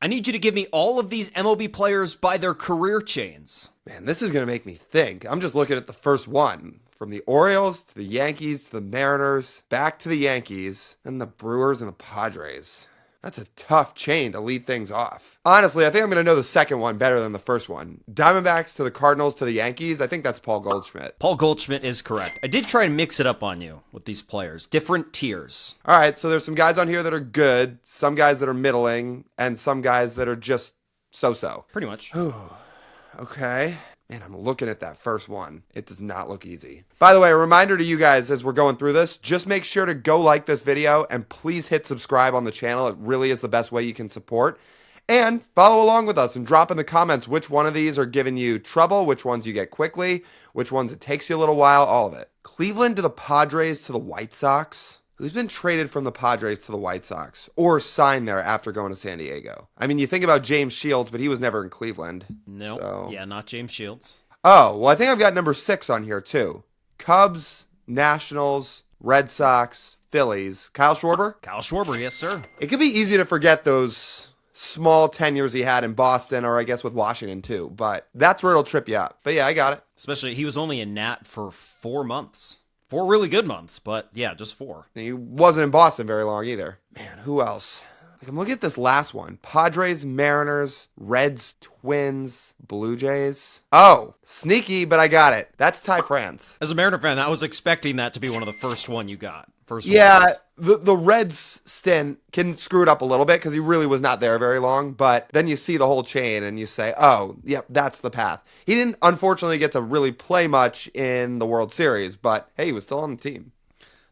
I need you to give me all of these MLB players by their career chains. Man, this is going to make me think. I'm just looking at the first one. From the Orioles to the Yankees to the Mariners, back to the Yankees, and the Brewers and the Padres. That's a tough chain to lead things off. Honestly, I think I'm going to know the second one better than the first one. Diamondbacks to the Cardinals to the Yankees, I think that's Paul Goldschmidt. Paul Goldschmidt is correct. I did try and mix it up on you with these players. Different tiers. All right, so there's some guys on here that are good, some guys that are middling, and some guys that are just so-so. Pretty much. Okay. Man, I'm looking at that first one. It does not look easy. By the way, a reminder to you guys as we're going through this, just make sure to go like this video and please hit subscribe on the channel. It really is the best way you can support. And follow along with us and drop in the comments which one of these are giving you trouble, which ones you get quickly, which ones it takes you a little while, all of it. Cleveland to the Padres to the White Sox. Who's been traded from the Padres to the White Sox or signed there after going to San Diego? I mean, you think about James Shields, but he was never in Cleveland. No, So. yeah, not James Shields. Oh, well, I think I've got number 6 on here, too. Cubs, Nationals, Red Sox, Phillies. Kyle Schwarber? Kyle Schwarber, yes, sir. It could be easy to forget those small tenures he had in Boston, or I guess with Washington, too. But that's where it'll trip you up. But yeah, I got it. Especially, he was only a Nat for 4 months. 4 really good months, but yeah, just 4. And he wasn't in Boston very long either. Man, who else? Like, I'm looking at this last one. Padres, Mariners, Reds, Twins, Blue Jays. Oh, sneaky, but I got it. That's Ty France. As a Mariner fan, I was expecting that to be one of the first one you got. Yeah, the Reds stint can screw it up a little bit because he really was not there very long. But then you see the whole chain and you say, oh, yep, that's the path. He didn't, unfortunately, get to really play much in the World Series. But, hey, he was still on the team.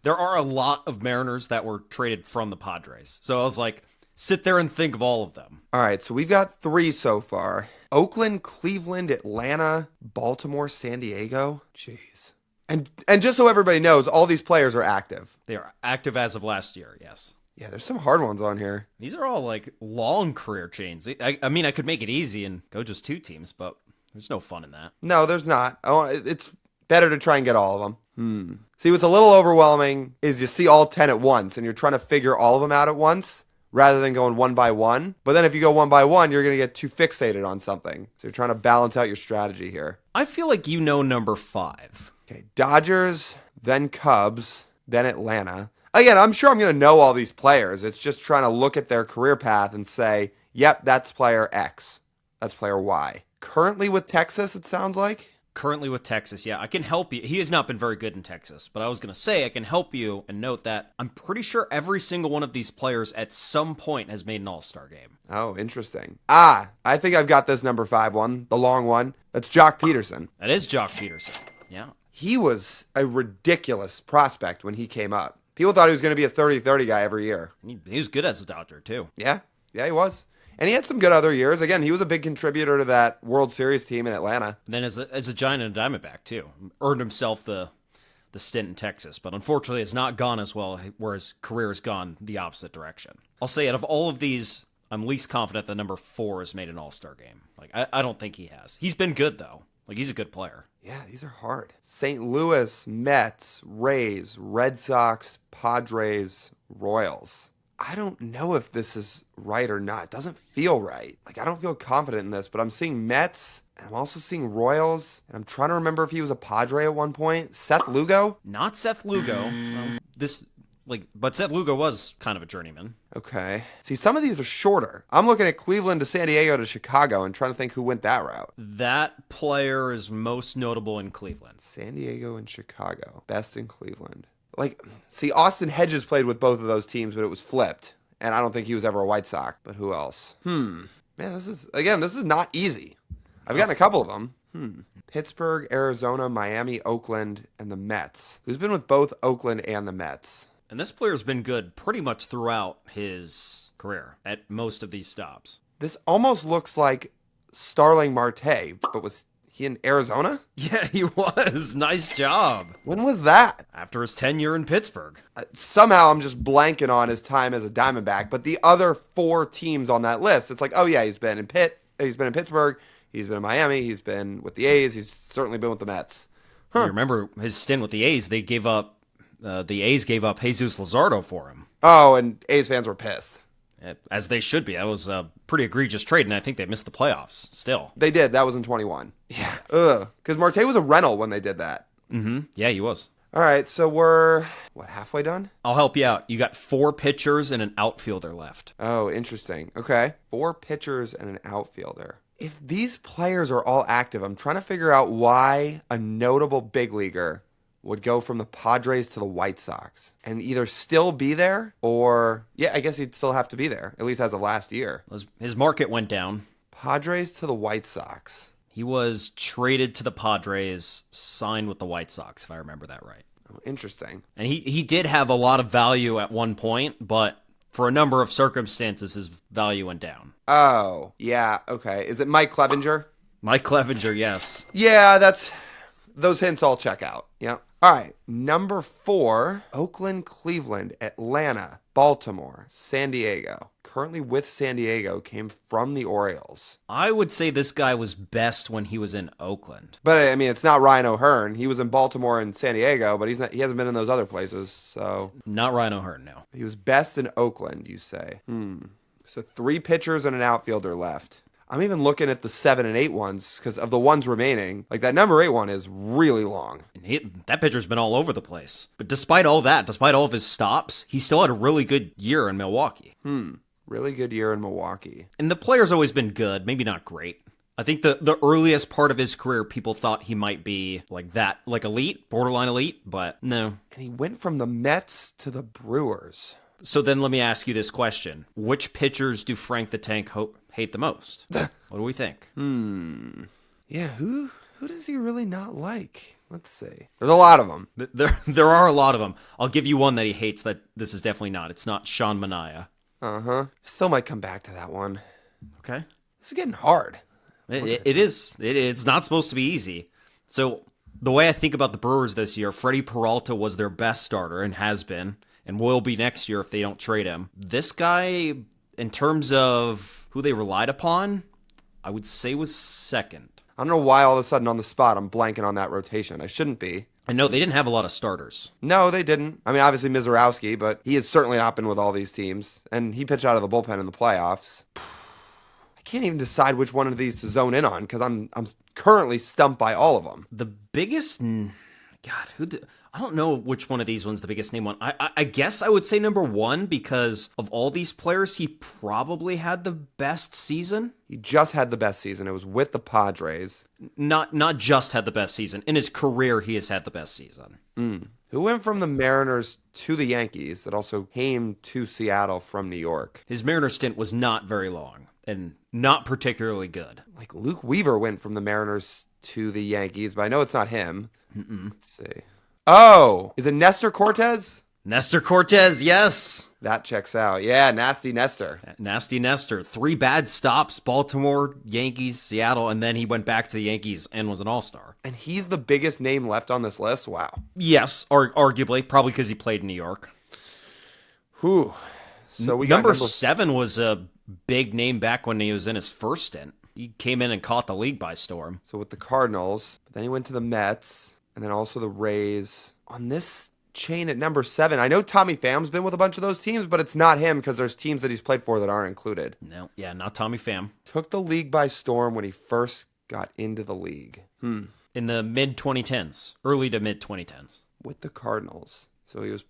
There are a lot of Mariners that were traded from the Padres. So I was like, sit there and think of all of them. All right, so we've got 3 so far. Oakland, Cleveland, Atlanta, Baltimore, San Diego. Jeez. And just so everybody knows, all these players are active. They are active as of last year, yes. Yeah, there's some hard ones on here. These are all like long career chains. I mean, I could make it easy and go just 2 teams, but there's no fun in that. No, there's not. It's better to try and get all of them. See, what's a little overwhelming is you see all 10 at once, and you're trying to figure all of them out at once rather than going one by one. But then if you go one by one, you're going to get too fixated on something. So you're trying to balance out your strategy here. I feel like you know number 5. Okay, Dodgers, then Cubs, then Atlanta. Again, I'm sure I'm going to know all these players. It's just trying to look at their career path and say, yep, that's player X. That's player Y. Currently with Texas, it sounds like. Currently with Texas, yeah. I can help you. He has not been very good in Texas, but I was going to say I can help you and note that I'm pretty sure every single one of these players at some point has made an all-star game. Oh, interesting. I think I've got this number 5 one, the long one. That's Jock Peterson. That is Jock Peterson, yeah. He was a ridiculous prospect when he came up. People thought he was going to be a 30-30 guy every year. He was good as a Dodger, too. Yeah, he was. And he had some good other years. Again, he was a big contributor to that World Series team in Atlanta. And then as a Giant and a Diamondback, too. Earned himself the stint in Texas. But unfortunately, it's not gone as well, where his career has gone the opposite direction. I'll say out of all of these, I'm least confident that number 4 has made an all-star game. Like, I don't think he has. He's been good, though. Like, he's a good player. Yeah, these are hard. St. Louis, Mets, Rays, Red Sox, Padres, Royals. I don't know if this is right or not. It doesn't feel right. Like, I don't feel confident in this, but I'm seeing Mets, and I'm also seeing Royals, and I'm trying to remember if he was a Padre at one point. Seth Lugo? Not Seth Lugo. But Seth Lugo was kind of a journeyman. Okay. See, some of these are shorter. I'm looking at Cleveland to San Diego to Chicago and trying to think who went that route. That player is most notable in Cleveland. San Diego and Chicago. Best in Cleveland. Like, see, Austin Hedges played with both of those teams, but it was flipped. And I don't think he was ever a White Sox. But who else? Man, this is not easy. I've gotten a couple of them. Pittsburgh, Arizona, Miami, Oakland, and the Mets. Who's been with both Oakland and the Mets? And this player's been good pretty much throughout his career at most of these stops. This almost looks like Starling Marte, but was he in Arizona? Yeah, he was. Nice job. When was that? After his tenure in Pittsburgh. Somehow I'm just blanking on his time as a Diamondback, but the other 4 teams on that list, it's like, oh yeah, he's been in Pittsburgh, he's been in Miami, he's been with the A's, he's certainly been with the Mets. You remember his stint with the A's, the A's gave up Jesus Luzardo for him. Oh, and A's fans were pissed. as they should be. That was a pretty egregious trade, and I think they missed the playoffs still. They did. That was in 21. Yeah. Ugh. Because Marte was a rental when they did that. Mm-hmm. Yeah, he was. All right, so we're, halfway done? I'll help you out. You got 4 pitchers and an outfielder left. Oh, interesting. Okay. 4 pitchers and an outfielder. If these players are all active, I'm trying to figure out why a notable big leaguer would go from the Padres to the White Sox and either still be there or, yeah, I guess he'd still have to be there, at least as of last year. His market went down. Padres to the White Sox. He was traded to the Padres, signed with the White Sox, if I remember that right. Oh, interesting. And he did have a lot of value at one point, but for a number of circumstances, his value went down. Oh, yeah, okay. Is it Mike Clevenger? Mike Clevenger, yes. Yeah, those hints all check out. Yeah. All right. Number 4, Oakland, Cleveland, Atlanta, Baltimore, San Diego. Currently with San Diego, came from the Orioles. I would say this guy was best when he was in Oakland. But I mean, it's not Ryan O'Hearn. He was in Baltimore and San Diego, but he hasn't been in those other places. So not Ryan O'Hearn, no. He was best in Oakland, you say. So 3 pitchers and an outfielder left. I'm even looking at the 7 and 8 ones because of the ones remaining. Like that number 8 one is really long. And that pitcher's been all over the place. But despite all that, despite all of his stops, he still had a really good year in Milwaukee. Really good year in Milwaukee. And the player's always been good, maybe not great. I think the earliest part of his career, people thought he might be like that, like elite, borderline elite, but no. And he went from the Mets to the Brewers. So then let me ask you this question. Which pitchers do Frank the Tank hate the most? What do we think? Yeah, who does he really not like? Let's see. There's a lot of them. There are a lot of them. I'll give you one that he hates that this is definitely not. It's not Sean Manaea. Still might come back to that one. Okay. This is getting hard. It is. It's not supposed to be easy. So the way I think about the Brewers this year, Freddie Peralta was their best starter and has been, and will be next year if they don't trade him. This guy, in terms of who they relied upon, I would say was second. I don't know why all of a sudden on the spot I'm blanking on that rotation. I shouldn't be. I know they didn't have a lot of starters. No, they didn't. I mean, obviously Mizorowski, but he has certainly not been with all these teams. And he pitched out of the bullpen in the playoffs. I can't even decide which one of these to zone in on because I'm currently stumped by all of them. The biggest... God, I don't know which one of these one's the biggest name one. I guess I would say number 1 because of all these players, he probably had the best season. He just had the best season. It was with the Padres. Not just had the best season. In his career, he has had the best season. Who went from the Mariners to the Yankees that also came to Seattle from New York. His Mariners stint was not very long and not particularly good. Like Luke Weaver went from the Mariners to the Yankees, but I know it's not him. Let's see. Oh, is it Nestor Cortez? Nestor Cortez, yes. That checks out. Yeah, Nasty Nestor. Nasty Nestor. 3 bad stops, Baltimore, Yankees, Seattle, and then he went back to the Yankees and was an all-star. And he's the biggest name left on this list? Wow. Yes, arguably, probably because he played in New York. Whew. So we number got 7 was a big name back when he was in his first stint. He came in and caught the league by storm. So with the Cardinals, but then he went to the Mets, and then also the Rays. On this chain at number 7, I know Tommy Pham's been with a bunch of those teams, but it's not him because there's teams that he's played for that aren't included. No, yeah, not Tommy Pham. Took the league by storm when he first got into the league. In the mid-2010s, early to mid-2010s. With the Cardinals. So he was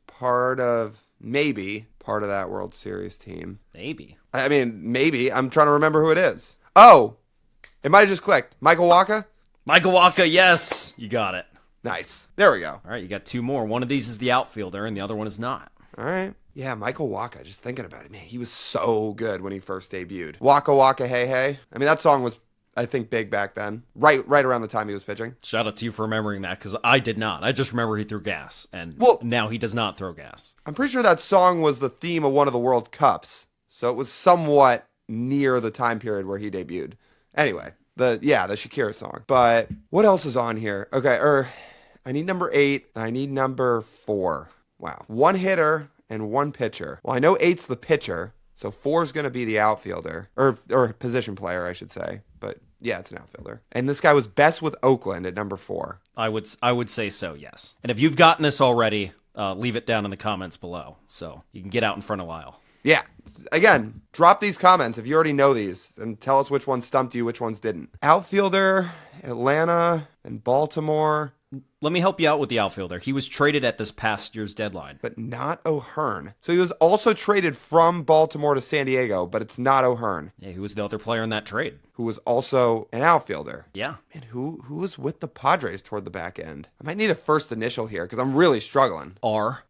maybe part of that World Series team. Maybe. I mean, maybe. I'm trying to remember who it is. Oh, it might have just clicked. Michael Wacha? Michael Wacha, yes. You got it. Nice. There we go. All right, you got 2 more. One of these is the outfielder, and the other one is not. All right. Yeah, Michael Wacha. Just thinking about it, man, he was so good when he first debuted. Waka Waka Hey Hey. I mean, that song was, I think, big back then. Right around the time he was pitching. Shout out to you for remembering that, because I did not. I just remember he threw gas, and now he does not throw gas. I'm pretty sure that song was the theme of one of the World Cups, so it was somewhat near the time period where he debuted. Anyway, the Shakira song. But what else is on here? Okay, I need number 8. I need number 4. Wow. 1 hitter and 1 pitcher. Well, I know 8's the pitcher, so 4's going to be the outfielder. Or position player, I should say. But yeah, it's an outfielder. And this guy was best with Oakland at number 4. I would say so, yes. And if you've gotten this already, leave it down in the comments below so you can get out in front of Lyle. Yeah. Again, drop these comments if you already know these and tell us which ones stumped you, which ones didn't. Outfielder, Atlanta, and Baltimore. Let me help you out with the outfielder. He was traded at this past year's deadline. But not O'Hearn. So he was also traded from Baltimore to San Diego, but it's not O'Hearn. Yeah, he was the other player in that trade. Who was also an outfielder. Yeah. Man, who was with the Padres toward the back end? I might need a first initial here because I'm really struggling. R.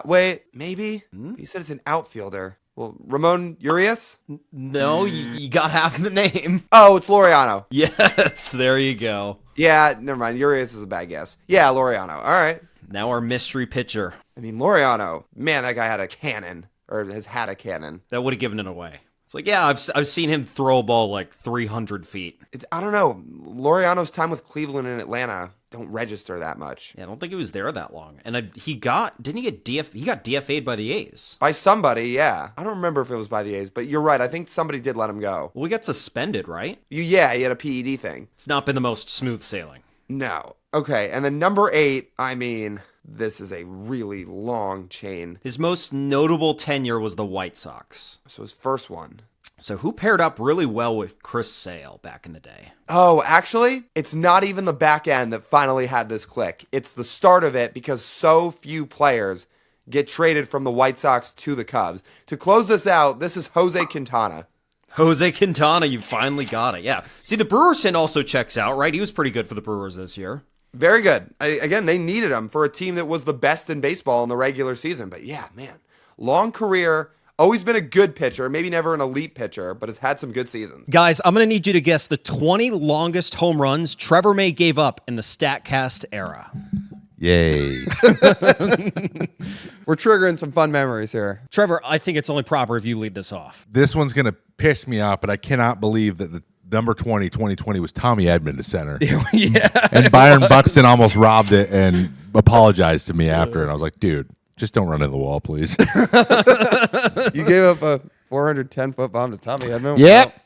Wait, maybe? You said it's an outfielder. Well, Ramon Urias? No, you got half the name. Oh, it's Laureano. Yes, there you go. Yeah, never mind. Urias is a bad guess. Yeah, Laureano. All right. Now our mystery pitcher. I mean, Laureano, man, that guy had a cannon, or has had a cannon. That would have given it away. It's like, yeah, I've seen him throw a ball like 300 feet. I don't know. Laureano's time with Cleveland and Atlanta don't register that much. Yeah, I don't think he was there that long. And he got DFA'd by the A's. By somebody, yeah. I don't remember if it was by the A's, but you're right. I think somebody did let him go. Well, he got suspended, right? Yeah, he had a PED thing. It's not been the most smooth sailing. No. Okay, and then number 8, I mean, this is a really long chain. His most notable tenure was the White Sox. So his first one. So who paired up really well with Chris Sale back in the day? Oh, actually, it's not even the back end that finally had this click. It's the start of it because so few players get traded from the White Sox to the Cubs. To close this out, this is Jose Quintana. Jose Quintana, you finally got it. Yeah. See, the Brewers hint also checks out, right? He was pretty good for the Brewers this year. Very good. Again, they needed him for a team that was the best in baseball in the regular season. But yeah, man, long career. Always been a good pitcher, maybe never an elite pitcher, but has had some good seasons. Guys, I'm going to need you to guess the 20 longest home runs Trevor May gave up in the StatCast era. Yay. We're triggering some fun memories here. Trevor, I think it's only proper if you lead this off. This one's going to piss me off, but I cannot believe that the number 2020 was Tommy Edman to center. Yeah. And Byron Buxton almost robbed it and apologized to me after. And I was like, dude, just don't run into the wall, please. You gave up a 410-foot bomb to Tommy Edman? Yep.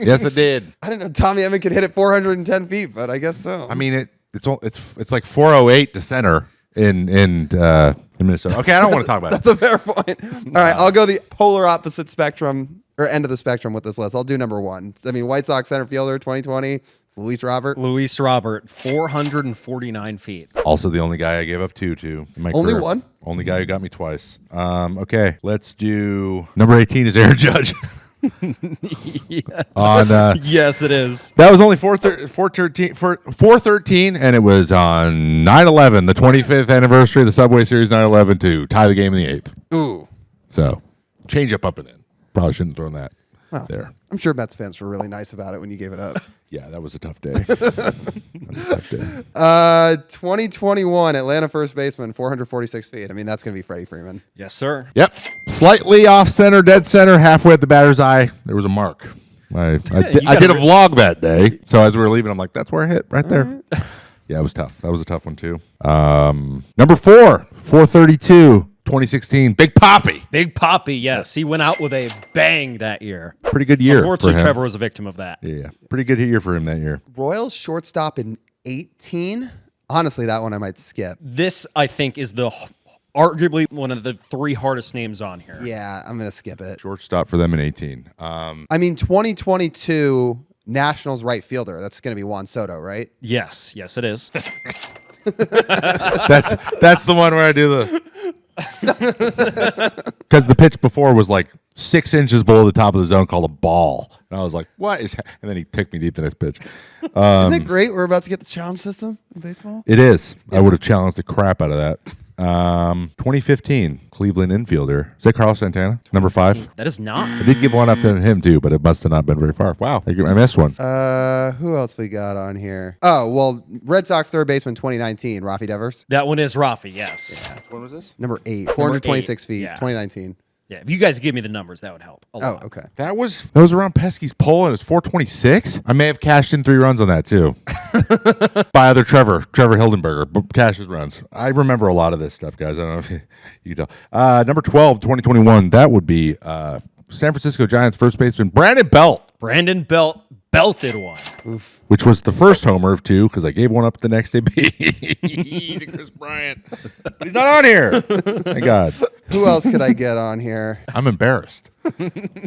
Yes, I did. I didn't know Tommy Edman could hit it 410 feet, but I guess so. I mean, it's like 408 to center in Minnesota. Okay, I don't want to talk about it. That's a fair point. All right, I'll go the polar opposite spectrum, or end of the spectrum with this list. I'll do number 1. I mean, White Sox center fielder, 2020, it's Luis Robert. Luis Robert, 449 feet. Also the only guy I gave up two to in my Only career. one? Only guy who got me twice. Okay, let's do number 18 is Aaron Judge. Yes, it is. That was only 413, and it was on 9/11, the 25th anniversary of the Subway Series 9/11 to tie the game in the 8th. Ooh. So, change up and in. Probably shouldn't have thrown that there. I'm sure Mets fans were really nice about it when you gave it up. Yeah, that was a tough day. That was a tough day. 2021 Atlanta first baseman, 446 feet. I mean, that's going to be Freddie Freeman. Yes, sir. Yep. Slightly off center, dead center, halfway at the batter's eye. There was a mark. I did a vlog that day, so as we were leaving, I'm like, that's where I hit, right there. Yeah, it was tough. That was a tough one, too. Number 432, 2016, Big Papi. Big Papi, yes. He went out with a bang that year. Pretty good year. Unfortunately, for him. Trevor was a victim of that. Yeah, pretty good year for him that year. Royals shortstop in 18. Honestly, that one I might skip. This, I think, is arguably one of the 3 hardest names on here. Yeah, I'm going to skip it. Shortstop for them in 18. I mean, 2022 Nationals right fielder. That's going to be Juan Soto, right? Yes, it is. That's the one where I do the... Because the pitch before was like 6 inches below the top of the zone called a ball. And I was like, what is... And then he took me deep the next pitch. Isn't it great? We're about to get the challenge system in baseball. It is. I would have challenged the crap out of that. 2015 Cleveland infielder. Is that Carlos Santana? Number 5? That is not. I did give one up to him too, but it must have not been very far. Wow. I missed one. Who else we got on here? Oh, well, Red Sox third baseman 2019, Rafi Devers. That one is Rafi, yes. Yeah. What was this? Number 8, 426 feet, yeah. 2019. Yeah, if you guys give me the numbers, that would help a lot. Oh, okay. That was around Pesky's pole, and it was 426. I may have cashed in 3 runs on that too. By other Trevor Hildenberger, but cashed his runs. I remember a lot of this stuff, guys. I don't know if you can tell. Number 12, 2021. That would be San Francisco Giants first baseman Brandon Belt. Brandon Belt belted one. which was the first homer of 2 because I gave one up the next day to Chris Bryant. But he's not on here. Thank God. Who else could I get on here? I'm embarrassed.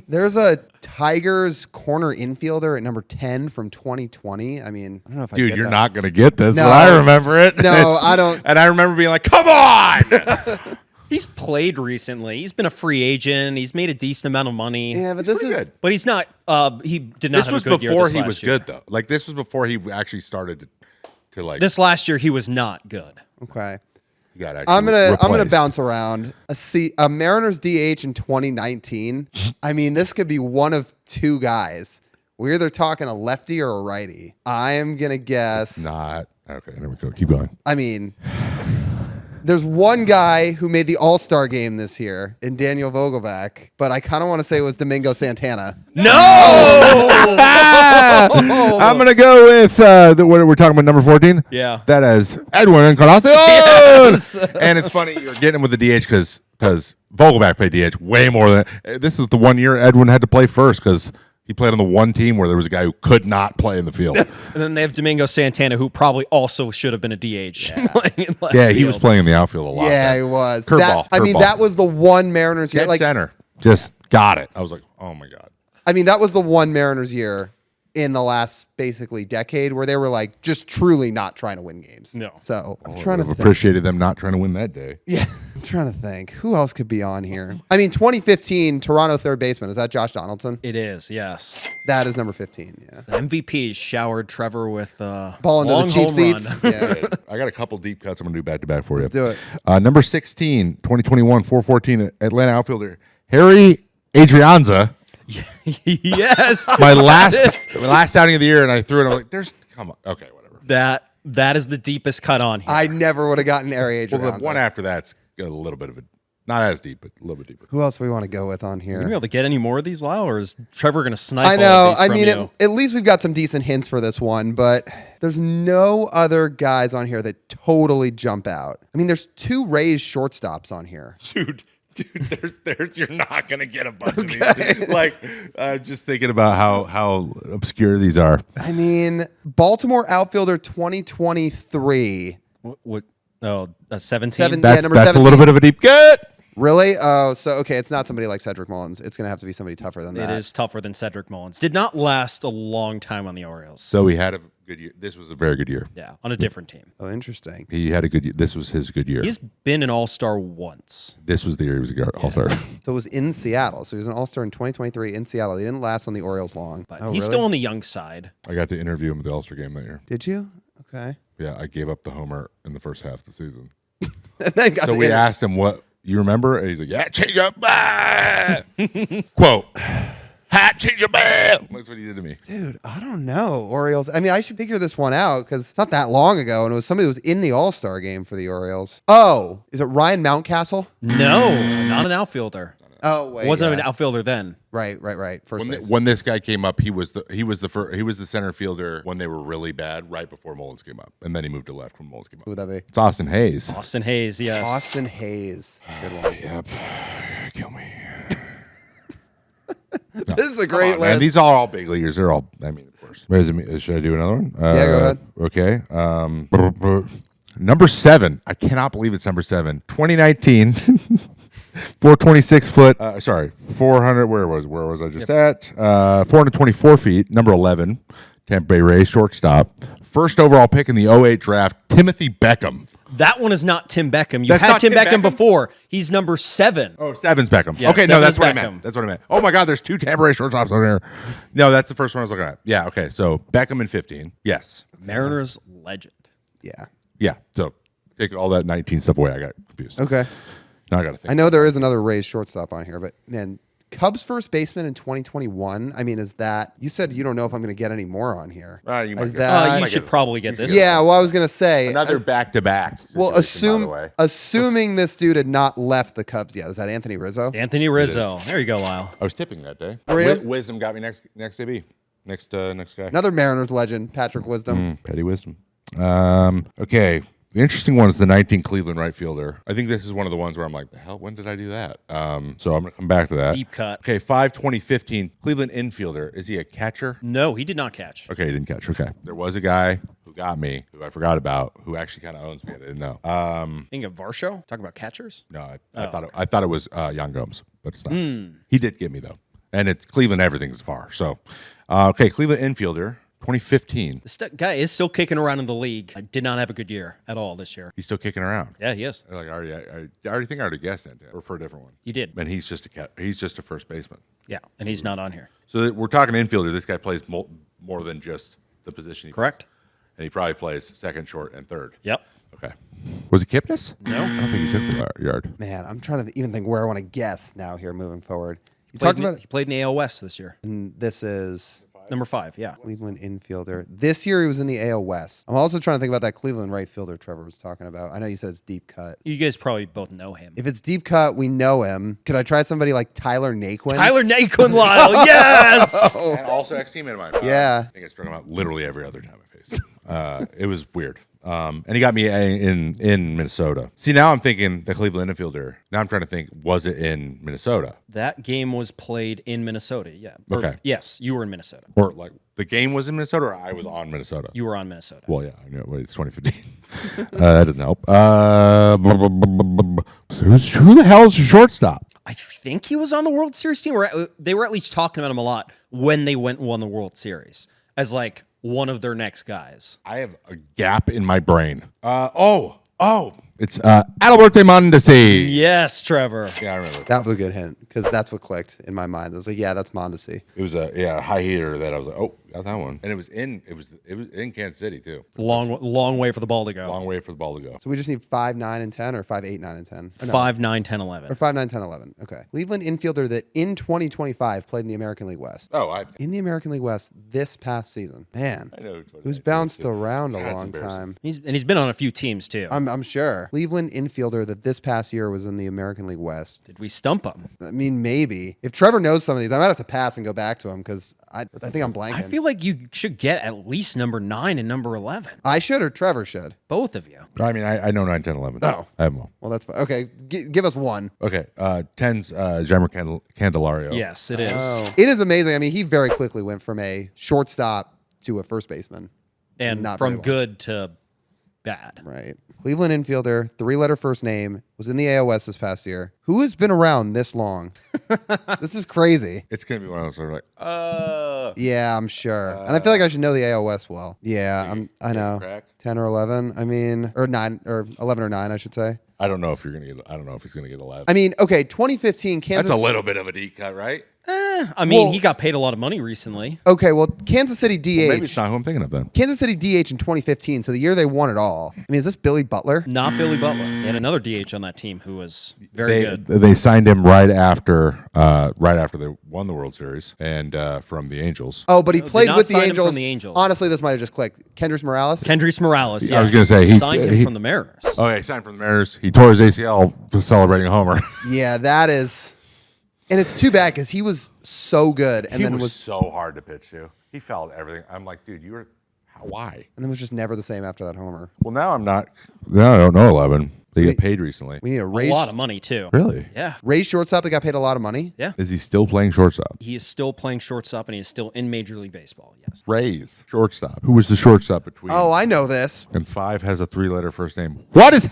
There's a Tigers corner infielder at number 10 from 2020. I mean, I don't know if I Dude, get you're that. not going to get this, No. but I remember it. No, I don't. And I remember being like, come on! He's played recently. He's been a free agent. He's made a decent amount of money. Yeah, but this is good. But he's not. He did not This have was a good year. before This he last was year. good, though. Like, this was before he actually started to like. This last year, he was not good. okay. He got actually I'm gonna replaced. bounce around. A Mariners DH in 2019. I mean, this could be one of 2 guys. We're either talking a lefty or a righty. I am gonna guess. Not. Okay, there we go. Keep going. I mean, there's one guy who made the All-Star game this year in Daniel Vogelbach, but I kind of want to say it was Domingo Santana. No. I'm going to go with what we're talking about, number 14. Yeah. That is Edwin Encarnacion. Yes. And it's funny you're getting him with the DH because Vogelbach played DH way more than. This is the one year Edwin had to play first because he played on the one team where there was a guy who could not play in the field. And then they have Domingo Santana, who probably also should have been a DH. playing in left Yeah, he was field. playing in the outfield a lot. Yeah, then. he was. Curveball, I mean, curveball. that was the one Mariners year. Dead Like, center. Just got it. I was like, oh my God. I mean, that was the one Mariners year in the last basically decade where they were like just truly not trying to win games. No. So I'm I trying to would have think. appreciated them not trying to win that day. Yeah, I'm trying to think. Who else could be on here? I mean, 2015 Toronto third baseman. Is that Josh Donaldson? It is, yes. That is number 15. Yeah. MVP showered Trevor with Ball into long the cheap home seats. run. Yeah. I got a couple deep cuts I'm going to do back to back for you. Let's do it. Number 16, 2021, 414 Atlanta outfielder, Harry Adrianza. Yes. My last outing of the year, and I threw it. I'm like, come on. Okay, whatever. That is the deepest cut on here. I never would have gotten Ari Well, Adrianza. the one after that's a little bit of a, not as deep, but a little bit deeper. Who else do we want to go with on Are you here? able to get any more of these, Lyle, or is Trevor going to snipe I all know. of these I from mean, you? at least we've got some decent hints for this one, but there's no other guys on here that totally jump out. I mean, there's 2 Rays shortstops on here. Dude, there's you're not going to get a bunch of these. Like, just thinking about how obscure these are. I mean, Baltimore outfielder 2023. What? Oh, 17? Yeah, That's, number that's a 17. little bit of a deep cut. Really? Oh, so okay, it's not somebody like Cedric Mullins. It's going to have to be somebody tougher than It that. is tougher than Cedric Mullins. Did not last a long time on the Orioles. So he had a good year. This was a very good year. Yeah, on a different team. Oh, interesting. He had a good year. This was his good year. He's been an all-star once. This was the year he was a all-star. So it was in Seattle. So he was an All-Star in 2023 in Seattle. He didn't last on the Orioles long. But Oh, he's really? still on the young side. I got to interview him at the All-Star game that year. Did you? Okay. Yeah, I gave up the homer in the first half of the season. And then got So the we inter- asked him what you remember, and he's like, "Yeah, change up, quote, hat change up." That's what he did to me. Dude, I don't know. Orioles. I mean, I should figure this one out because it's not that long ago, and it was somebody who was in the All-Star game for the Orioles. Oh, is it Ryan Mountcastle? No, not an outfielder. Oh, wait. Wasn't yeah. an outfielder then. Right. First base. When this guy came up, he was the center fielder when they were really bad, right before Mullins came up, and then he moved to left when Mullins came up. Who would that be? It's Austin Hayes. Austin Hayes, yes. Austin Hayes. Good one. Yep, kill me. This is a great Man, list. these are all big leaguers. They're all. I mean, of course. Should I do another one? Yeah, go ahead. Okay. Number 7. I cannot believe it's number 7. 2019. 426 foot. 400. Where was I just at? 424 feet. Number 11. Tampa Bay Rays shortstop. First overall pick in the 08 draft. Timothy Beckham. That one is not Tim Beckham. You That's had not Tim Tim Beckham Beckham? before. He's number 7. Oh, 7's Beckham. Yeah, okay, no, 7's that's what I Beckham. meant. That's what I meant. Oh my God, there's 2 Tampa Bay shortstops on there. No, that's the first one I was looking at. Yeah, okay. So Beckham in 15. Yes. Mariners legend. Yeah. Yeah. So take all that 19 stuff away. I got confused. Okay. Now I got to think. I know there is another Rays shortstop on here, but man, Cubs first baseman in 2021. I mean, is that you said you don't know if I'm going to get any more on here? You might Is get- that? You should probably get this. Yeah. Well, I was going to say. Another back-to-back. Well, situation, by the way. assuming this dude had not left the Cubs yet, is that Anthony Rizzo? Anthony Rizzo. There you go, Lyle. I was tipping that day. Were you? Wisdom got me next AB. Next guy. Another Mariners legend, Patrick Wisdom. Petty Wisdom. Okay. The interesting one is the 19 Cleveland right fielder. I think this is one of the ones where I'm like, the hell, when did I do that? So I'm going to come back to that. Deep cut. Okay, 5/20/15 Cleveland infielder. Is he a catcher? No, he did not catch. Okay, he didn't catch. Okay. There was a guy who got me, who I forgot about, who actually kind of owns me. I didn't know. Think of Varsho? Talking about catchers? No, I thought it was Jan Gomes, but it's not. He did get me, though. And it's Cleveland, everything's far. So, okay, Cleveland infielder. 2015. This guy is still kicking around in the league. I did not have a good year at all this year. He's still kicking around. Yeah, he is. Like I already think I already guessed that, or for a different one. You did. And he's just a first baseman. Yeah, and he's not on here. So we're talking infielder. This guy plays more than just the position. Correct? And he probably plays second, short, and third. Yep. Okay. Was it Kipnis? No. I don't think he took the yard. Man, I'm trying to even think where I want to guess now here moving forward. You Played talked about he played in the AL West this year. and this is Number 5, yeah. Cleveland infielder. This year he was in the AL West. I'm also trying to think about that Cleveland right fielder Trevor was talking about. I know you said it's deep cut. You guys probably both know him. If it's deep cut, we know him. Could I try somebody like Tyler Naquin? Tyler Naquin Lyle, yes! And also ex-teammate of mine. Yeah. I think I struck him out literally every other time I faced him. It was weird. And he got me in Minnesota. See, now I'm thinking the Cleveland infielder. Now I'm trying to think, was it in Minnesota? That game was played in Minnesota, yeah. Okay. Yes, you were in Minnesota. Or like the game was in Minnesota or I was on Minnesota? You were on Minnesota. Well, yeah, I know. Wait, it's 2015. That doesn't help. So who the hell is the shortstop? I think he was on the World Series team. They were at least talking about him a lot when they went and won the World Series as like one of their next guys. I have a gap in my brain. It's Adalberto Mondesi. Yes, Trevor. Yeah, I remember. That was a good hint because that's what clicked in my mind. I was like, yeah, that's Mondesi. It was a high heater that I was like, oh, got that one. And it was in Kansas City too. Long way for the ball to go. Long way for the ball to go. So we just need 5, 9, and 10 or 5, 8, 9, and 10? Or no, 5, 9, 10, 11. Or 5, 9, 10, 11. Okay. Cleveland infielder that in 2025 played in the American League West. Oh, In the American League West this past season. Man. I know Who's bounced around a That's long embarrassing. time. He's been on a few teams too. I'm sure. Cleveland infielder that this past year was in the American League West. Did we stump him? I mean, maybe. If Trevor knows some of these, I might have to pass and go back to him because I think I'm blanking. I feel like you should get at least number 9 and number 11. I should or Trevor should. Both of you. I mean, I know 9, 10, 11. Oh. I have them all. Well, that's fine. Okay, give us one. Okay, 10's Jeimer Candelario. Yes, it is. Oh. It is amazing. I mean, he very quickly went from a shortstop to a first baseman. And Not from very long. good to bad. Right. Cleveland infielder, 3-letter first name, was in the AL West this past year. Who has been around this long? This is crazy. It's going to be one of those sort of like, Yeah, I'm sure. And I feel like I should know the AL West well. Yeah, I know. crack? 10 or 11. I mean, or 9 or 11 or 9, I should say. I don't know if you're going to get, I don't know if he's going to get 11. I mean, okay, 2015 Kansas. That's a little bit of a deep cut, right? I mean, Well- he got paid a lot of money recently. Okay, well, Kansas City DH. Maybe it's not who I'm thinking of then. Kansas City DH in 2015, so the year they won it all. I mean, is this Billy Butler? Not Billy Butler. They had another DH on that team who was very good. They signed him right after they won the World Series and from the Angels. Oh, but he No, did played not with the sign him Angels. from the Angels. Honestly, this might have just clicked. Kendrys Morales? Kendrys Morales. Yes. I was gonna say, he- signed him he- from the Mariners. Oh, yeah, he signed from the Mariners. He tore his ACL for celebrating a homer. Yeah, that is. And it's too bad because he was so good and he then was was so hard to pitch to. He fouled everything. I'm like, dude, you were why? and then was just never the same after that homer. Well, now I'm not. Now I don't know 11. They get paid recently. We need a A raised, lot of money, too. Really? Yeah. raised shortstop that got paid a lot of money. Yeah. Is he still playing shortstop? He is still playing shortstop and he is still in Major League Baseball. Yes. Rays shortstop. Who was the shortstop between? Oh, I know this. And 5 has a 3-letter first name. What is?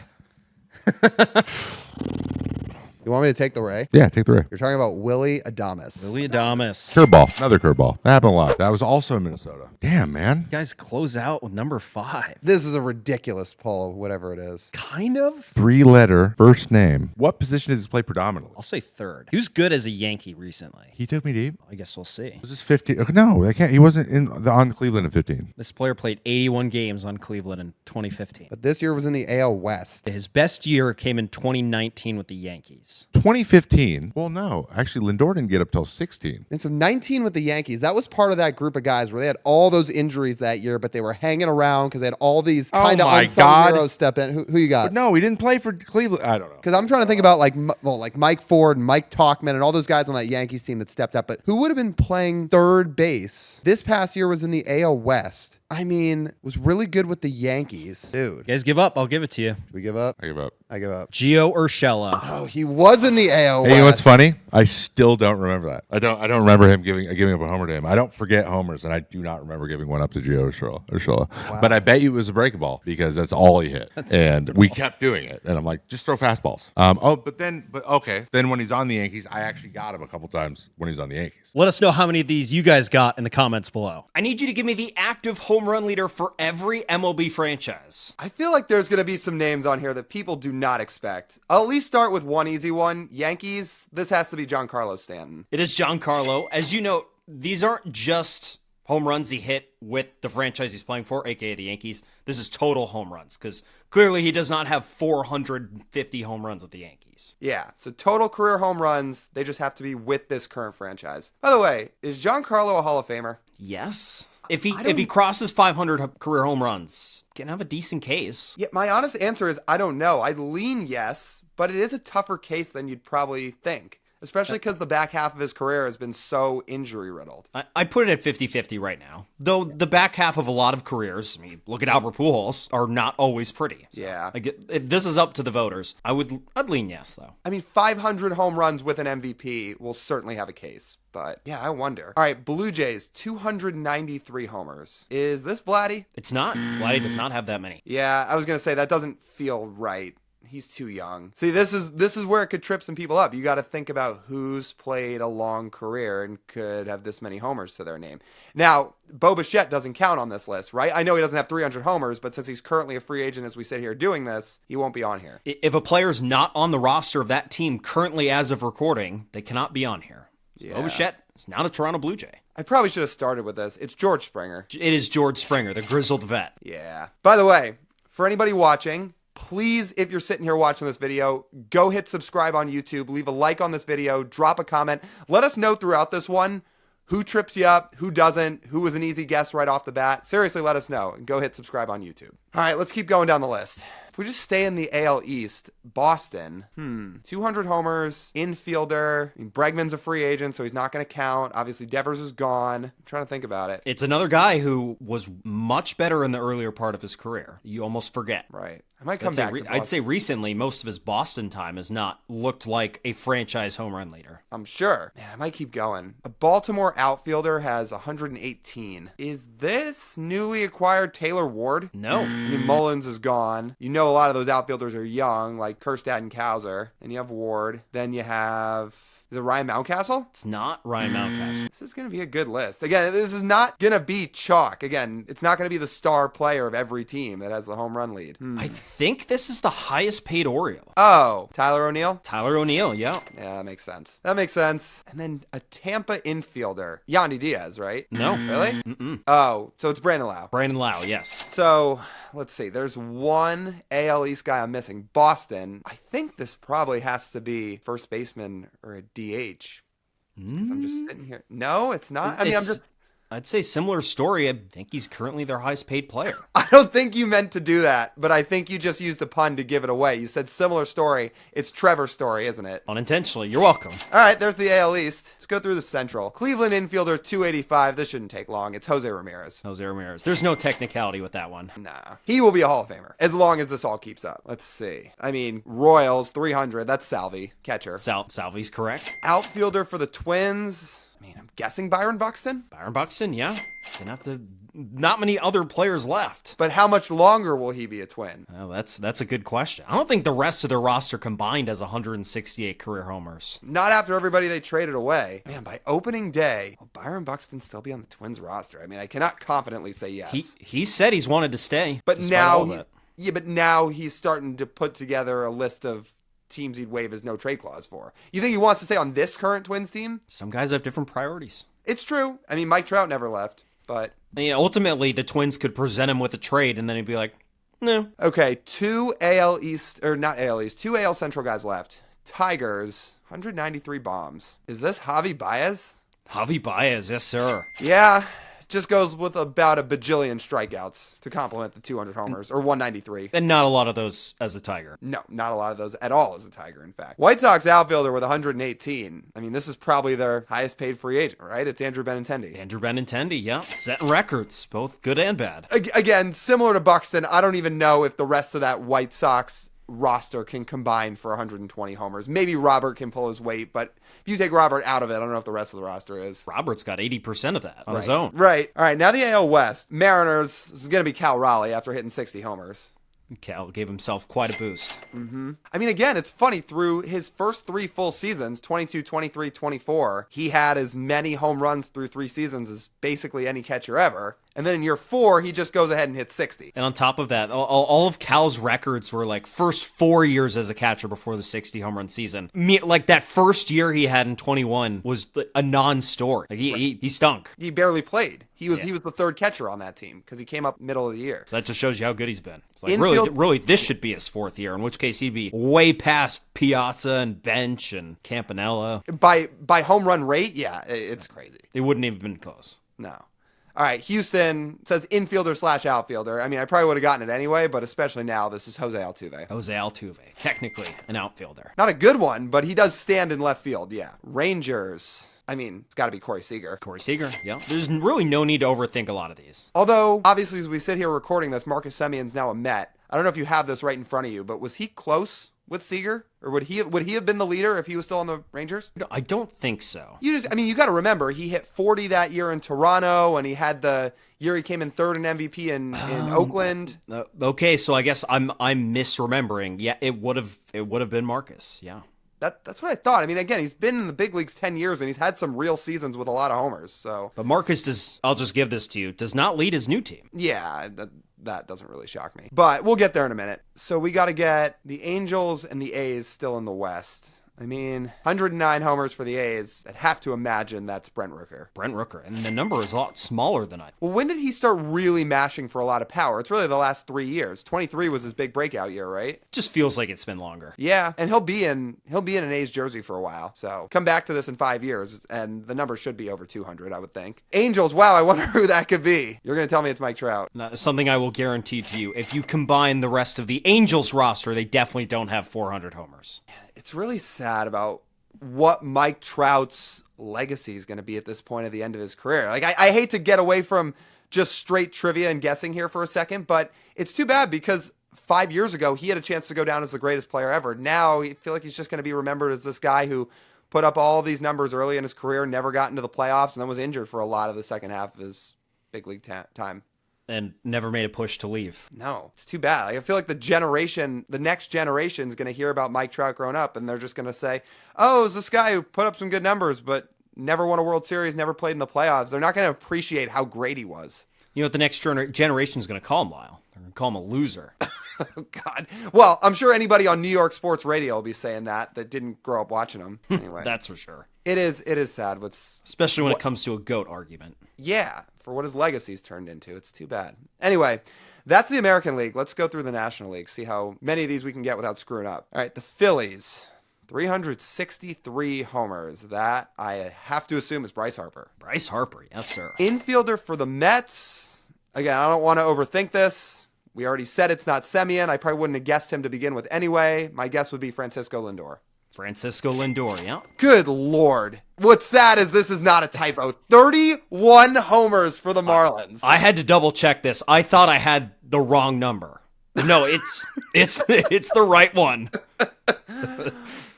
You want me to take the Ray? Yeah, take the Ray. You're talking about Willie Adames. Willie Adames. Curveball. Another curveball. That happened a lot. That was also in Minnesota. Damn, man. You guys close out with number 5. This is a ridiculous poll, whatever it is. Kind of. 3-letter first name. What position does he play predominantly? I'll say 3rd. He was good as a Yankee recently. He took me deep. I guess we'll see. Was this 15? Okay, no, I can't. He wasn't on Cleveland in 15. This player played 81 games on Cleveland in 2015. But this year was in the AL West. His best year came in 2019 with the Yankees. 2015. Well, no. Actually, Lindor didn't get up till 16. And so 19 with the Yankees. That was part of that group of guys where they had all those injuries that year, but they were hanging around because they had all these kind of my unsung God. heroes step in. Who you got? But no, he didn't play for Cleveland. I don't know. Because I'm trying to think about like Mike Ford and Mike Talkman and all those guys on that Yankees team that stepped up. But who would have been playing third base? This past year was in the AL West. I mean, was really good with the Yankees. Dude, You guys give up? I'll give it to you. we give up? I give up. I give up. Gio Urshela. Oh, he was in the AL Hey, you know what's West. funny? I still don't remember that. I don't remember him giving up a homer to him. I don't forget homers, and I do not remember giving one up to Gio Urshela. But I bet you it was a breaking ball because that's all he hit, and we kept doing it. And I'm like, just throw fastballs. But okay. Then when he's on the Yankees, I actually got him a couple times when he's on the Yankees. Let us know how many of these you guys got in the comments below. I need you to give me the active home run leader for every MLB franchise. I feel like there's going to be some names on here that people do not expect. I'll at least start with one easy one. Yankees, this has to be Giancarlo Stanton. It is Giancarlo. As you know, these aren't just home runs he hit with the franchise he's playing for, aka the Yankees. This is total home runs, because clearly he does not have 450 home runs with the Yankees. Yeah, so total career home runs, they just have to be with this current franchise. By the way, is Giancarlo a Hall of Famer? Yes. If he crosses 500 career home runs, can have a decent case. Yeah, my honest answer is I don't know. I'd lean yes, but it is a tougher case than you'd probably think, especially because the back half of his career has been so injury riddled. I'd put it at 50-50 right now. Though the back half of a lot of careers, I mean, look at Albert Pujols, are not always pretty. So, Yeah. This is up to the voters. I'd lean yes, though. I mean, 500 home runs with an MVP will certainly have a case. But yeah, I wonder. All right, Blue Jays, 293 homers. Is this Vladdy? It's not. Vladdy does not have that many. Yeah, I was going to say that doesn't feel right. He's too young. See, this is where it could trip some people up. You got to think about who's played a long career and could have this many homers to their name. Now, Bo Bichette doesn't count on this list, right? I know he doesn't have 300 homers, but since he's currently a free agent as we sit here doing this, he won't be on here. If a player's not on the roster of that team currently as of recording, they cannot be on here. So Yeah. Bo Bichette is not a Toronto Blue Jay. I probably should have started with this. It's George Springer. It is George Springer, the grizzled vet. Yeah. By the way, for anybody watching, please, if you're sitting here watching this video, go hit subscribe on YouTube, leave a like on this video, drop a comment. Let us know throughout this one who trips you up, who doesn't, who was an easy guess right off the bat. Seriously, let us know and go hit subscribe on YouTube. All right, let's keep going down the list. If we just stay in the AL East, Boston, 200 homers, infielder. I mean, Bregman's a free agent, so he's not going to count. Obviously, Devers is gone. I'm trying to think about it. It's another guy who was much better in the earlier part of his career. You almost forget. Right. I might come back to Boston. I'd say recently, most of his Boston time has not looked like a franchise home run leader. I'm sure. Man, I might keep going. A Baltimore outfielder has 118. Is this newly acquired Taylor Ward? No. I mean, Mullins is gone. You know a lot of those outfielders are young, like Kerstad and Kowser. Then you have Ward. Then you have... Is it Ryan Mountcastle? It's not Ryan Mountcastle. This is going to be a good list. Again, this is not going to be chalk. Again, it's not going to be the star player of every team that has the home run lead. I think this is the highest paid Oriole. Oh, Tyler O'Neill? Tyler O'Neill, yeah. Yeah, that makes sense. That makes sense. And then a Tampa infielder. Yandy Diaz, right? No. Really? Mm-mm. Oh, so it's Brandon Lau. Brandon Lau, yes. So, let's see. There's one AL East guy I'm missing. Boston. I think this probably has to be first baseman or a DH. Because I'm just sitting here. No, it's not. I mean, I'd say similar story. I think he's currently their highest paid player. I don't think you meant to do that, but I think you just used a pun to give it away. You said similar story. It's Trevor's story, isn't it? Unintentionally. You're welcome. All right, there's the AL East. Let's go through the Central. Cleveland infielder 285. This shouldn't take long. It's Jose Ramirez. Jose Ramirez. There's no technicality with that one. Nah. He will be a Hall of Famer as long as this all keeps up. Let's see. I mean, Royals 300. That's Salvi, catcher. Salvi's correct. Outfielder for the Twins. I mean, I'm guessing Byron Buxton. Byron Buxton, yeah. Not many other players left. But how much longer will he be a Twin? Well, that's a good question. I don't think the rest of their roster combined has 168 career homers. Not after everybody they traded away. Man, by opening day, will Byron Buxton still be on the Twins roster? I mean, I cannot confidently say yes. He said he's wanted to stay. But despite now all that. but now he's starting to put together a list of teams he'd waive his no trade clause for. You think he wants to stay on this current Twins team? Some guys have different priorities. It's true. I mean, Mike Trout never left, but... I mean, ultimately, the Twins could present him with a trade, and then he'd be like, no. Okay, two AL Central guys left. Tigers, 193 bombs. Is this Javi Baez? Javi Baez, yes, sir. Yeah, just goes with about a bajillion strikeouts to complement the 200 homers, or 193. And not a lot of those as a Tiger. No, not a lot of those at all as a Tiger, in fact. White Sox outfielder with 118. I mean, this is probably their highest paid free agent, right? It's Andrew Benintendi. Andrew Benintendi, yeah. Setting records, both good and bad. Again, similar to Buxton, I don't even know if the rest of that White Sox roster can combine for 120 homers. Maybe Robert can pull his weight, but if you take Robert out of it, I don't know if the rest of the roster is. Robert's got 80% of that on his own. Right. All right, now the AL West. Mariners, this is going to be Cal Raleigh after hitting 60 homers. Cal gave himself quite a boost. I mean, again, it's funny. Through his first 3 full seasons, 22, 23, 24, he had as many home runs through 3 seasons as basically any catcher ever. And then in year 4, he just goes ahead and hits 60. And on top of that, all of Cal's records were like first 4 years as a catcher before the 60 home run season. Like that first year he had in 21 was a non-story. Like he stunk. He barely played. He was the third catcher on that team because he came up middle of the year. So that just shows you how good he's been. It's like Infield- really, this should be his 4th year. In which case he'd be way past Piazza and Bench and Campanella. By home run rate, yeah, it's crazy. They wouldn't even been close. No. All right, Houston says infielder / outfielder. I mean, I probably would have gotten it anyway, but especially now, this is Jose Altuve. Jose Altuve, technically an outfielder. Not a good one, but he does stand in left field, yeah. Rangers. I mean, it's got to be Corey Seager. Corey Seager, yeah. There's really no need to overthink a lot of these. Although, obviously, as we sit here recording this, Marcus Semion's now a Met. I don't know if you have this right in front of you, but was he close with Seager? Or would he have been the leader if he was still on the Rangers? I don't think so. You got to remember, he hit 40 that year in Toronto, and he had the year he came in third in MVP in Oakland. Okay, so I guess I'm misremembering. Yeah, it would have been Marcus. Yeah. That's what I thought. I mean, again, he's been in the big leagues 10 years, and he's had some real seasons with a lot of homers. So, but Marcus I'll just give this to you, does not lead his new team. Yeah, that doesn't really shock me. But we'll get there in a minute. So we got to get the Angels and the A's still in the West. I mean, 109 homers for the A's. I'd have to imagine that's Brent Rooker. Brent Rooker. And the number is a lot smaller than I thought. Well, when did he start really mashing for a lot of power? It's really the last 3 years. 23 was his big breakout year, right? It just feels like it's been longer. Yeah, and he'll be in an A's jersey for a while. So come back to this in 5 years, and the number should be over 200, I would think. Angels, wow, I wonder who that could be. You're going to tell me it's Mike Trout. Now, something I will guarantee to you. If you combine the rest of the Angels roster, they definitely don't have 400 homers. It's really sad about what Mike Trout's legacy is going to be at this point at the end of his career. Like, I hate to get away from just straight trivia and guessing here for a second, but it's too bad because 5 years ago, he had a chance to go down as the greatest player ever. Now, I feel like he's just going to be remembered as this guy who put up all these numbers early in his career, never got into the playoffs, and then was injured for a lot of the second half of his big league time. And never made a push to leave. No, it's too bad. Like, I feel like the next generation is going to hear about Mike Trout growing up, and they're just going to say, oh, it was this guy who put up some good numbers, but never won a World Series, never played in the playoffs. They're not going to appreciate how great he was. You know what the next generation is going to call him, Lyle? They're going to call him a loser. Oh, God. Well, I'm sure anybody on New York sports radio will be saying that didn't grow up watching him. Anyway. That's for sure. It is sad. Especially when it comes to a GOAT argument. Yeah, for what his legacy's turned into. It's too bad. Anyway, that's the American League. Let's go through the National League, see how many of these we can get without screwing up. All right, the Phillies, 363 homers. That, I have to assume, is Bryce Harper. Bryce Harper, yes, sir. Infielder for the Mets. Again, I don't want to overthink this. We already said it's not Semien. I probably wouldn't have guessed him to begin with anyway. My guess would be Francisco Lindor. Francisco Lindor, yeah. Good Lord. What's sad is this is not a typo. 31 homers for the Marlins. I had to double check this. I thought I had the wrong number. No, it's the right one.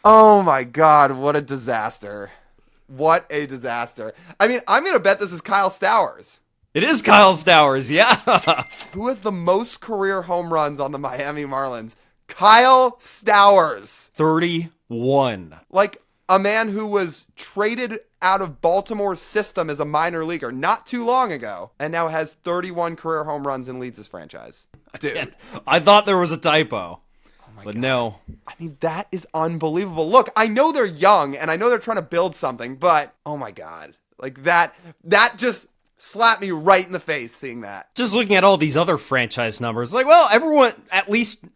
Oh my God, what a disaster. What a disaster. I mean, I'm going to bet this is Kyle Stowers. It is Kyle Stowers, yeah. Who has the most career home runs on the Miami Marlins? Kyle Stowers. 31. Like a man who was traded out of Baltimore's system as a minor leaguer not too long ago and now has 31 career home runs and leads his franchise. Dude. Again, I thought there was a typo. But God. no. I mean, that is unbelievable. Look, I know they're young and I know they're trying to build something, but oh my God. Like that just slapped me right in the face seeing that. Just looking at all these other franchise numbers, like, well,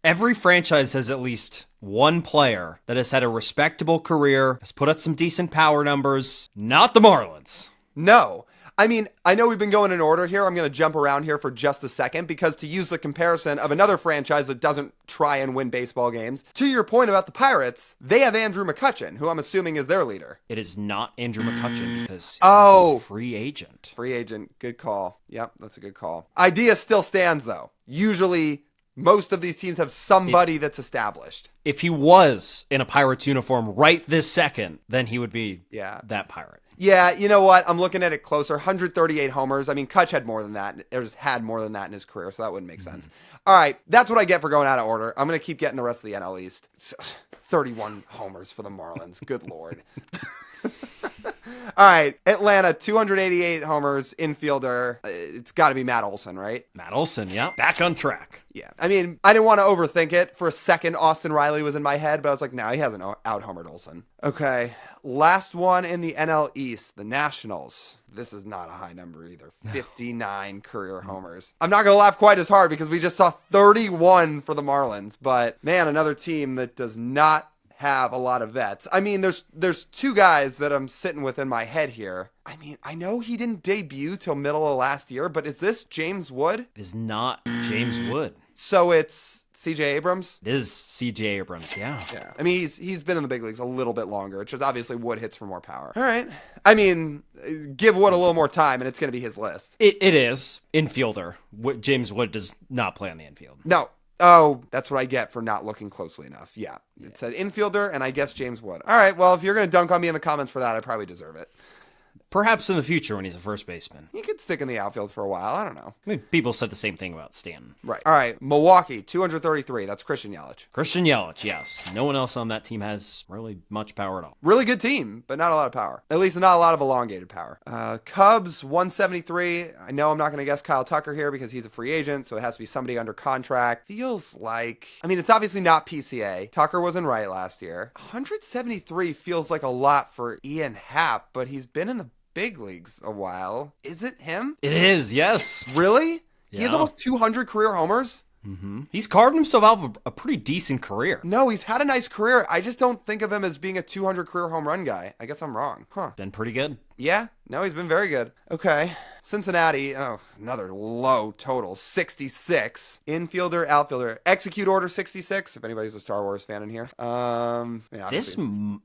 every franchise has at least one player that has had a respectable career, has put up some decent power numbers. Not the Marlins. No. I mean, I know we've been going in order here. I'm going to jump around here for just a second because to use the comparison of another franchise that doesn't try and win baseball games, to your point about the Pirates, they have Andrew McCutchen, who I'm assuming is their leader. It is not Andrew McCutchen because he's Oh. a free agent. Free agent. Good call. Yep, that's a good call. Idea still stands, though. Usually, most of these teams have somebody that's established. If he was in a Pirates uniform right this second, then he would be that Pirate. Yeah, you know what? I'm looking at it closer. 138 homers. I mean, Kutch had more than that. Had more than that in his career, so that wouldn't make sense. All right, that's what I get for going out of order. I'm going to keep getting the rest of the NL East. 31 homers for the Marlins. Good Lord. All right, Atlanta, 288 homers, infielder. It's got to be Matt Olson, right? Matt Olson, yeah. Back on track. Yeah, I mean, I didn't want to overthink it. For a second, Austin Riley was in my head, but I was like, no, he hasn't out-homered Olson. Okay, last one in the NL East, the Nationals. This is not a high number either. 59 career homers. I'm not going to laugh quite as hard because we just saw 31 for the Marlins, but man, another team that does not have a lot of vets. I mean, there's two guys that I'm sitting with in my head here. I mean, I know he didn't debut till middle of last year, but is this James Wood? It is not James Wood. So it's C.J. Abrams? It is C.J. Abrams, yeah. Yeah. I mean, he's been in the big leagues a little bit longer. It's just obviously Wood hits for more power. All right. I mean, give Wood a little more time, and it's going to be his list. It is. Infielder. James Wood does not play on the infield. No. Oh, that's what I get for not looking closely enough. Yeah. It said infielder, and I guess James Wood. All right. Well, if you're going to dunk on me in the comments for that, I probably deserve it. Perhaps in the future when he's a first baseman. He could stick in the outfield for a while. I don't know. I mean, people said the same thing about Stanton. Right. All right. Milwaukee, 233. That's Christian Yelich. Christian Yelich, yes. No one else on that team has really much power at all. Really good team, but not a lot of power. At least not a lot of elongated power. Cubs, 173. I know I'm not going to guess Kyle Tucker here because he's a free agent, so it has to be somebody under contract. Feels like, I mean, it's obviously not PCA. Tucker wasn't right last year. 173 feels like a lot for Ian Happ, but he's been in the big leagues a while. Is it him? It is, yes. Really? Yeah. He has almost 200 career homers? Mm-hmm. He's carved himself out of a pretty decent career. No, he's had a nice career. I just don't think of him as being a 200 career home run guy. I guess I'm wrong. Huh. Been pretty good. Yeah? No, he's been very good. Okay. Cincinnati, oh, another low total, 66. Infielder, outfielder. Execute order 66, if anybody's a Star Wars fan in here. Yeah,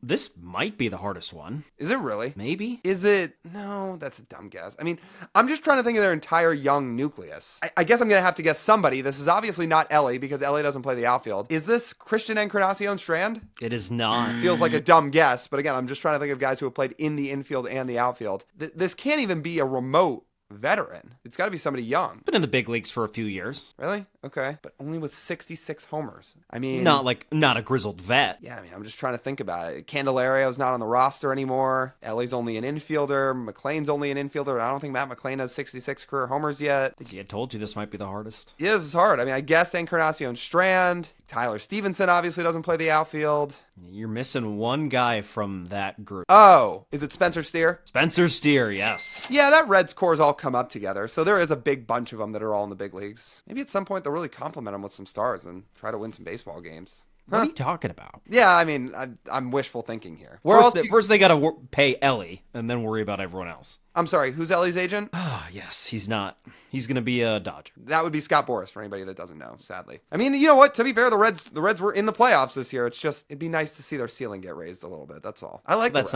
This might be the hardest one. is it really? Maybe? Is it? No, that's a dumb guess. I mean, I'm just trying to think of their entire young nucleus. I guess I'm going to have to guess somebody. This is obviously not Ellie because Ellie doesn't play the outfield. Is this Christian Encarnacion Strand? It is not. Feels like a dumb guess, but again, I'm just trying to think of guys who have played in the infield and the outfield. This can't even be a remote veteran. It's got to be somebody young. Been in the big leagues for a few years. Really? Okay. But only with 66 homers. I mean... Not a grizzled vet. Yeah, I mean, I'm just trying to think about it. Candelario's not on the roster anymore. Ellie's only an infielder. McLean's only an infielder. I don't think Matt McLean has 66 career homers yet. See, I told you this might be the hardest. Yeah, this is hard. I mean, I guessed Encarnacion Strand. Tyler Stevenson obviously doesn't play the outfield. You're missing one guy from that group. Oh, is it Spencer Steer? Spencer Steer, yes. Yeah, that Reds core's all come up together. So there is a big bunch of them that are all in the big leagues. Maybe at some point they'll really compliment them with some stars and try to win some baseball games. What are you talking about? Yeah, I mean, I'm wishful thinking here. First they got to pay Ellie and then worry about everyone else. I'm sorry, who's Ellie's agent? Ah, yes, he's not. He's going to be a Dodger. That would be Scott Boras for anybody that doesn't know, sadly. I mean, you know what? To be fair, the Reds were in the playoffs this year. It's just, it'd be nice to see their ceiling get raised a little bit. That's all. I like that's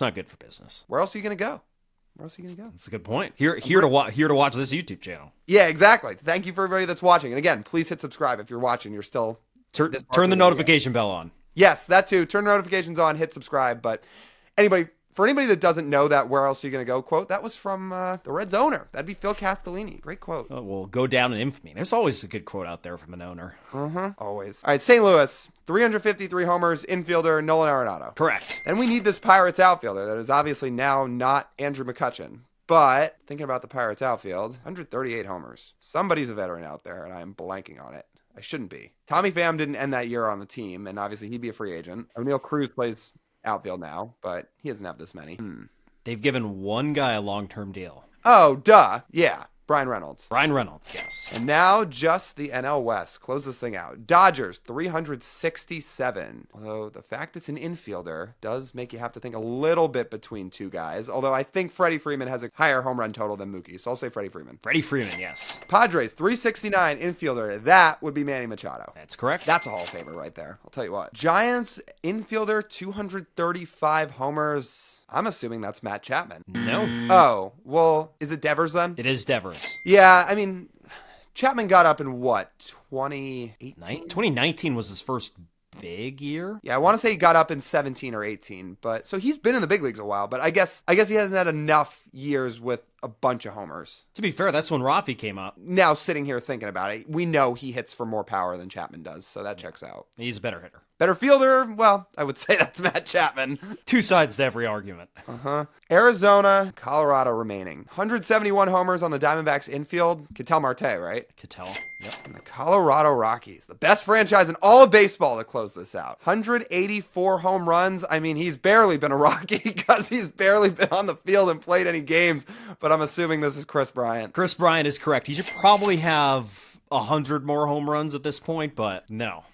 not good for business. Where else are you going to go? Where else are you going to go? That's a good point. Here to watch this YouTube channel. Yeah, exactly. Thank you for everybody that's watching. And again, please hit subscribe if you're watching. You're still... Turn the notification bell on. Yes, that too. Turn the notifications on, hit subscribe. But for anybody that doesn't know that where else are you going to go quote, that was from the Reds owner. That'd be Phil Castellini. Great quote. Oh, well, go down in infamy. There's always a good quote out there from an owner. Always. All right, St. Louis, 353 homers, infielder, Nolan Arenado. Correct. And we need this Pirates outfielder that is obviously now not Andrew McCutchen. But thinking about the Pirates outfield, 138 homers. Somebody's a veteran out there, and I'm blanking on it. I shouldn't be. Tommy Pham didn't end that year on the team, and obviously he'd be a free agent. O'Neal Cruz plays outfield now, but he doesn't have this many. They've given one guy a long-term deal. Oh, duh. Yeah. Brian Reynolds. Brian Reynolds, yes. And now just the NL West. Close this thing out. Dodgers, 367. Although the fact it's an infielder does make you have to think a little bit between two guys. Although I think Freddie Freeman has a higher home run total than Mookie. So I'll say Freddie Freeman. Freddie Freeman, yes. Padres, 369 infielder. That would be Manny Machado. That's correct. That's a Hall of Famer right there. I'll tell you what. Giants infielder, 235 homers. I'm assuming that's Matt Chapman. No. Oh, well, is it Devers then? It is Devers. Yeah, I mean, Chapman got up in what, 2018? 2019 was his first big year. Yeah, I want to say he got up in 17 or 18, but so he's been in the big leagues a while, but I guess he hasn't had enough years with a bunch of homers. To be fair, that's when Rafi came up. Now, sitting here thinking about it, we know he hits for more power than Chapman does, so that checks out. He's a better hitter. Better fielder? Well, I would say that's Matt Chapman. Two sides to every argument. Arizona, Colorado remaining. 171 homers on the Diamondbacks infield. Ketel Marte, right? Ketel. Yep. And the Colorado Rockies, the best franchise in all of baseball to close this out. 184 home runs. I mean, he's barely been a Rocky because he's barely been on the field and played any games, but I'm assuming this is Chris Bryant. Chris Bryant is correct. He should probably have 100 more home runs at this point, but no.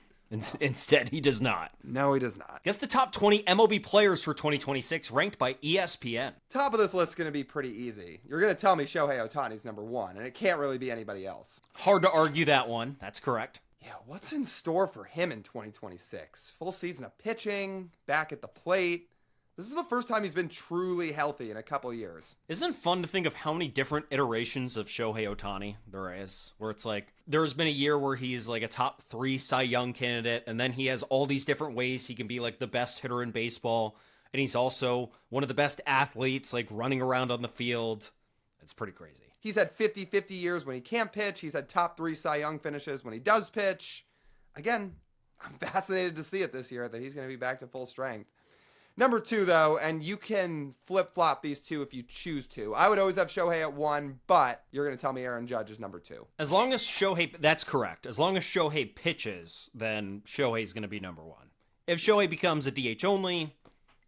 Instead, he does not. No, he does not. Guess the top 20 MLB players for 2026 ranked by ESPN. Top of this list is going to be pretty easy. You're going to tell me Shohei Ohtani's number one, and it can't really be anybody else. Hard to argue that one. That's correct. Yeah, what's in store for him in 2026? Full season of pitching, back at the plate. This is the first time he's been truly healthy in a couple years. Isn't it fun to think of how many different iterations of Shohei Ohtani there is? Where it's like, there's been a year where he's like a top 3 Cy Young candidate, and then he has all these different ways he can be like the best hitter in baseball, and he's also one of the best athletes, like running around on the field. It's pretty crazy. He's had 50-50 years when he can't pitch. He's had top 3 Cy Young finishes when he does pitch. Again, I'm fascinated to see it this year that he's going to be back to full strength. Number 2, though, and you can flip-flop these two if you choose to. I would always have Shohei at 1, but you're going to tell me Aaron Judge is number 2. As long as Shohei, that's correct. As long as Shohei pitches, then Shohei's going to be number 1. If Shohei becomes a DH only,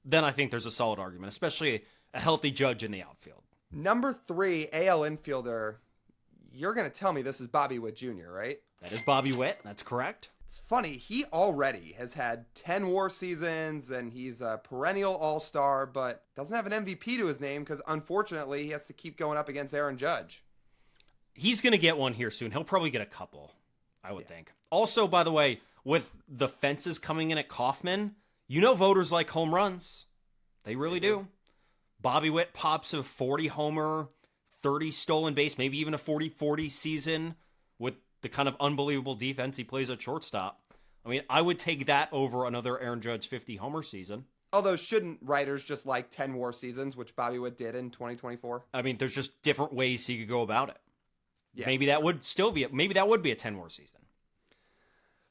then I think there's a solid argument, especially a healthy Judge in the outfield. Number 3, AL infielder. You're going to tell me this is Bobby Witt Jr., right? That is Bobby Witt. That's correct. It's funny, he already has had 10 WAR seasons, and he's a perennial all-star, but doesn't have an MVP to his name because, unfortunately, he has to keep going up against Aaron Judge. He's going to get one here soon. He'll probably get a couple, I would think. Also, by the way, with the fences coming in at Kauffman, you know voters like home runs. They really do. Bobby Witt pops a 40-homer, 30 stolen base, maybe even a 40-40 season with the kind of unbelievable defense he plays at shortstop. I mean, I would take that over another Aaron Judge 50-homer season. Although, shouldn't writers just like 10 WAR seasons, which Bobby Witt did in 2024? I mean, there's just different ways he could go about it. Yeah. Maybe that would be a 10 WAR season.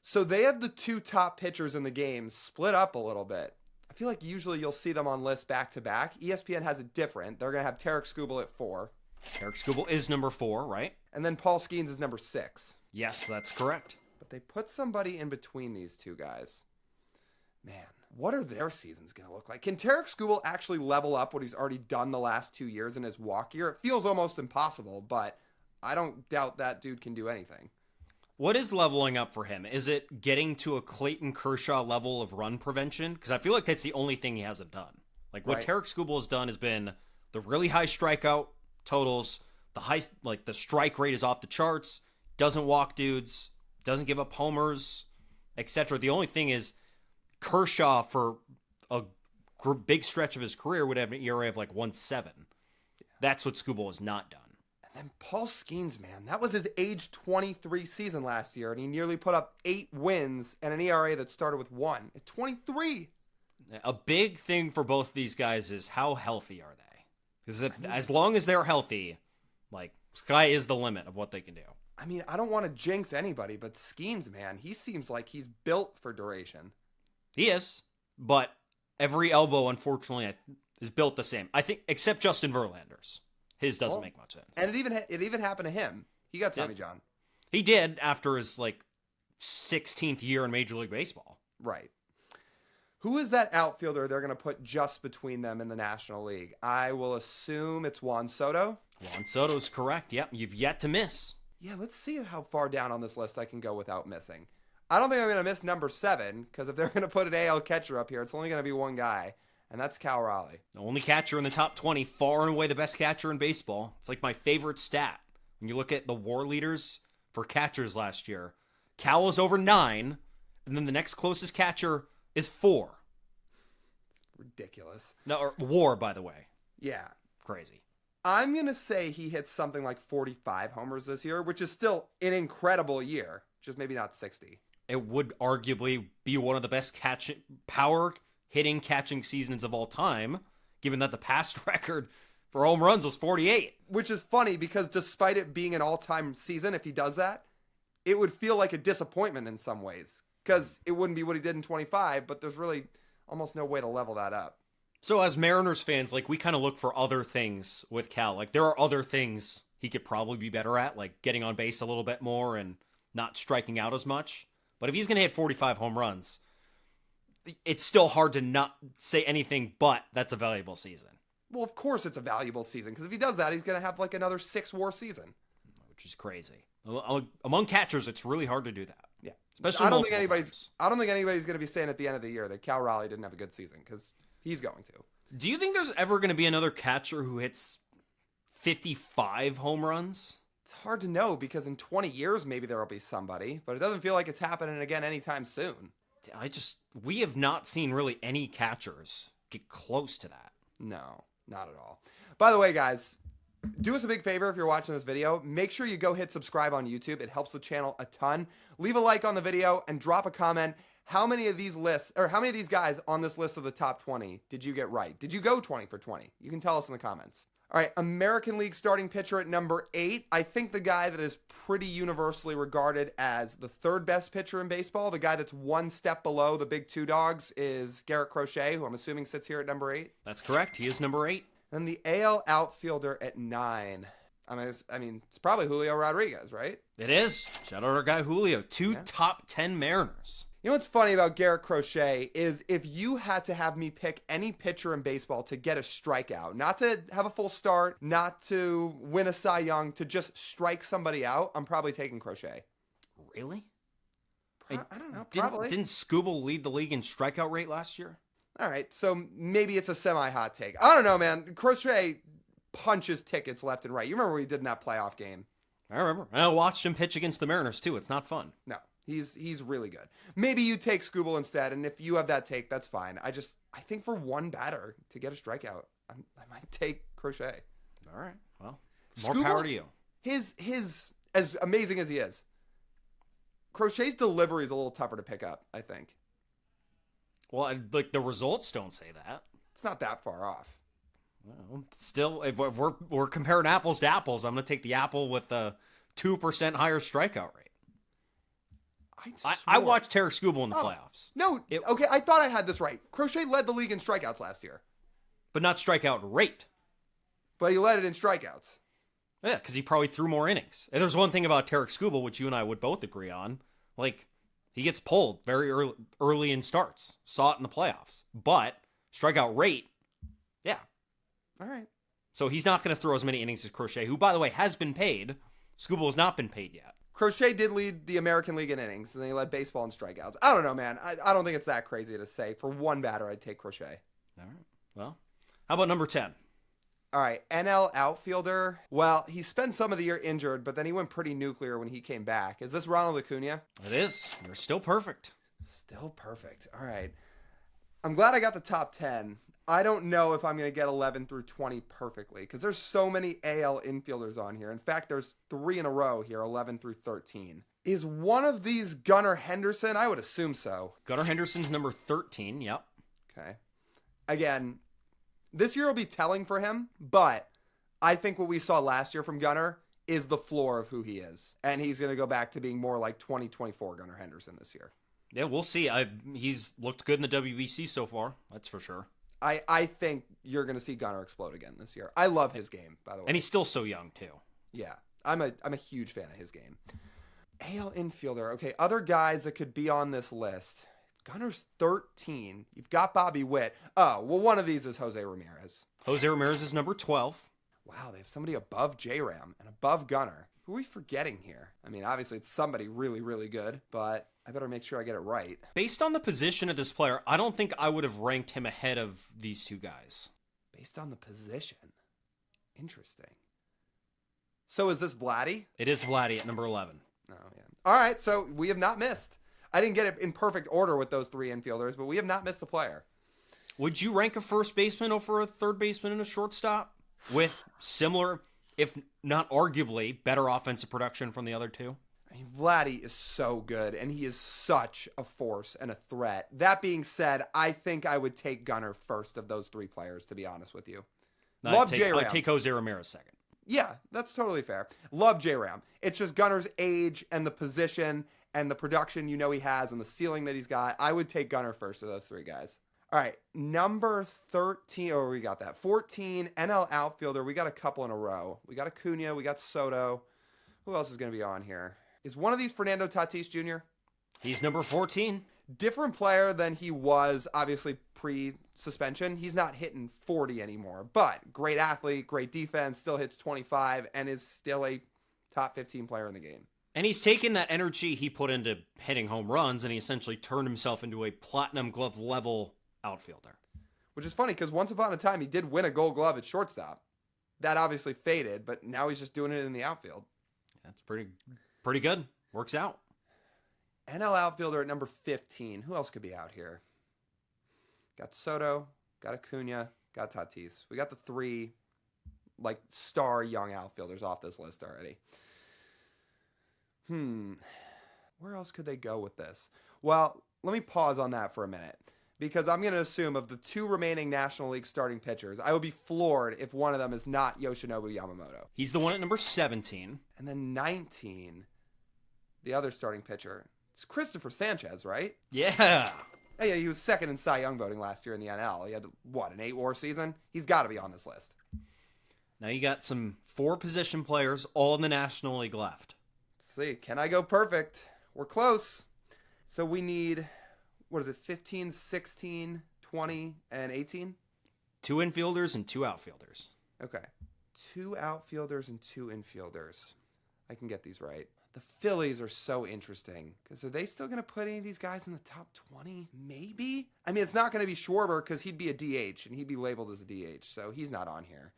So they have the 2 top pitchers in the game split up a little bit. I feel like usually you'll see them on lists back-to-back. ESPN has it different. They're going to have Tarek Skubal at 4. Tarek Skubal is number 4, right? And then Paul Skeens is number 6. Yes, that's correct. But they put somebody in between these two guys. Man, what are their seasons going to look like? Can Tarek Skubal actually level up what he's already done the last 2 years in his walk year? It feels almost impossible, but I don't doubt that dude can do anything. What is leveling up for him? Is it getting to a Clayton Kershaw level of run prevention? Because I feel like that's the only thing he hasn't done. Like what Tarek Skubal has done has been the really high strikeout totals, the strike rate is off the charts, doesn't walk dudes, doesn't give up homers, etc. The only thing is Kershaw for a big stretch of his career would have an ERA of like 1.7. That's what Skubal has not done. And Paul Skeens, man, that was his age 23 season last year, and he nearly put up 8 wins and an ERA that started with 1 at 23. A big thing for both these guys is how healthy are they? Because as long as they're healthy, like, sky is the limit of what they can do. I mean, I don't want to jinx anybody, but Skeens, man, he seems like he's built for duration. He is, but every elbow, unfortunately, is built the same. I think, except Justin Verlander's. His doesn't make much sense. And it even happened to him. He got Tommy John. He did after his 16th year in Major League Baseball. Right. Who is that outfielder they're going to put just between them in the National League? I will assume it's Juan Soto. Juan Soto's correct. Yep, you've yet to miss. Yeah, let's see how far down on this list I can go without missing. I don't think I'm going to miss number 7, because if they're going to put an AL catcher up here, it's only going to be one guy, and that's Cal Raleigh. The only catcher in the top 20, far and away the best catcher in baseball. It's like my favorite stat. When you look at the WAR leaders for catchers last year, Cal was over 9, and then the next closest catcher is 4. Ridiculous. No, or WAR, by the way. Yeah. Crazy. I'm going to say he hits something like 45 homers this year, which is still an incredible year, just maybe not 60. It would arguably be one of the best power hitting catching seasons of all time, given that the past record for home runs was 48. Which is funny because despite it being an all-time season, if he does that, it would feel like a disappointment in some ways because it wouldn't be what he did in 25, but there's really almost no way to level that up. So as Mariners fans, like, we kind of look for other things with Cal. Like, there are other things he could probably be better at, like getting on base a little bit more and not striking out as much. But if he's going to hit 45 home runs, it's still hard to not say anything but that's a valuable season. Well, of course it's a valuable season because if he does that, he's going to have like another 6 WAR season. Which is crazy. Among catchers, it's really hard to do that. Yeah. Especially I don't think times. anybody's going to be saying at the end of the year that Cal Raleigh didn't have a good season because he's going to. Do you think there's ever going to be another catcher who hits 55 home runs? It's hard to know because in 20 years, maybe there will be somebody, but it doesn't feel like it's happening again anytime soon. We have not seen really any catchers get close to that. No, not at all. By the way, guys, do us a big favor if you're watching this video. Make sure you go hit subscribe on YouTube. It helps the channel a ton. Leave a like on the video and drop a comment. How many of these lists, or how many of these guys on this list of the top 20 did you get right? Did you go 20 for 20? You can tell us in the comments. All right, American League starting pitcher at number 8. I think the guy that is pretty universally regarded as the 3rd best pitcher in baseball, the guy that's one step below the big 2 dogs, is Garrett Crochet, who I'm assuming sits here at number 8. That's correct. He is number 8. And the AL outfielder at 9. I mean, it's probably Julio Rodriguez, right? It is. Shout out our guy Julio. 2 top 10 Mariners. You know what's funny about Garrett Crochet is if you had to have me pick any pitcher in baseball to get a strikeout, not to have a full start, not to win a Cy Young, to just strike somebody out, I'm probably taking Crochet. Really? I don't know, probably. Didn't Scooble lead the league in strikeout rate last year? All right, so maybe it's a semi-hot take. I don't know, man. Crochet punches tickets left and right. You remember what he did in that playoff game? I remember. I watched him pitch against the Mariners, too. It's not fun. No. He's really good. Maybe you take Scooble instead, and if you have that take, that's fine. I think for one batter to get a strikeout, I might take Crochet. All right. Well, more Scooble, power to you. His as amazing as he is, Crochet's delivery is a little tougher to pick up, I think. Well, like the results don't say that. It's not that far off. Well, still, if we're comparing apples to apples, I'm going to take the apple with the 2% higher strikeout rate. I watched Tarek Skubal in the playoffs. No, okay, I thought I had this right. Crochet led the league in strikeouts last year. But not strikeout rate. But he led it in strikeouts. Yeah, because he probably threw more innings. And there's one thing about Tarek Skubal, which you and I would both agree on. Like, he gets pulled very early in starts. Saw it in the playoffs. But strikeout rate, yeah. All right. So he's not going to throw as many innings as Crochet, who, by the way, has been paid. Skubal has not been paid yet. Crochet did lead the American League in innings, and then he led baseball in strikeouts. I don't know, man. I don't think it's that crazy to say. For one batter, I'd take Crochet. All right. Well, how about number 10? All right, NL outfielder. Well, he spent some of the year injured, but then he went pretty nuclear when he came back. Is this Ronald Acuna? It is. You're still perfect. Still perfect. All right. I'm glad I got the top 10. I don't know if I'm going to get 11 through 20 perfectly because there's so many AL infielders on here. In fact, there's 3 in a row here, 11 through 13. Is one of these Gunnar Henderson? I would assume so. Gunnar Henderson's number 13, yep. Okay. Again, this year will be telling for him, but I think what we saw last year from Gunnar is the floor of who he is. And he's going to go back to being more like 2024 Gunnar Henderson this year. Yeah, we'll see. He's looked good in the WBC so far. That's for sure. I think you're going to see Gunnar explode again this year. I love his game, by the way. And he's still so young, too. Yeah, I'm a huge fan of his game. AL infielder. Okay, other guys that could be on this list. Gunner's 13. You've got Bobby Witt. Oh, well, one of these is Jose Ramirez. Jose Ramirez is number 12. Wow, they have somebody above J-Ram and above Gunner. Who are we forgetting here? I mean, obviously it's somebody really, really good, but I better make sure I get it right. Based on the position of this player, I don't think I would have ranked him ahead of these two guys. Based on the position. Interesting. So is this Vladdy? It is Vladdy at number 11. Oh, yeah. All right, so we have not missed. I didn't get it in perfect order with those three infielders, but we have not missed a player. Would you rank a first baseman over a third baseman and a shortstop with similar, if not arguably, better offensive production from the other two? I mean, Vladdy is so good, and he is such a force and a threat. That being said, I think I would take Gunner first of those three players, to be honest with you. Love J-Ram. I'd take Jose Ramirez second. Yeah, that's totally fair. Love J-Ram. It's just Gunner's age and the position and the production he has and the ceiling that he's got. I would take Gunner first of those three guys. All right, number 13. Oh, we got that. 14, NL outfielder. We got a couple in a row. We got Acuna. We got Soto. Who else is going to be on here? Is one of these Fernando Tatis Jr.? He's number 14. Different player than he was, obviously, pre-suspension. He's not hitting 40 anymore, but great athlete, great defense, still hits 25, and is still a top 15 player in the game. And he's taken that energy he put into hitting home runs, and he essentially turned himself into a platinum glove level outfielder. Which is funny, because once upon a time, he did win a gold glove at shortstop. That obviously faded, but now he's just doing it in the outfield. That's pretty good. Works out. NL outfielder at number 15. Who else could be out here? Got Soto, got Acuna, got Tatis. We got the three, star young outfielders off this list already. Where else could they go with this? Well, let me pause on that for a minute, because I'm going to assume of the two remaining National League starting pitchers, I would be floored if one of them is not Yoshinobu Yamamoto. He's the one at number 17. And then 19, the other starting pitcher. It's Christopher Sanchez, right? Yeah. Hey, yeah, he was second in Cy Young voting last year in the NL. He had, an 8-WAR season? He's got to be on this list. Now you got some 4 position players all in the National League left. Let's see. Can I go perfect? We're close. So we need, 15, 16, 20, and 18? 2 infielders and 2 outfielders. Okay. 2 outfielders and 2 infielders. I can get these right. The Phillies are so interesting, because are they still going to put any of these guys in the top 20? Maybe? I mean, it's not going to be Schwarber, because he'd be a DH, and he'd be labeled as a DH, so he's not on here.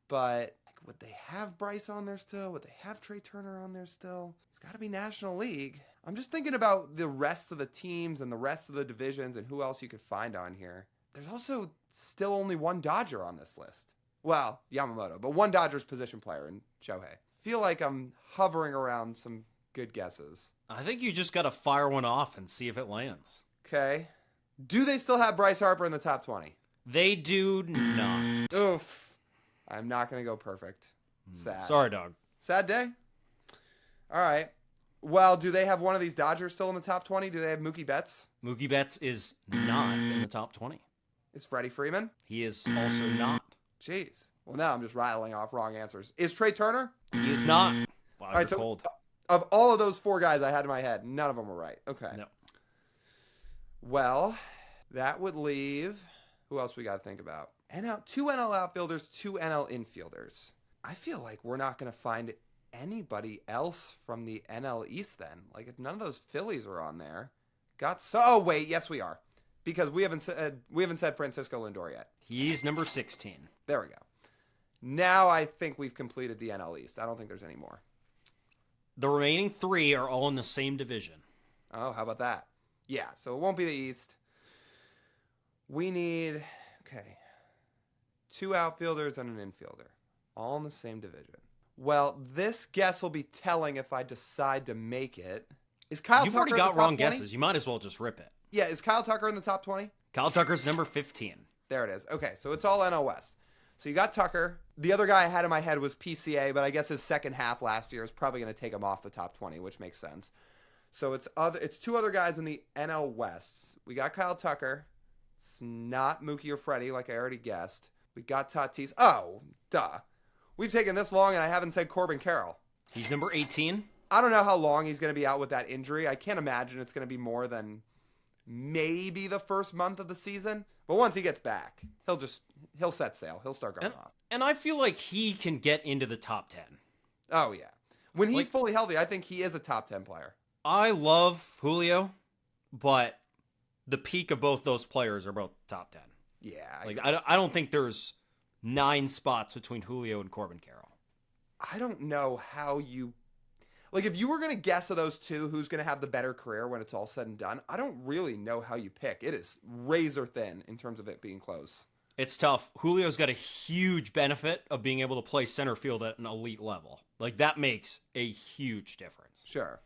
But would they have Bryce on there still? Would they have Trey Turner on there still? It's got to be National League. I'm just thinking about the rest of the teams and the rest of the divisions and who else you could find on here. There's also still only one Dodger on this list. Well, Yamamoto, but one Dodgers position player in Shohei. Feel like I'm hovering around some good guesses. I think you just got to fire one off and see if it lands. Okay. Do they still have Bryce Harper in the top 20? They do not. Oof. I'm not going to go perfect. Sad. Sorry, dog. Sad day? All right. Well, do they have one of these Dodgers still in the top 20? Do they have Mookie Betts? Mookie Betts is not in the top 20. Is Freddie Freeman? He is also not. Jeez. Well, now I'm just rattling off wrong answers. Is Trey Turner? He is not. Wow, All right, you're so cold. of all of those 4 guys I had in my head, none of them were right. Okay. No. Well, that would leave... Who else we got to think about? 2 NL outfielders, 2 NL infielders. I feel like we're not going to find anybody else from the NL East then. If none of those Phillies are on there. Oh, wait. Yes, we are. Because we haven't said Francisco Lindor yet. He's number 16. There we go. Now I think we've completed the NL East. I don't think there's any more. The remaining 3 are all in the same division. Oh, how about that? Yeah, so it won't be the East. We need, 2 outfielders and an infielder. All in the same division. Well, this guess will be telling if I decide to make it. Is Kyle You've Tucker already in the got top wrong 20? guesses. You might as well just rip it. Yeah, is Kyle Tucker in the top 20? Kyle Tucker's number 15. There it is. Okay, so it's all NL West. So you got Tucker. The other guy I had in my head was PCA, but I guess his second half last year is probably going to take him off the top 20, which makes sense. So it's 2 other guys in the NL West. We got Kyle Tucker. It's not Mookie or Freddie, like I already guessed. We got Tatis. Oh, duh. We've taken this long, and I haven't said Corbin Carroll. He's number 18. I don't know how long he's going to be out with that injury. I can't imagine it's going to be more than maybe the first month of the season. But once he gets back, he'll set sail. He'll start going off. And I feel like he can get into the top 10. Oh, yeah. When he's fully healthy, I think he is a top 10 player. I love Julio, but the peak of both those players are both top 10. Yeah. I don't think there's 9 spots between Julio and Corbin Carroll. I don't know how you... Like, if you were going to guess of those two who's going to have the better career when it's all said and done, I don't really know how you pick. It is razor thin in terms of it being close. It's tough. Julio's got a huge benefit of being able to play center field at an elite level. Like, that makes a huge difference. Sure.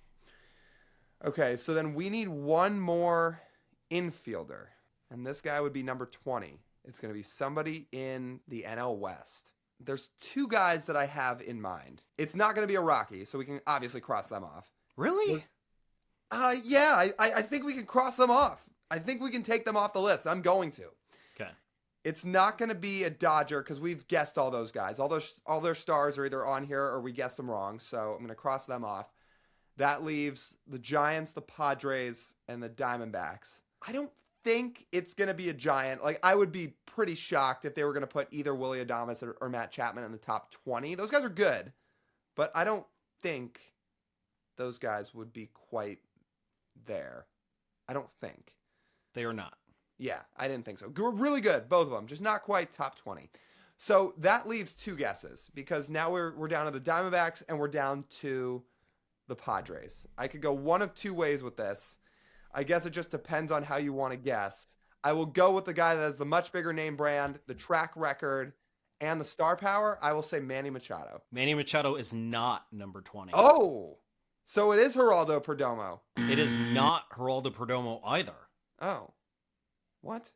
Okay, so then we need one more infielder. And this guy would be number 20. It's going to be somebody in the NL West. There's 2 guys that I have in mind. It's not going to be a Rocky, so we can obviously cross them off. Really? Yeah, I think we can cross them off. I think we can take them off the list. I'm going to. Okay. It's not going to be a Dodger because we've guessed all those guys. All their stars are either on here or we guessed them wrong, so I'm going to cross them off. That leaves the Giants, the Padres, and the Diamondbacks. I don't think it's going to be a Giant. Like, I would be pretty shocked if they were going to put either Willie Adames or Matt Chapman in the top 20. Those guys are good, but I don't think those guys would be quite there. I don't think. They are not. Yeah, I didn't think so. Really good, both of them, just not quite top 20. So that leaves 2 guesses because now we're down to the Diamondbacks and we're down to the Padres. I could go one of 2 ways with this. I guess it just depends on how you want to guess. I will go with the guy that has the much bigger name brand, the track record, and the star power. I will say Manny Machado. Manny Machado is not number 20. Oh, so it is Geraldo Perdomo. It is not Geraldo Perdomo either. Oh, what?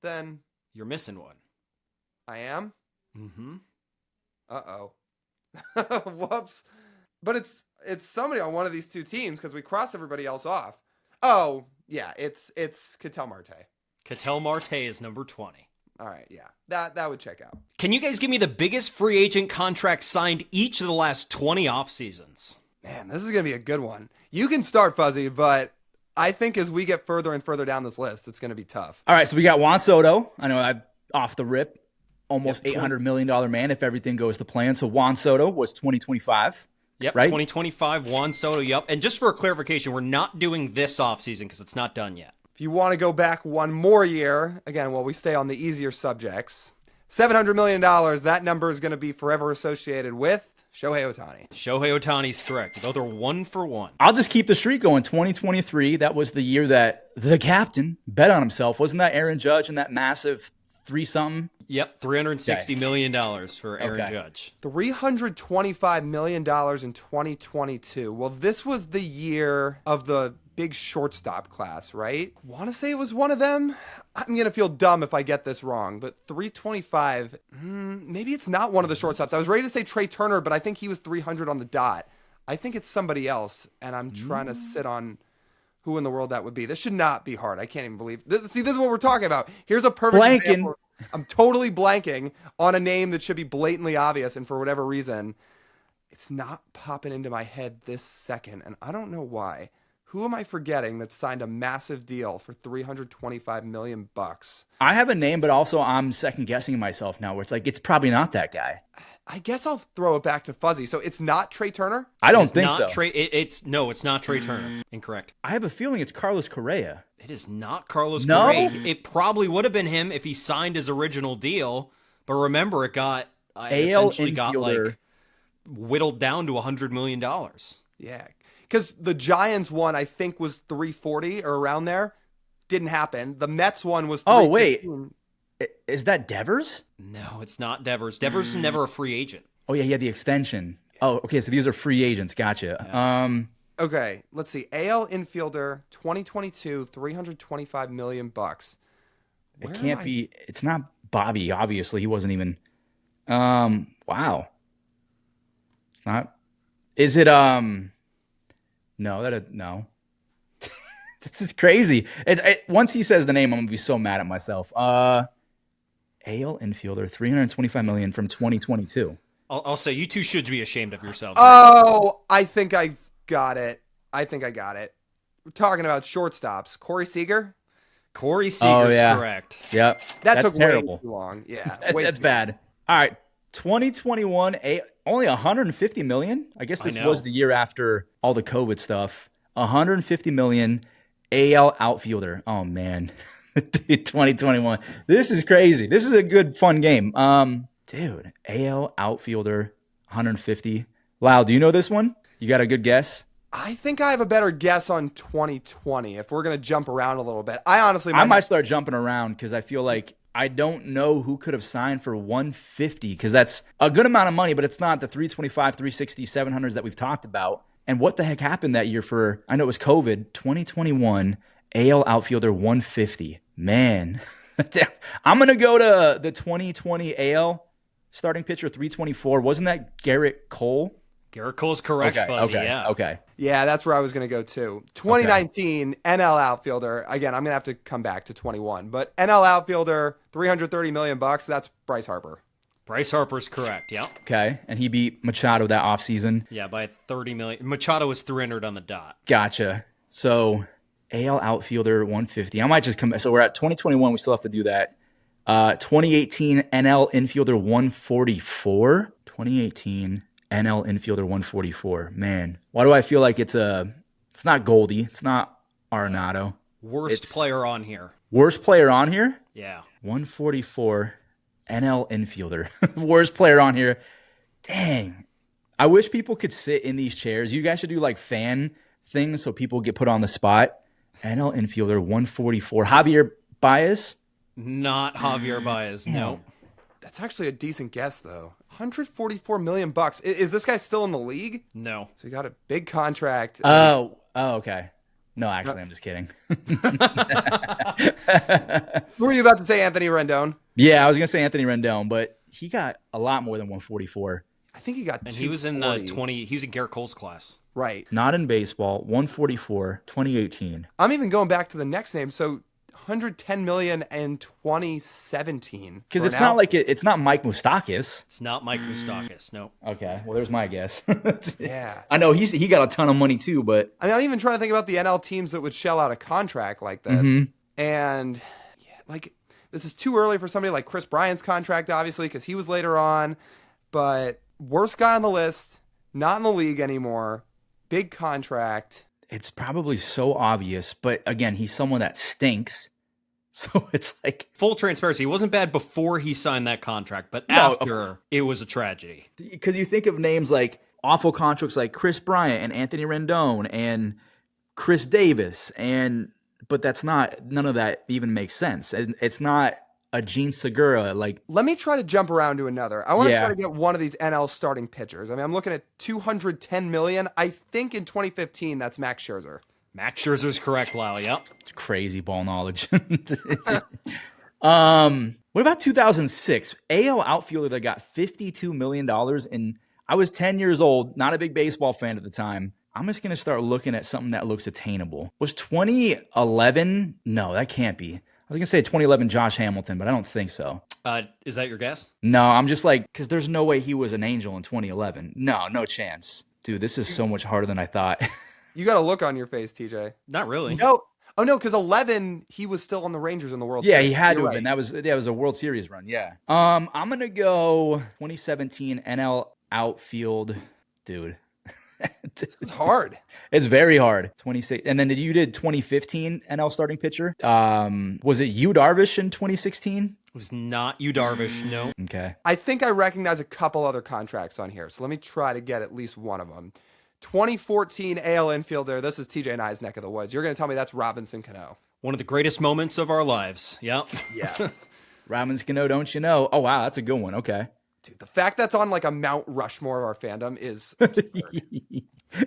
Then You're missing one. I am? Mm-hmm. Uh-oh. Whoops. But it's somebody on one of these 2 teams because we crossed everybody else off. Oh, yeah, it's Ketel Marte. Ketel Marte is number 20. All right, yeah. That would check out. Can you guys give me the biggest free agent contract signed each of the last 20 off seasons? Man, this is going to be a good one. You can start, Fuzzy, but I think as we get further and further down this list, it's going to be tough. All right, so we got Juan Soto. I know I off the rip, almost $800 million man if everything goes to plan. So Juan Soto was 2025. Yep, right? 2025, Juan Soto, yep. And just for a clarification, we're not doing this offseason because it's not done yet. If you want to go back one more year, again, while we stay on the easier subjects, $700 million, that number is going to be forever associated with Shohei Ohtani. Shohei Ohtani's correct. Both are 1 for 1. I'll just keep the streak going. 2023, that was the year that the captain bet on himself. Wasn't that Aaron Judge and that massive 3-something? Yep, $360 million for Aaron Judge. $325 million in 2022. Well, this was the year of the big shortstop class, right? Want to say it was one of them? I'm going to feel dumb if I get this wrong, but 325, maybe it's not one of the shortstops. I was ready to say Trey Turner, but I think he was 300 on the dot. I think it's somebody else, and I'm trying to sit on who in the world that would be. This should not be hard. I can't even believe this. See, this is what we're talking about. Here's a perfect example. I'm totally blanking on a name that should be blatantly obvious, and for whatever reason, it's not popping into my head this second, and I don't know why. Who am I forgetting that signed a massive deal for $325 million? I have a name, but also I'm second guessing myself now, where it's like it's probably not that guy. I guess I'll throw it back to Fuzzy. So it's not Trey Turner? I don't think so. It's not Trey Turner. Incorrect. I have a feeling it's Carlos Correa. It is not Carlos No? Correa. It probably would have been him if he signed his original deal. But remember, it got essentially got like whittled down to $100 million. Yeah. Because the Giants one, I think, was 340 or around there. Didn't happen. The Mets one was 315. Oh, wait. Is that Devers? No, it's not Devers. Devers is never a free agent. Oh, yeah, he had the extension. Oh, okay, so these are free agents. Gotcha. Yeah. Okay, let's see. AL infielder, 2022, $325 million. It can't be. It's not Bobby, obviously. He wasn't even. Wow. It's not. Is it, no, no. This is crazy. Once he says the name, I'm going to be so mad at myself. AL infielder, $325 million from 2022. I'll say you two should be ashamed of yourselves. Oh, I think I got it. we're talking about shortstops. Corey Seager. Corey Seager's correct. Yep. That That's took terrible. way too long. Yeah, That's bad. All right. 2021, only 150 million. I guess this was the year after all the COVID stuff. 150 million AL outfielder. Oh man. Dude, 2021. This is crazy. This is a good fun game. Dude, AL outfielder 150. Lau, do you know this one? You got a good guess? I think I have a better guess on 2020 if we're going to jump around a little bit. I might start jumping around because I feel like I don't know who could have signed for 150 because that's a good amount of money, but it's not the 325, 360, 700s that we've talked about. And what the heck happened that year for, I know it was COVID, 2021 AL outfielder 150. Man, I'm going to go to the 2020 AL starting pitcher 324. Wasn't that Garrett Cole? Garrett Cole's correct, Fuzzy. Okay. Yeah, that's where I was going to go too. 2019 NL outfielder. Again, I'm going to have to come back to 21, but NL outfielder, $330 million. That's Bryce Harper. Bryce Harper's correct. Yep. Okay, and he beat Machado that offseason. Yeah, by 30 million. Machado was 300 on the dot. Gotcha. So AL outfielder 150. I might just come. So we're at 2021. We still have to do that. 2018 NL infielder 144. 2018 NL infielder 144. Man, why do I feel like it's not Goldie, it's not Arenado. Worst player on here. Worst player on here? Yeah. 144 NL infielder. Worst player on here. Dang. I wish people could sit in these chairs. You guys should do like fan things so people get put on the spot. NL infielder 144. Javier Baez? Not Javier Baez. No. That's actually a decent guess, though. 144 million bucks. Is this guy still in the league? No. So he got a big contract. Oh, okay. No, actually, I'm just kidding. Who were you about to say, Anthony Rendon? Yeah, I was gonna say Anthony Rendon, but he got a lot more than 144. I think he got. And he was in 20. He was in Garrett Cole's class. Right. Not in baseball. 144, 2018. I'm even going back to the next name. So 110 million in 2017. Because it's not like it's not Mike Moustakas. It's not Mike Moustakas. No. Okay, well, there's my guess. Yeah. I know he got a ton of money too, but I mean, I'm even trying to think about the NL teams that would shell out a contract like this. Mm-hmm. And yeah, like this is too early for somebody like Chris Bryant's contract, obviously, because he was later on. But worst guy on the list, not in the league anymore, big contract. It's probably so obvious. But again, he's someone that stinks. So it's like full transparency. He wasn't bad before he signed that contract, but after it was a tragedy. Because you think of names like awful contracts like Chris Bryant and Anthony Rendon and Chris Davis, but that's not, none of that even makes sense. And it's not a Gene Segura. Like, let me try to jump around to another. I want to try to get one of these NL starting pitchers. I mean, I'm looking at 210 million. I think in 2015 that's Max Scherzer. Max Scherzer's correct, Lau. Yep. Crazy ball knowledge. What about 2006? AL outfielder that got $52 million. And I was 10 years old, not a big baseball fan at the time. I'm just going to start looking at something that looks attainable. Was 2011? No, that can't be. I was going to say 2011 Josh Hamilton, but I don't think so. Is that your guess? No, I'm just like, because there's no way he was an Angel in 2011. No chance. Dude, this is so much harder than I thought. You got a look on your face, TJ. Not really. No. Oh, no, because 11, he was still on the Rangers in the World Yeah, Series. he had You're to have right. been. That was a World Series run, yeah. I'm going to go 2017 NL outfield. Dude. It's hard. It's very hard. 26. And then you did 2015 NL starting pitcher. Was it Yu Darvish in 2016? It was not Yu Darvish. No. Okay. I think I recognize a couple other contracts on here, so let me try to get at least one of them. 2014 AL infielder. This is TJ and I's neck of the woods. You're going to tell me that's Robinson Cano. One of the greatest moments of our lives. Yep. Yes. Robinson Cano, don't you know? Oh, wow, that's a good one. Okay. Dude, the fact that's on like a Mount Rushmore of our fandom is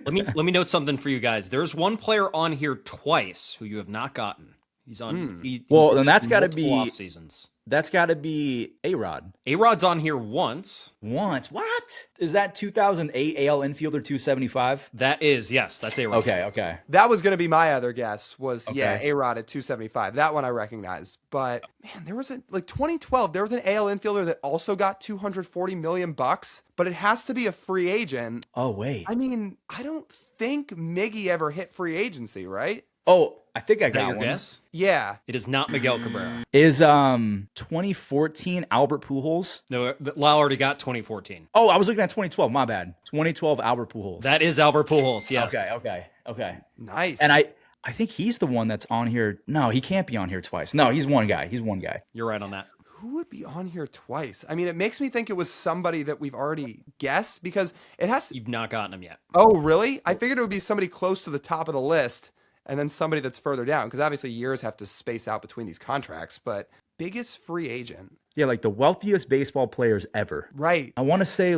Let me note something for you guys. There's one player on here twice who you have not gotten. He's on. Well, then that's got to multiple be off seasons. That's got to be A-Rod. A-Rod's on here once. Once. What? Is that 2008 AL infielder 275? That is, yes, that's A-Rod. Okay. That was going to be my other guess was, yeah, Okay. A-Rod at 275. That one I recognize. But, man, there was 2012, there was an AL infielder that also got $240 million, but it has to be a free agent. Oh, wait. I mean, I don't think Miggy ever hit free agency, right? Oh, I think I Is that got your one. guess? Yeah. It is not Miguel Cabrera. Is 2014 Albert Pujols? No, Lyle already got 2014. Oh, I was looking at 2012. My bad. 2012 Albert Pujols. That is Albert Pujols, yes. Okay. Nice. And I think he's the one that's on here. No, he can't be on here twice. No, he's one guy. You're right on that. Who would be on here twice? I mean, it makes me think it was somebody that we've already guessed because it has to. You've not gotten him yet. Oh, really? I figured it would be somebody close to the top of the list and then somebody that's further down because obviously years have to space out between these contracts. But biggest free agent. Yeah, like the wealthiest baseball players ever. Right. I want to say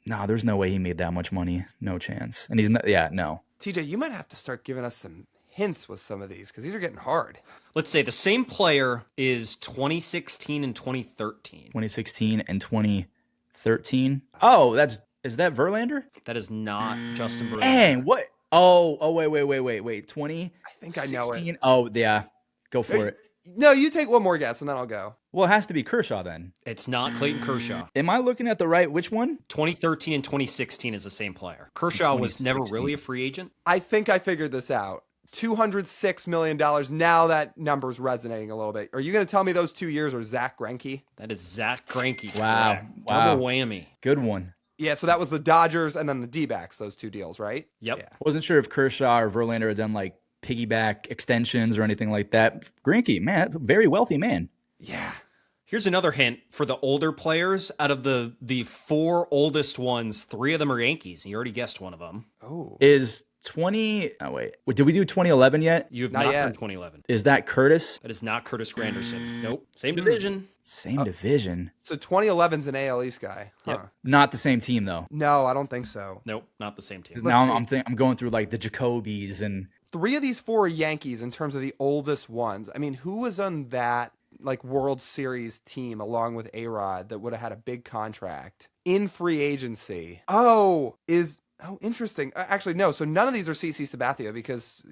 there's no way he made that much money. No chance. And he's not, no. TJ, you might have to start giving us some hints with some of these because these are getting hard. Let's say the same player is 2016 and 2013. 2016 and 2013. Oh, is that Verlander? That is not Justin Verlander. Dang, what? Oh, wait. 20. I think I know it. Oh, yeah. Go for it. No, you take one more guess and then I'll go. Well, it has to be Kershaw then. It's not Clayton Kershaw. Am I looking at the right? Which one? 2013 and 2016 is the same player. Kershaw was never 2016. really a free agent. I think I figured this out. $206 million. Now that number's resonating a little bit. Are you going to tell me those 2 years are Zach Greinke? That is Zach Greinke. Wow. correct. Wow. Double whammy. Good one. Yeah, so that was the Dodgers and then the D-backs, those two deals, right? Yep. Yeah. Wasn't sure if Kershaw or Verlander had done like piggyback extensions or anything like that. Greinke, man, very wealthy man. Yeah. Here's another hint for the older players. Out of the four oldest ones, 3 of them are Yankees. You already guessed one of them. Oh. Is 20? Oh wait, did we do 2011 yet? You have Not not yet. done 2011. Is that Curtis? That is not Curtis Granderson. Nope. Same division. Same division. So 2011's an AL East guy. Huh. Yep. Not the same team though. No, I don't think so. Nope. Not the same team. Now I'm going through like the Jacobys and 3 of these 4 are Yankees in terms of the oldest ones. I mean, who was on that like World Series team along with A-Rod that would have had a big contract in free agency? Oh, interesting. Actually, no. So none of these are CC Sabathia because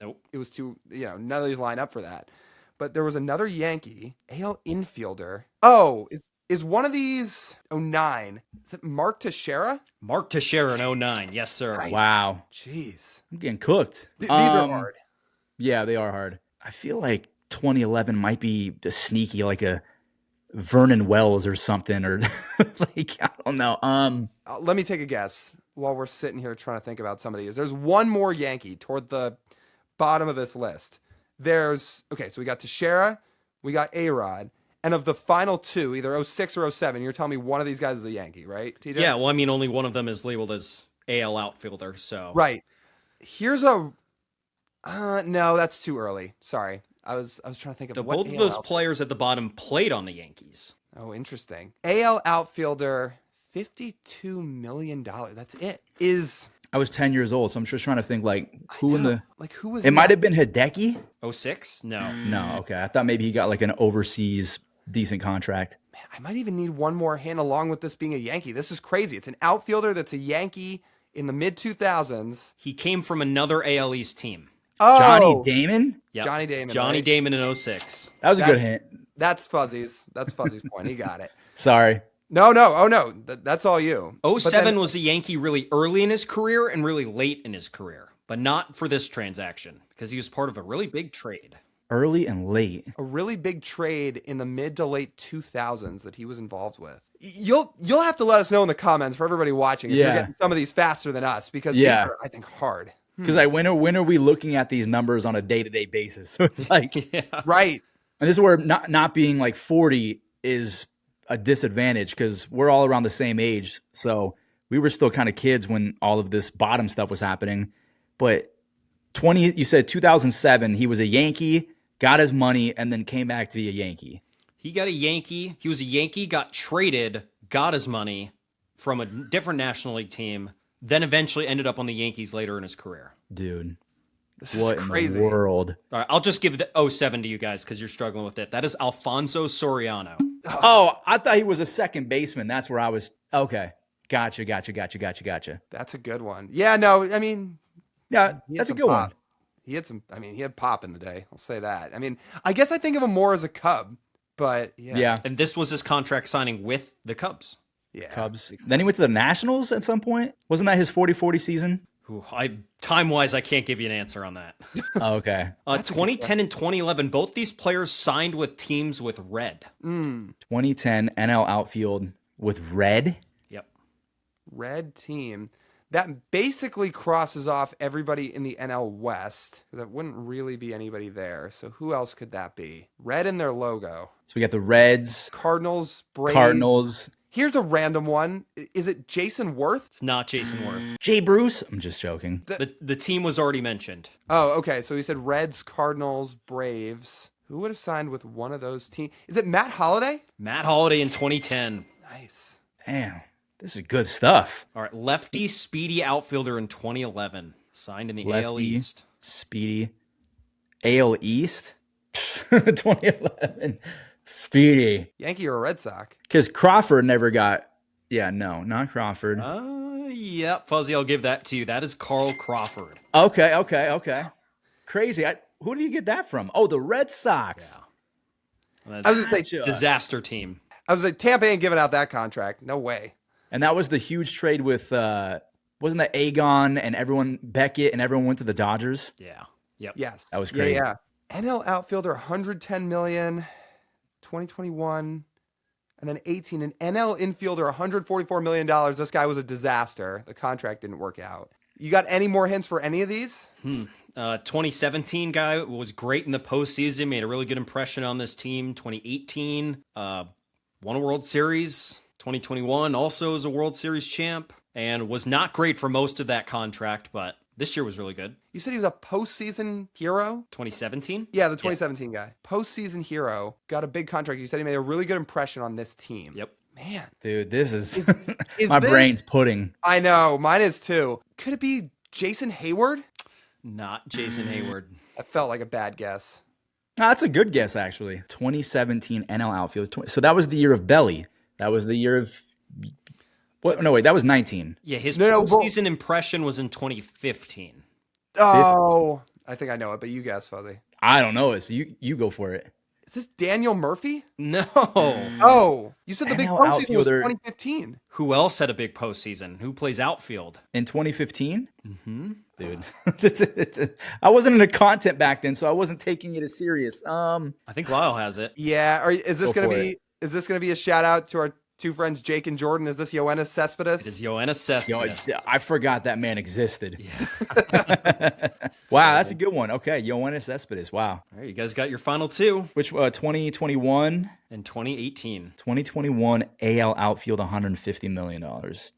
Nope. it was too, none of these line up for that. But there was another Yankee, AL infielder. Oh, is one of these 09? Is it Mark Teixeira? Mark Teixeira in 09. Yes, sir. Right. wow, Jeez. I'm getting cooked. These are hard. Yeah, they are hard. I feel like 2011 might be a sneaky, like a Vernon Wells or something, or like I don't know. Let me take a guess while we're sitting here trying to think about some of these. There's one more Yankee toward the bottom of this list. So we got Teixeira, we got A-Rod, and of the final 2, either 06 or 07, you're telling me one of these guys is a Yankee, right, TJ? Yeah, well, I mean, only one of them is labeled as AL outfielder, so. Right. Here's no, that's too early. Sorry. I was trying to think of what Both of AL those outfielder- players at the bottom played on the Yankees. Oh, interesting. AL outfielder, $52 million. That's it. I was 10 years old, so I'm just trying to think like who in the. Like who was It might have been Hideki. 06? No. No, okay. I thought maybe he got like an overseas decent contract. Man, I might even need one more hint along with this being a Yankee. This is crazy. It's an outfielder that's a Yankee in the mid 2000s. He came from another AL East team. Oh, Johnny Damon. Yep. Johnny Damon, Johnny right? Damon in 06. That was a good hint. That's Fuzzy's. That's Fuzzy's point. He got it. Sorry. No. Oh, no. That's all you. But 07 then- was a Yankee really early in his career and really late in his career, but not for this transaction because he was part of a really big trade. Early and late. a really big trade in the mid to late 2000s that he was involved with. You'll have to let us know in the comments for everybody watching if you're Yeah. getting some of these faster than us because Yeah. these are, I think, hard. Because when are we looking at these numbers on a day-to-day basis? So it's like, Right. and this is where not being like 40 is a disadvantage because we're all around the same age. So we were still kind of kids when all of this bottom stuff was happening. But you said 2007, he was a Yankee, got his money, and then came back to be a Yankee. He got a Yankee. He was a Yankee, got traded, got his money from a different National League team, then eventually ended up on the Yankees later in his career. Dude, This What is in crazy. the world? All right, I'll just give the 07 to you guys because you're struggling with it. That is Alfonso Soriano. Oh, I thought he was a second baseman. That's where I was. Okay. Gotcha. That's a good one. Yeah, no, I mean, Yeah, he had that's a some good pop. one. He had some. I mean, he had pop in the day. I'll say that. I mean, I guess I think of him more as a Cub, but yeah, Yeah. And this was his contract signing with the Cubs. yeah. Cubs. Then he went to the Nationals at some point. Wasn't that his 40-40 season? Ooh, time-wise, I can't give you an answer on that. Oh, okay. 2010 and 2011, both these players signed with teams with red. 2010 NL outfield with red. Yep. Red team. That basically crosses off everybody in the NL West. That wouldn't really be anybody there. So who else could that be? Red in their logo. So we got the Reds, Cardinals, Braves. Cardinals, Here's a random one. Is it Jason Worth? It's not Jason Worth. Jay Bruce. I'm just joking. The team was already mentioned. Oh, okay. So he said Reds, Cardinals, Braves. Who would have signed with one of those teams? Is it Matt Holliday? Matt Holliday in 2010. Nice. Damn, this is good stuff. All right, lefty speedy outfielder in 2011. Signed in the AL Lefty, East. Speedy, AL East, 2011. Speedy, Yankee or a Red Sox? because Crawford never got. Yeah, no, not Crawford. Yep, Fuzzy, I'll give that to you. That is Carl Crawford. Okay. Crazy. Who do you get that from? Oh, the Red Sox. That's I was gonna say, disaster team. I was like, Tampa ain't giving out that contract. No way. And that was the huge trade with wasn't that Agon and everyone Beckett and everyone went to the Dodgers? Yeah. Yep. Yes. That was crazy. Yeah. NL outfielder, 110 million, 2021, and then 18. An NL infielder, $144 million. This guy was a disaster. The contract didn't work out. You got any more hints for any of these? 2017 guy was great in the postseason, made a really good impression on this team. 2018, won a World Series. 2021 also is a World Series champ and was not great for most of that contract, but this year was really good. You said he was a postseason hero? 2017? Yeah, the 2017 guy. Postseason hero. Got a big contract. You said he made a really good impression on this team. Yep. Man. Dude, this is Is my this- brain's pudding. I know. Mine is too. Could it be Jason Hayward? Not Jason Hayward. That felt like a bad guess. That's a good guess, actually. 2017 NL outfield. So that was the year of Belly. That was the year of what? No, wait, that was 19. Yeah, his No, postseason impression was in 2015. Oh, I think I know it, but you guess, Fuzzy. I don't know it. So you go for it. Is this Daniel Murphy? No. Oh, you said the big NL postseason was outfielder. 2015. Who else had a big postseason? Who plays outfield? In 2015? Mm-hmm. Dude. I wasn't into content back then, so I wasn't taking it as serious. I think Lyle has it. Yeah, is this Go gonna for be? it. Is this gonna be a shout out to our two friends Jake and Jordan? Is this Yoenis Cespedes? It is Yoenis Cespedes. I forgot that man existed. Wow, that's a good one. Okay, Yoenis Cespedes. Wow. All right, you guys got your final two. Which 2021? In 2018, 2021 AL outfield $150 million,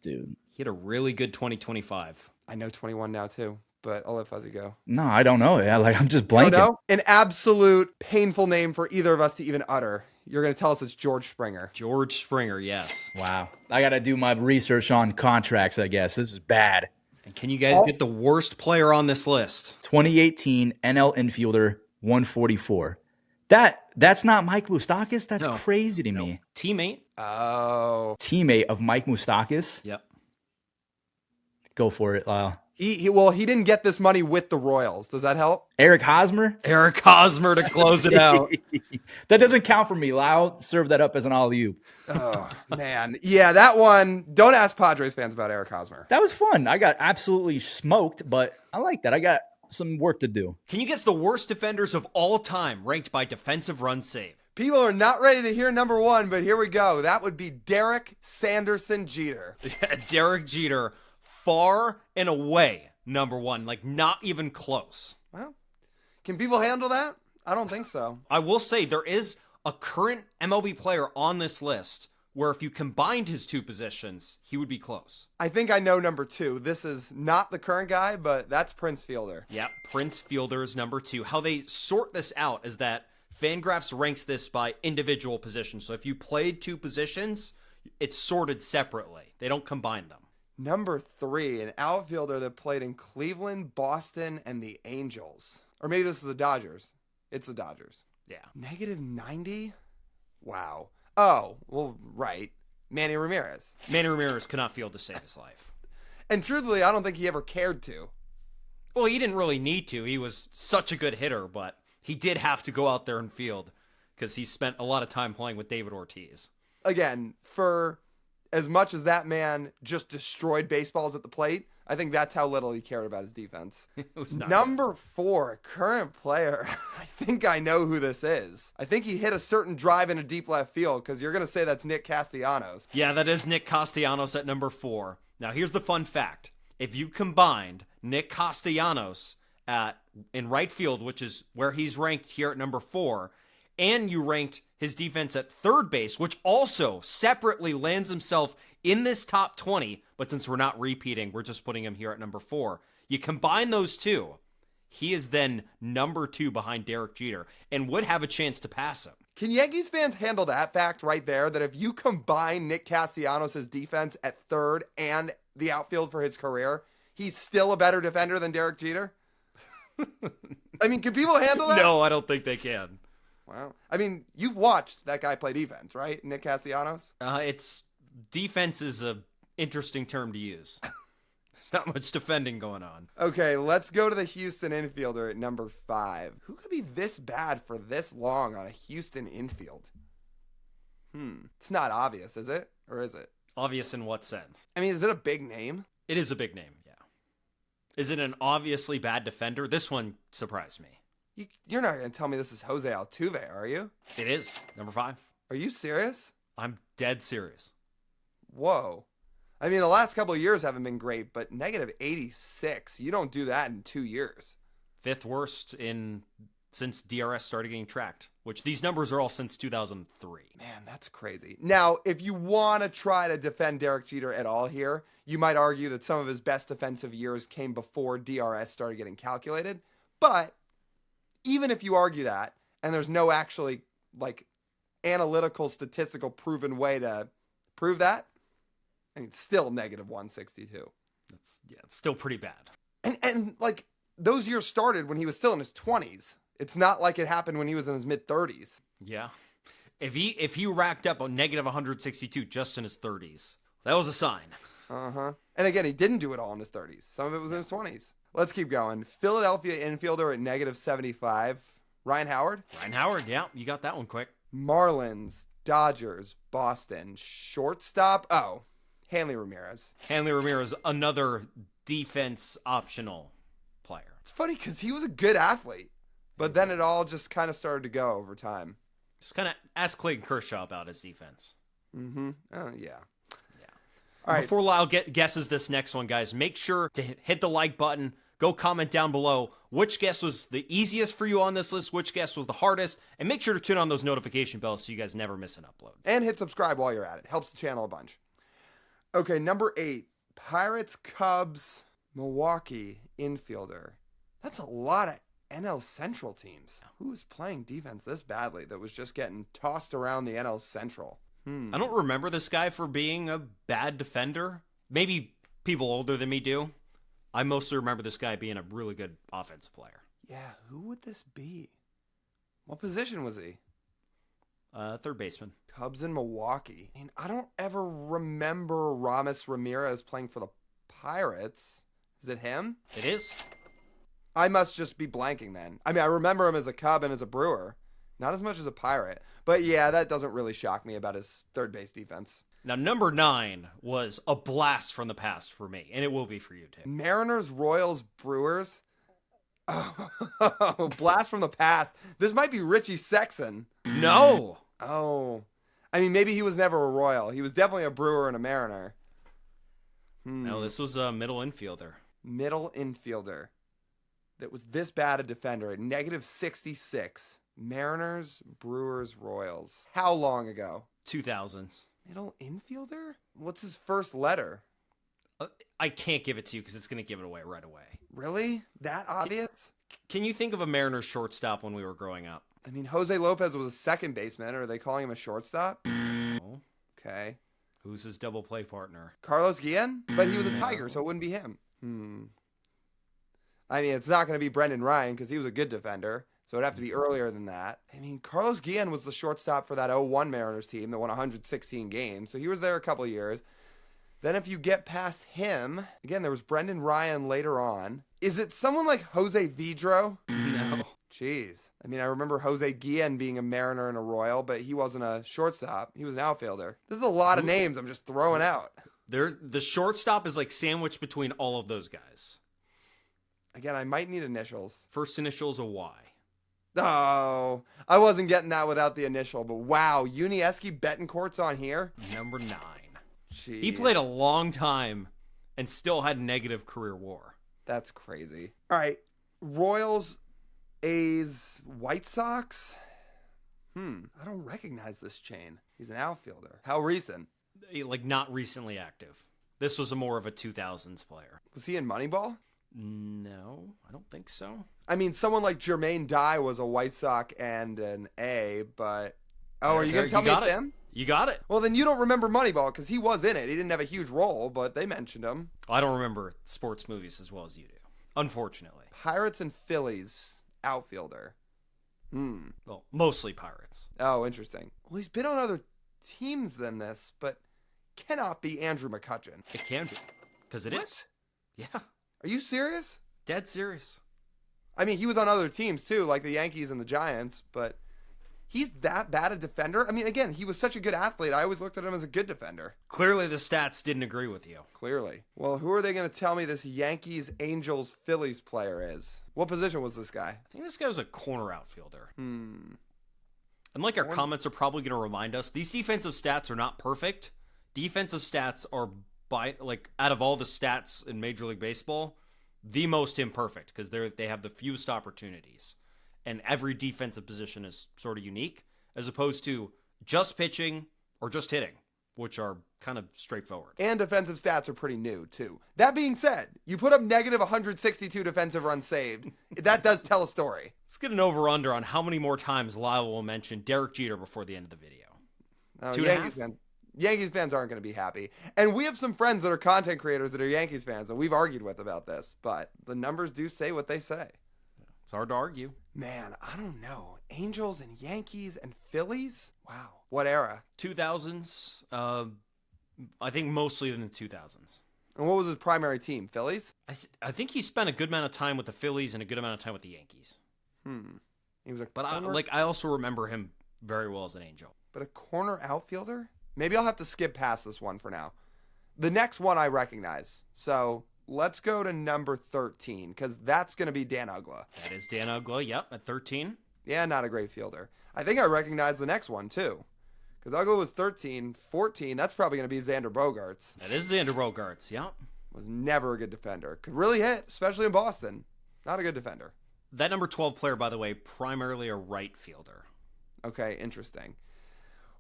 dude. he had a really good 2025. I know 21 now too, but I'll let Fuzzy go. No, I don't know. Yeah, like I'm just Oh blanking. no, an absolute painful name for either of us to even utter. You're gonna tell us it's George Springer. George Springer, yes. Wow. I got to do my research on contracts, I guess. This is bad. And can you guys get the worst player on this list? 2018 NL infielder 144. That's not Mike Moustakis? That's No. crazy to me. Teammate? Oh, Teammate of Mike Moustakis? Yep. Go for it, Lyle. he didn't get this money with the Royals. Does that help? Eric Hosmer? Eric Hosmer to close it out. That doesn't count for me. Lyle, serve that up as an alley-oop. Oh man, yeah, that one. Don't ask Padres fans about Eric Hosmer. That was fun. I got absolutely smoked, but I like that. I got some work to do. Can you guess the worst defenders of all time ranked by defensive runs saved? People are not ready to hear number one, but here we go. That would be Derek Sanderson Jeter. Derek Jeter, far and away number one, like not even close. Well, can people handle that? I don't think so. I will say there is a current MLB player on this list where if you combined his two positions, he would be close. I think I know number two. This is not the current guy, but that's Prince Fielder. Yep, Prince Fielder is number two. How they sort this out is that Fangraphs ranks this by individual positions. So if you played two positions, it's sorted separately. They don't combine them. Number 3, an outfielder that played in Cleveland, Boston, and the Angels. Or maybe this is the Dodgers. It's the Dodgers. Yeah. Negative 90? Wow. Oh, well, right. Manny Ramirez. Manny Ramirez could not field to save his life. And truthfully, I don't think he ever cared to. Well, he didn't really need to. He was such a good hitter, but he did have to go out there and field because he spent a lot of time playing with David Ortiz. Again, for as much as that man just destroyed baseballs at the plate, I think that's how little he cared about his defense. It was not Number 4, current player. I think I know who this is. I think he hit a certain drive in a deep left field because you're going to say that's Nick Castellanos. Yeah, that is Nick Castellanos at number 4. Now, here's the fun fact. If you combined Nick Castellanos in right field, which is where he's ranked here at number 4, and you ranked his defense at third base, which also separately lands himself in this top 20, but since we're not repeating, we're just putting him here at number 4. You combine those two, he is then number 2 behind Derek Jeter and would have a chance to pass him. Can Yankees fans handle that fact right there, that if you combine Nick Castellanos' defense at third and the outfield for his career, he's still a better defender than Derek Jeter? I mean, can people handle that? No, I don't think they can. Wow. I mean, you've watched that guy play defense, right? Nick Castellanos? It's defense is a interesting term to use. There's not much defending going on. Okay, let's go to the Houston infielder at number 5. Who could be this bad for this long on a Houston infield? It's not obvious, is it? Or is it? Obvious in what sense? I mean, is it a big name? It is a big name, yeah. Is it an obviously bad defender? This one surprised me. You're not going to tell me this is Jose Altuve, are you? It is. Number 5. Are you serious? I'm dead serious. Whoa. I mean, the last couple of years haven't been great, but negative 86. You don't do that in 2 years. 5th worst since DRS started getting tracked, which these numbers are all since 2003. Man, that's crazy. Now, if you want to try to defend Derek Jeter at all here, you might argue that some of his best defensive years came before DRS started getting calculated. But even if you argue that, and there's no actually analytical, statistical proven way to prove that, I mean, it's still negative 162. It's still pretty bad. And those years started when he was still in his 20s. It's not like it happened when he was in his mid 30s. Yeah. If he racked up a negative 162 just in his 30s, that was a sign. And again, he didn't do it all in his 30s. Some of it was in his 20s. Let's keep going. Philadelphia infielder at negative 75. Ryan Howard. Ryan Howard, yeah, you got that one quick. Marlins, Dodgers, Boston. Shortstop. Oh, Hanley Ramirez. Hanley Ramirez, another defense optional player. It's funny because he was a good athlete, but then it all just kind of started to go over time. Just kind of ask Clayton Kershaw about his defense. Oh, yeah. All right. Before Lyle guesses this next one, guys, make sure to hit the like button. Go comment down below which guess was the easiest for you on this list, which guess was the hardest, and make sure to turn on those notification bells so you guys never miss an upload. And hit subscribe while you're at it. Helps the channel a bunch. Okay, number 8. Pirates, Cubs, Milwaukee infielder. That's a lot of NL Central teams. Who's playing defense this badly that was just getting tossed around the NL Central? I don't remember this guy for being a bad defender. Maybe people older than me do. I mostly remember this guy being a really good offensive player. Yeah, who would this be? What position was he? Third baseman. Cubs in Milwaukee. I mean, I don't ever remember Ramos Ramirez playing for the Pirates. Is it him? It is. I must just be blanking then. I mean, I remember him as a Cub and as a Brewer. Not as much as a Pirate. But yeah, that doesn't really shock me about his third base defense. Now, number 9 was a blast from the past for me, and it will be for you, too. Mariners, Royals, Brewers. Oh, blast from the past. This might be Richie Sexson. No. Oh. I mean, maybe he was never a Royal. He was definitely a Brewer and a Mariner. No, this was a middle infielder. Middle infielder that was this bad a defender at negative 66. Mariners, Brewers, Royals. How long ago? 2000s. Middle infielder? What's his first letter? I can't give it to you because it's going to give it away right away. Really? That obvious? Can you think of a Mariners shortstop when we were growing up? I mean, Jose Lopez was a second baseman. Are they calling him a shortstop? No. Okay. Who's his double play partner? Carlos Guillen? But he was a Tiger, so it wouldn't be him. I mean, it's not going to be Brendan Ryan because he was a good defender. So it'd have to be earlier than that. I mean, Carlos Guillen was the shortstop for that 0-1 Mariners team that won 116 games. So he was there a couple of years. Then if you get past him, again, there was Brendan Ryan later on. Is it someone like Jose Vidro? No. Jeez. I mean, I remember Jose Guillen being a Mariner and a Royal, but he wasn't a shortstop. He was an outfielder. This is a lot of names I'm just throwing out. The shortstop is like sandwiched between all of those guys. Again, I might need initials. First initial is a Y. Oh, I wasn't getting that without the initial, but wow, Unieski Betancourt's on here? Number 9. Jeez. He played a long time and still had negative career WAR. That's crazy. All right, Royals, A's, White Sox? I don't recognize this chain. He's an outfielder. How recent? Like, not recently active. This was more of a 2000s player. Was he in Moneyball? No, I don't think so. I mean, someone like Jermaine Dye was a White Sox and an A, but... Oh, are you going to tell me it's him? You got it. Well, then you don't remember Moneyball because he was in it. He didn't have a huge role, but they mentioned him. I don't remember sports movies as well as you do, unfortunately. Pirates and Phillies outfielder. Well, mostly Pirates. Oh, interesting. Well, he's been on other teams than this, but cannot be Andrew McCutcheon. It can be, because it is. What? Yeah, Are you serious? dead serious. I mean, he was on other teams too, like the Yankees and the Giants, but he's that bad a defender? I mean, again, he was such a good athlete. I always looked at him as a good defender. Clearly, the stats didn't agree with you. Clearly. Well, who are they going to tell me this Yankees, Angels, Phillies player is? What position was this guy? I think this guy was a corner outfielder. And like our comments are probably going to remind us, these defensive stats are not perfect. Defensive stats are, out of all the stats in Major League Baseball, the most imperfect because they have the fewest opportunities. And every defensive position is sort of unique, as opposed to just pitching or just hitting, which are kind of straightforward. And defensive stats are pretty new, too. That being said, you put up negative 162 defensive runs saved. That does tell a story. Let's get an over-under on how many more times Lyle will mention Derek Jeter before the end of the video. Oh, 2.5? Yankees fans aren't going to be happy. And we have some friends that are content creators that are Yankees fans, and we've argued with about this. But the numbers do say what they say. It's hard to argue. Man, I don't know. Angels and Yankees and Phillies? Wow. What era? 2000s, I think mostly in the 2000s. And what was his primary team? Phillies? I think he spent a good amount of time with the Phillies and a good amount of time with the Yankees. He was a But corner, I also remember him very well as an Angel. but a corner outfielder? Maybe I'll have to skip past this one for now. The next one I recognize. So let's go to number 13, because that's going to be Dan Ugla. That is Dan Ugla, yep, at 13. Yeah, not a great fielder. I think I recognize the next one, too. Because Ugla was 13. 14, that's probably going to be Xander Bogaerts. That is Xander Bogaerts, yep. Was never a good defender. Could really hit, especially in Boston. Not a good defender. That number 12 player, by the way, primarily a right fielder. Okay, interesting.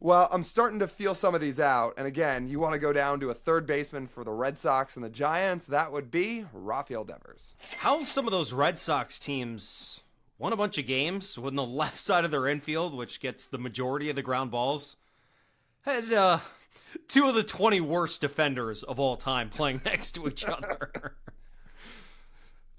Well, I'm starting to feel some of these out. And again, you want to go down to a third baseman for the Red Sox and the Giants. That would be Rafael Devers. How have some of those Red Sox teams won a bunch of games when the left side of their infield, which gets the majority of the ground balls, had two of the 20 worst defenders of all time playing next to each other?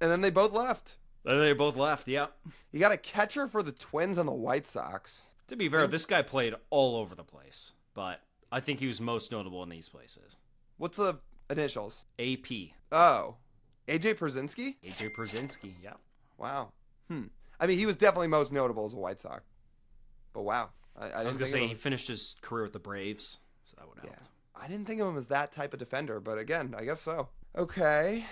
And then they both left. And they both left, yep. You got a catcher for the Twins and the White Sox. To be fair, this guy played all over the place, but I think he was most notable in these places. What's the initials? AP. Oh, AJ Pierzynski? AJ Pierzynski, yep. Wow. I mean, he was definitely most notable as a White Sox. But wow. I was going to say, he finished his career with the Braves, so that would help. Yeah. I didn't think of him as that type of defender, but again, I guess so. Okay.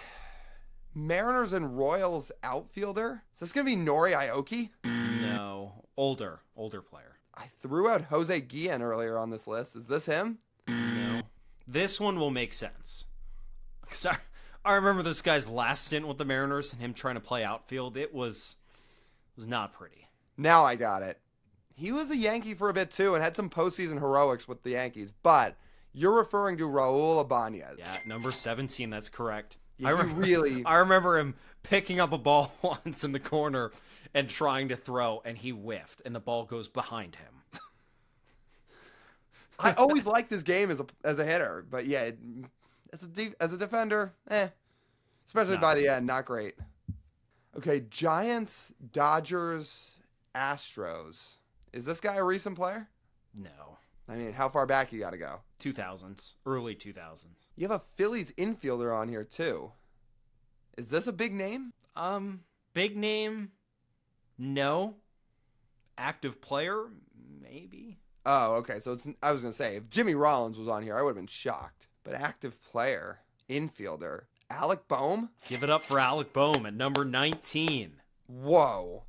Mariners and Royals outfielder? Is this going to be Nori Aoki? No. Older player. I threw out Jose Guillen earlier on this list. Is this him? No. This one will make sense. Because I remember this guy's last stint with the Mariners and him trying to play outfield. It was not pretty. Now I got it. He was a Yankee for a bit too and had some postseason heroics with the Yankees, but you're referring to Raul Ibanez. Yeah, number 17, that's correct. I remember him picking up a ball once in the corner and trying to throw, and he whiffed, and the ball goes behind him. I always liked this game as a hitter, but yeah, as a defender, especially by the end, not great. Okay, Giants, Dodgers, Astros. Is this guy a recent player? No. I mean, how far back you got to go? 2000s, early 2000s. You have a Phillies infielder on here too. Is this a big name? Big name? No. Active player? Maybe. Oh, okay. So I was gonna say if Jimmy Rollins was on here, I would have been shocked. But active player, infielder, Alec Boehm. Give it up for Alec Boehm at number 19. Whoa,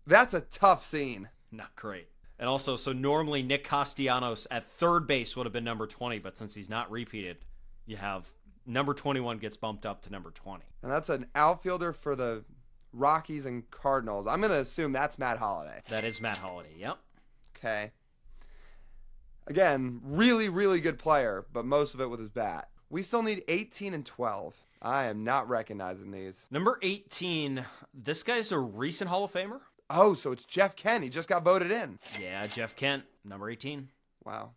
that's a tough scene. Not great. And also, so normally Nick Castellanos at third base would have been number 20, but since he's not repeated, you have number 21 gets bumped up to number 20. And that's an outfielder for the Rockies and Cardinals. I'm gonna assume that's Matt Holliday. That is Matt Holliday. Yep. Okay. Again, really, really good player, but most of it with his bat. We still need 18 and 12. I am not recognizing these. Number 18, this guy's a recent Hall of Famer. Oh, so it's Jeff Kent. He just got voted in. Yeah, Jeff Kent, number 18. Wow.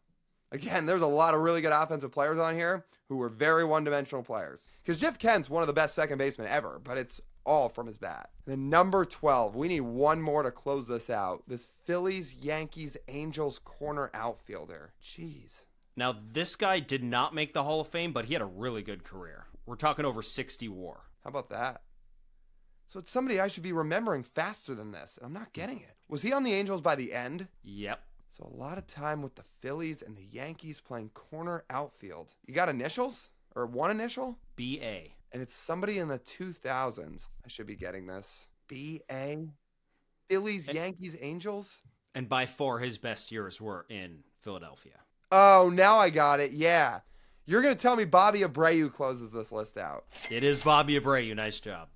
Again, there's a lot of really good offensive players on here who were very one-dimensional players. Because Jeff Kent's one of the best second basemen ever, but it's all from his bat. And then number 12, we need one more to close this out. This Phillies, Yankees, Angels corner outfielder. Jeez. Now, this guy did not make the Hall of Fame, but he had a really good career. We're talking over 60 WAR. How about that? So it's somebody I should be remembering faster than this, and I'm not getting it. Was he on the Angels by the end? Yep. So a lot of time with the Phillies and the Yankees playing corner outfield. You got initials? Or one initial? B.A. And it's somebody in the 2000s. I should be getting this. B.A. Phillies, Yankees, Angels? And by far his best years were in Philadelphia. Oh, now I got it. Yeah. You're going to tell me Bobby Abreu closes this list out. It is Bobby Abreu. Nice job.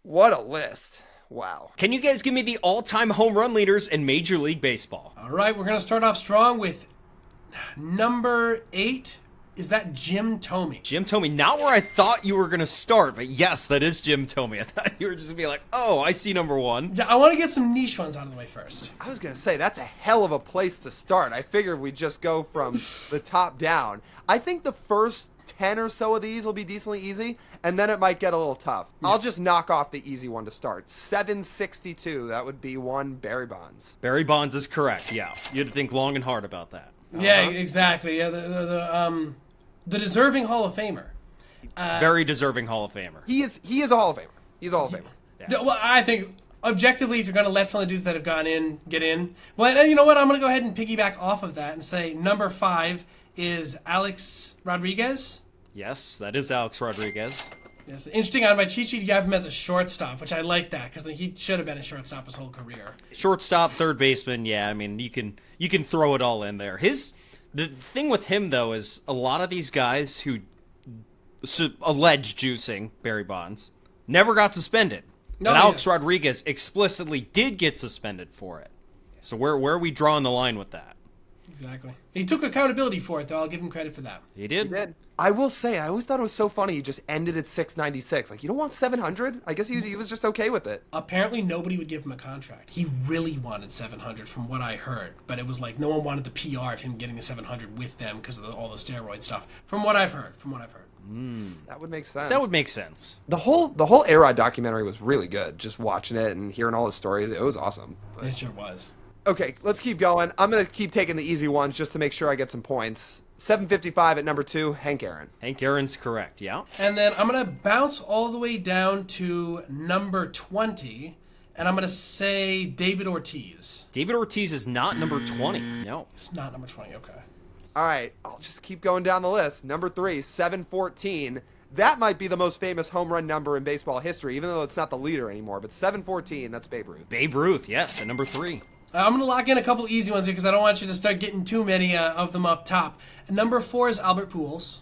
What a list. Wow. Can you guys give me the all-time home run leaders in Major League Baseball? All right, we're going to start off strong with number 8. Is that Jim Thome? Jim Thome, not where I thought you were going to start, but yes, that is Jim Thome. I thought you were just going to be like, oh, I see number 1. Yeah, I want to get some niche ones out of the way first. I was going to say, that's a hell of a place to start. I figured we'd just go from the top down. I think the first 10 or so of these will be decently easy, and then it might get a little tough. I'll just knock off the easy one to start. 762, that would be one, Barry Bonds. Barry Bonds is correct, yeah. You had to think long and hard about that. Yeah, exactly. Yeah, the deserving Hall of Famer. Very deserving Hall of Famer. He is a Hall of Famer. He's a Hall of Famer. Yeah. Well, I think objectively, if you're going to let some of the dudes that have gone in get in, well, you know what? I'm going to go ahead and piggyback off of that and say number 5 is Alex Rodriguez. Yes, that is Alex Rodriguez. Yes, interesting. On my cheat sheet, you have him as a shortstop, which I like that because he should have been a shortstop his whole career. Shortstop, third baseman, yeah. I mean, you can throw it all in there. The thing with him though is a lot of these guys who alleged juicing Barry Bonds never got suspended. No, but Alex Rodriguez explicitly did get suspended for it. So where are we drawing the line with that? Exactly. He took accountability for it, though. I'll give him credit for that. He did. He did. I will say, I always thought it was so funny he just ended at 696. Like, you don't want 700? I guess he was just okay with it. Apparently, nobody would give him a contract. He really wanted 700 from what I heard. But it was like no one wanted the PR of him getting the 700 with them because of all the steroid stuff. From what I've heard. That would make sense. That would make sense. The whole A-Rod documentary was really good. Just watching it and hearing all the stories, it was awesome. But... It sure was. Okay, let's keep going. I'm going to keep taking the easy ones just to make sure I get some points. 755 at number 2, Hank Aaron. Hank Aaron's correct, yeah. And then I'm going to bounce all the way down to number 20, and I'm going to say David Ortiz. David Ortiz is not number 20. No. It's not number 20, okay. All right, I'll just keep going down the list. Number 3, 714. That might be the most famous home run number in baseball history, even though it's not the leader anymore. But 714, that's Babe Ruth. Babe Ruth, yes, at number 3. I'm going to lock in a couple easy ones here because I don't want you to start getting too many of them up top. And number 4 is Albert Pujols.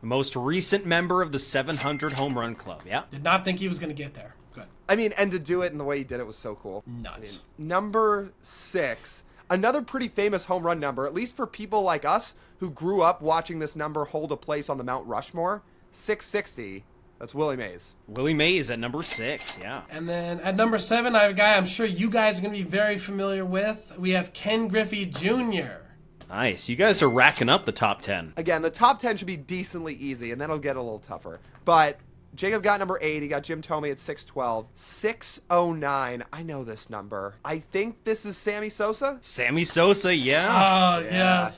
The most recent member of the 700 home run club, yeah. Did not think he was going to get there. Good. I mean, and to do it in the way he did it was so cool. Nuts. I mean, number 6, another pretty famous home run number, at least for people like us who grew up watching this number hold a place on the Mount Rushmore. 660. That's Willie Mays. Willie Mays at number 6, yeah. And then at number 7, I have a guy I'm sure you guys are going to be very familiar with. We have Ken Griffey Jr. Nice. You guys are racking up the top 10. Again, the top 10 should be decently easy, and then it'll get a little tougher. But Jacob got number 8. He got Jim Thome at 612. 609. I know this number. I think this is Sammy Sosa. Sammy Sosa, yeah. Oh, yeah.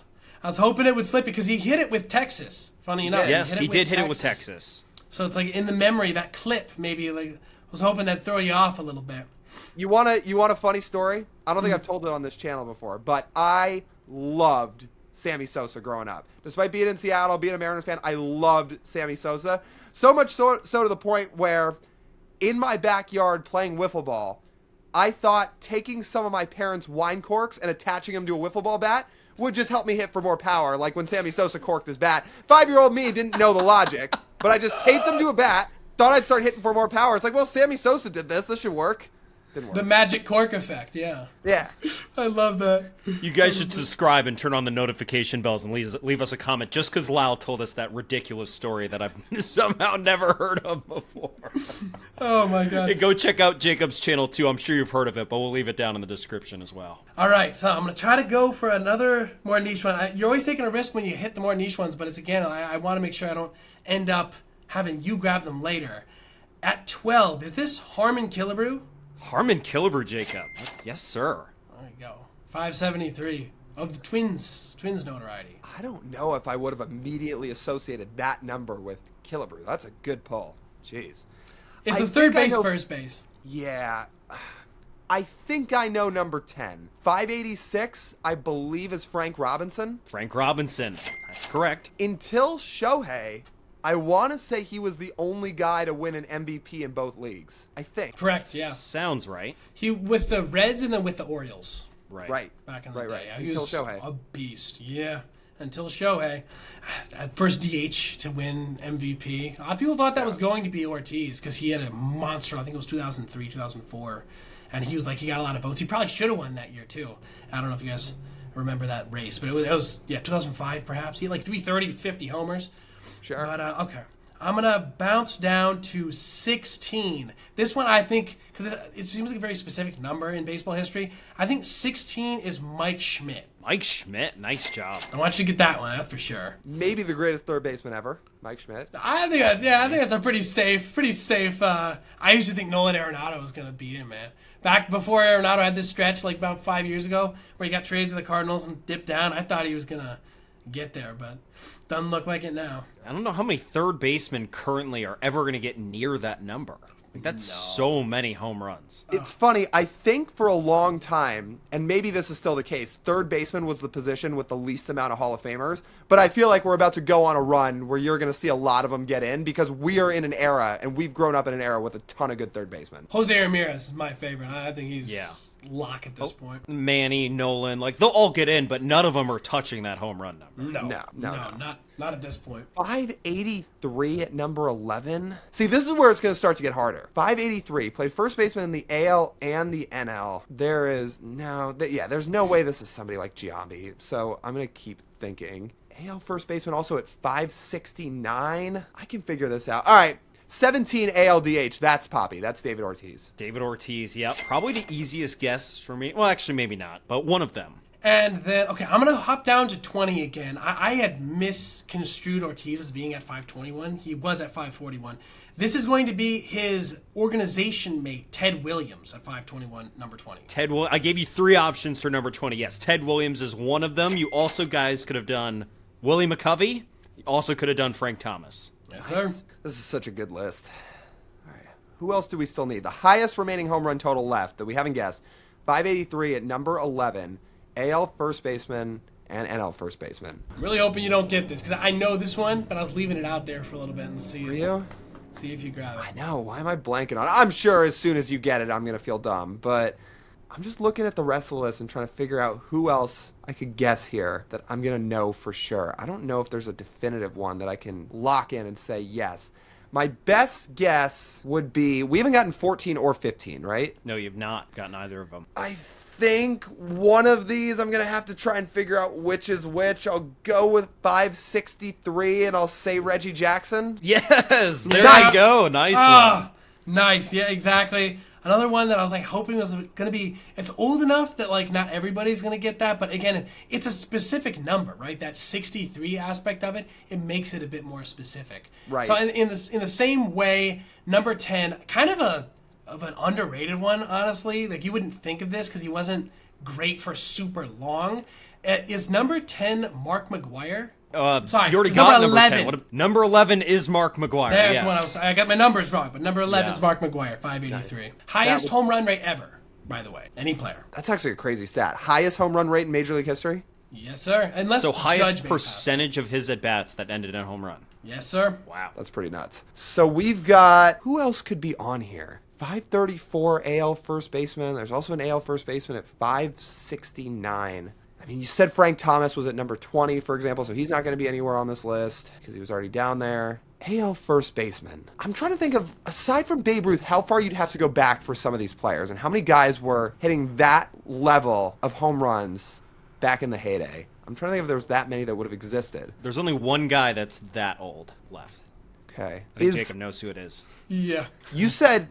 I was hoping it would slip because he hit it with Texas. Funny enough. Yes, he did hit it with Texas. So it's like in the memory, that clip maybe like I was hoping that'd throw you off a little bit. You want a funny story? I don't think I've told it on this channel before, but I loved Sammy Sosa growing up. Despite being in Seattle, being a Mariners fan, I loved Sammy Sosa. So much so to the point where in my backyard playing wiffle ball, I thought taking some of my parents' wine corks and attaching them to a wiffle ball bat would just help me hit for more power, like when Sammy Sosa corked his bat. 5-year-old me didn't know the logic, but I just taped them to a bat, thought I'd start hitting for more power. It's like, well, Sammy Sosa did this. This should work. Didn't work. The magic cork effect, yeah. Yeah. I love that. You guys should subscribe and turn on the notification bells and leave us a comment just because Lyle told us that ridiculous story that I've somehow never heard of before. Oh, my God. Hey, go check out Jacob's channel, too. I'm sure you've heard of it, but we'll leave it down in the description as well. All right, so I'm going to try to go for another more niche one. You're always taking a risk when you hit the more niche ones, but it's again, I want to make sure I don't end up having you grab them later. At 12, is this Harmon Killebrew? Harmon Killebrew, Jacob. Yes, sir. There you go. 573 of the Twins notoriety. I don't know if I would have immediately associated that number with Killebrew. That's a good pull. Jeez. It's I the third think I base, know- first base. Yeah. I think I know number 10. 586, I believe, is Frank Robinson. Frank Robinson. That's correct. Until Shohei, I want to say he was the only guy to win an MVP in both leagues. I think. Correct, yeah. Sounds right. He with the Reds and then with the Orioles. Right. Back in the Right, day. right. Yeah, he Until was Shohei. a beast. Yeah. Until Shohei. First DH to win MVP. A lot of people thought that was going to be Ortiz because he had a monster, I think it was 2003, 2004. And he was like, he got a lot of votes. He probably should have won that year, too. I don't know if you guys remember that race. But it was 2005 perhaps. He had like 330, 50 homers. Sure. But, okay. I'm going to bounce down to 16. This one, I think, because it seems like a very specific number in baseball history, I think 16 is Mike Schmidt. Mike Schmidt. Nice job. I want you to get that one, that's for sure. Maybe the greatest third baseman ever, Mike Schmidt. I think that's a pretty safe. I used to think Nolan Arenado was going to beat him, man. Back before Arenado had this stretch, like about 5 years ago, where he got traded to the Cardinals and dipped down, I thought he was going to get there, but doesn't look like it now. I don't know how many third basemen currently are ever going to get near that number. Like, that's so many home runs. It's funny. I think for a long time, and maybe this is still the case, third baseman was the position with the least amount of Hall of Famers. But I feel like we're about to go on a run where you're going to see a lot of them get in because we are in an era, and we've grown up in an era with a ton of good third basemen. Jose Ramirez is my favorite. I think he's lock at this point. Manny, Nolan, like they'll all get in, but none of them are touching that home run number. No, No. not at this point. 583 at number 11. See, this is where it's going to start to get harder. 583, played first baseman in the AL and the NL. There's no way this is somebody like Giambi. So I'm going to keep thinking. AL first baseman also at 569. I can figure this out. All right. 17 ALDH. That's Poppy. That's David Ortiz. David Ortiz, yeah. Probably the easiest guess for me. Well, actually, maybe not, but one of them. And then, okay, I'm going to hop down to 20 again. I had misconstrued Ortiz as being at 521. He was at 541. This is going to be his organization mate, Ted Williams, at 521, number 20. I gave you 3 options for number 20. Yes, Ted Williams is one of them. You also, guys, could have done Willie McCovey. You also could have done Frank Thomas. Yes, sir. This is such a good list. All right. Who else do we still need? The highest remaining home run total left that we haven't guessed. 583 at number 11. AL first baseman and NL first baseman. I'm really hoping you don't get this because I know this one, but I was leaving it out there for a little bit and see if you grab it. I know. Why am I blanking on it? I'm sure as soon as you get it, I'm going to feel dumb. But I'm just looking at the rest of the list and trying to figure out who else I could guess here that I'm going to know for sure. I don't know if there's a definitive one that I can lock in and say yes. My best guess would be, we haven't gotten 14 or 15, right? No, you've not gotten either of them. I think one of these I'm going to have to try and figure out which is which. I'll go with 563 and I'll say Reggie Jackson. Yes, there Nice. you go. Nice one. Nice, yeah, exactly. Another one that I was like hoping was going to be, it's old enough that like not everybody's going to get that, but again, it's a specific number, right? That 63 aspect of it, it makes it a bit more specific. Right. So in the same way, number 10, kind of an underrated one, honestly. Like you wouldn't think of this because he wasn't great for super long. Is number 10 Mark McGwire? Sorry, you already it's got number number 11. 10. Number 11 is Mark McGwire. That's Yes. what I got my numbers wrong, but number 11 Yeah. is Mark McGwire, 583. Highest home run rate ever, by the way. Any player. That's actually a crazy stat. Highest home run rate in Major League history? Yes, sir. Unless So highest Judge may percentage of his at-bats that ended in a home run. have. Yes, sir. Wow. That's pretty nuts. So we've got, who else could be on here? 534 AL first baseman. There's also an AL first baseman at 569. I mean, you said Frank Thomas was at number 20, for example, so he's not going to be anywhere on this list because he was already down there. AL first baseman. I'm trying to think of, aside from Babe Ruth, how far you'd have to go back for some of these players and how many guys were hitting that level of home runs back in the heyday. I'm trying to think if there was that many that would have existed. There's only one guy that's that old left. Okay. I think Jacob knows who it is. Yeah. You said,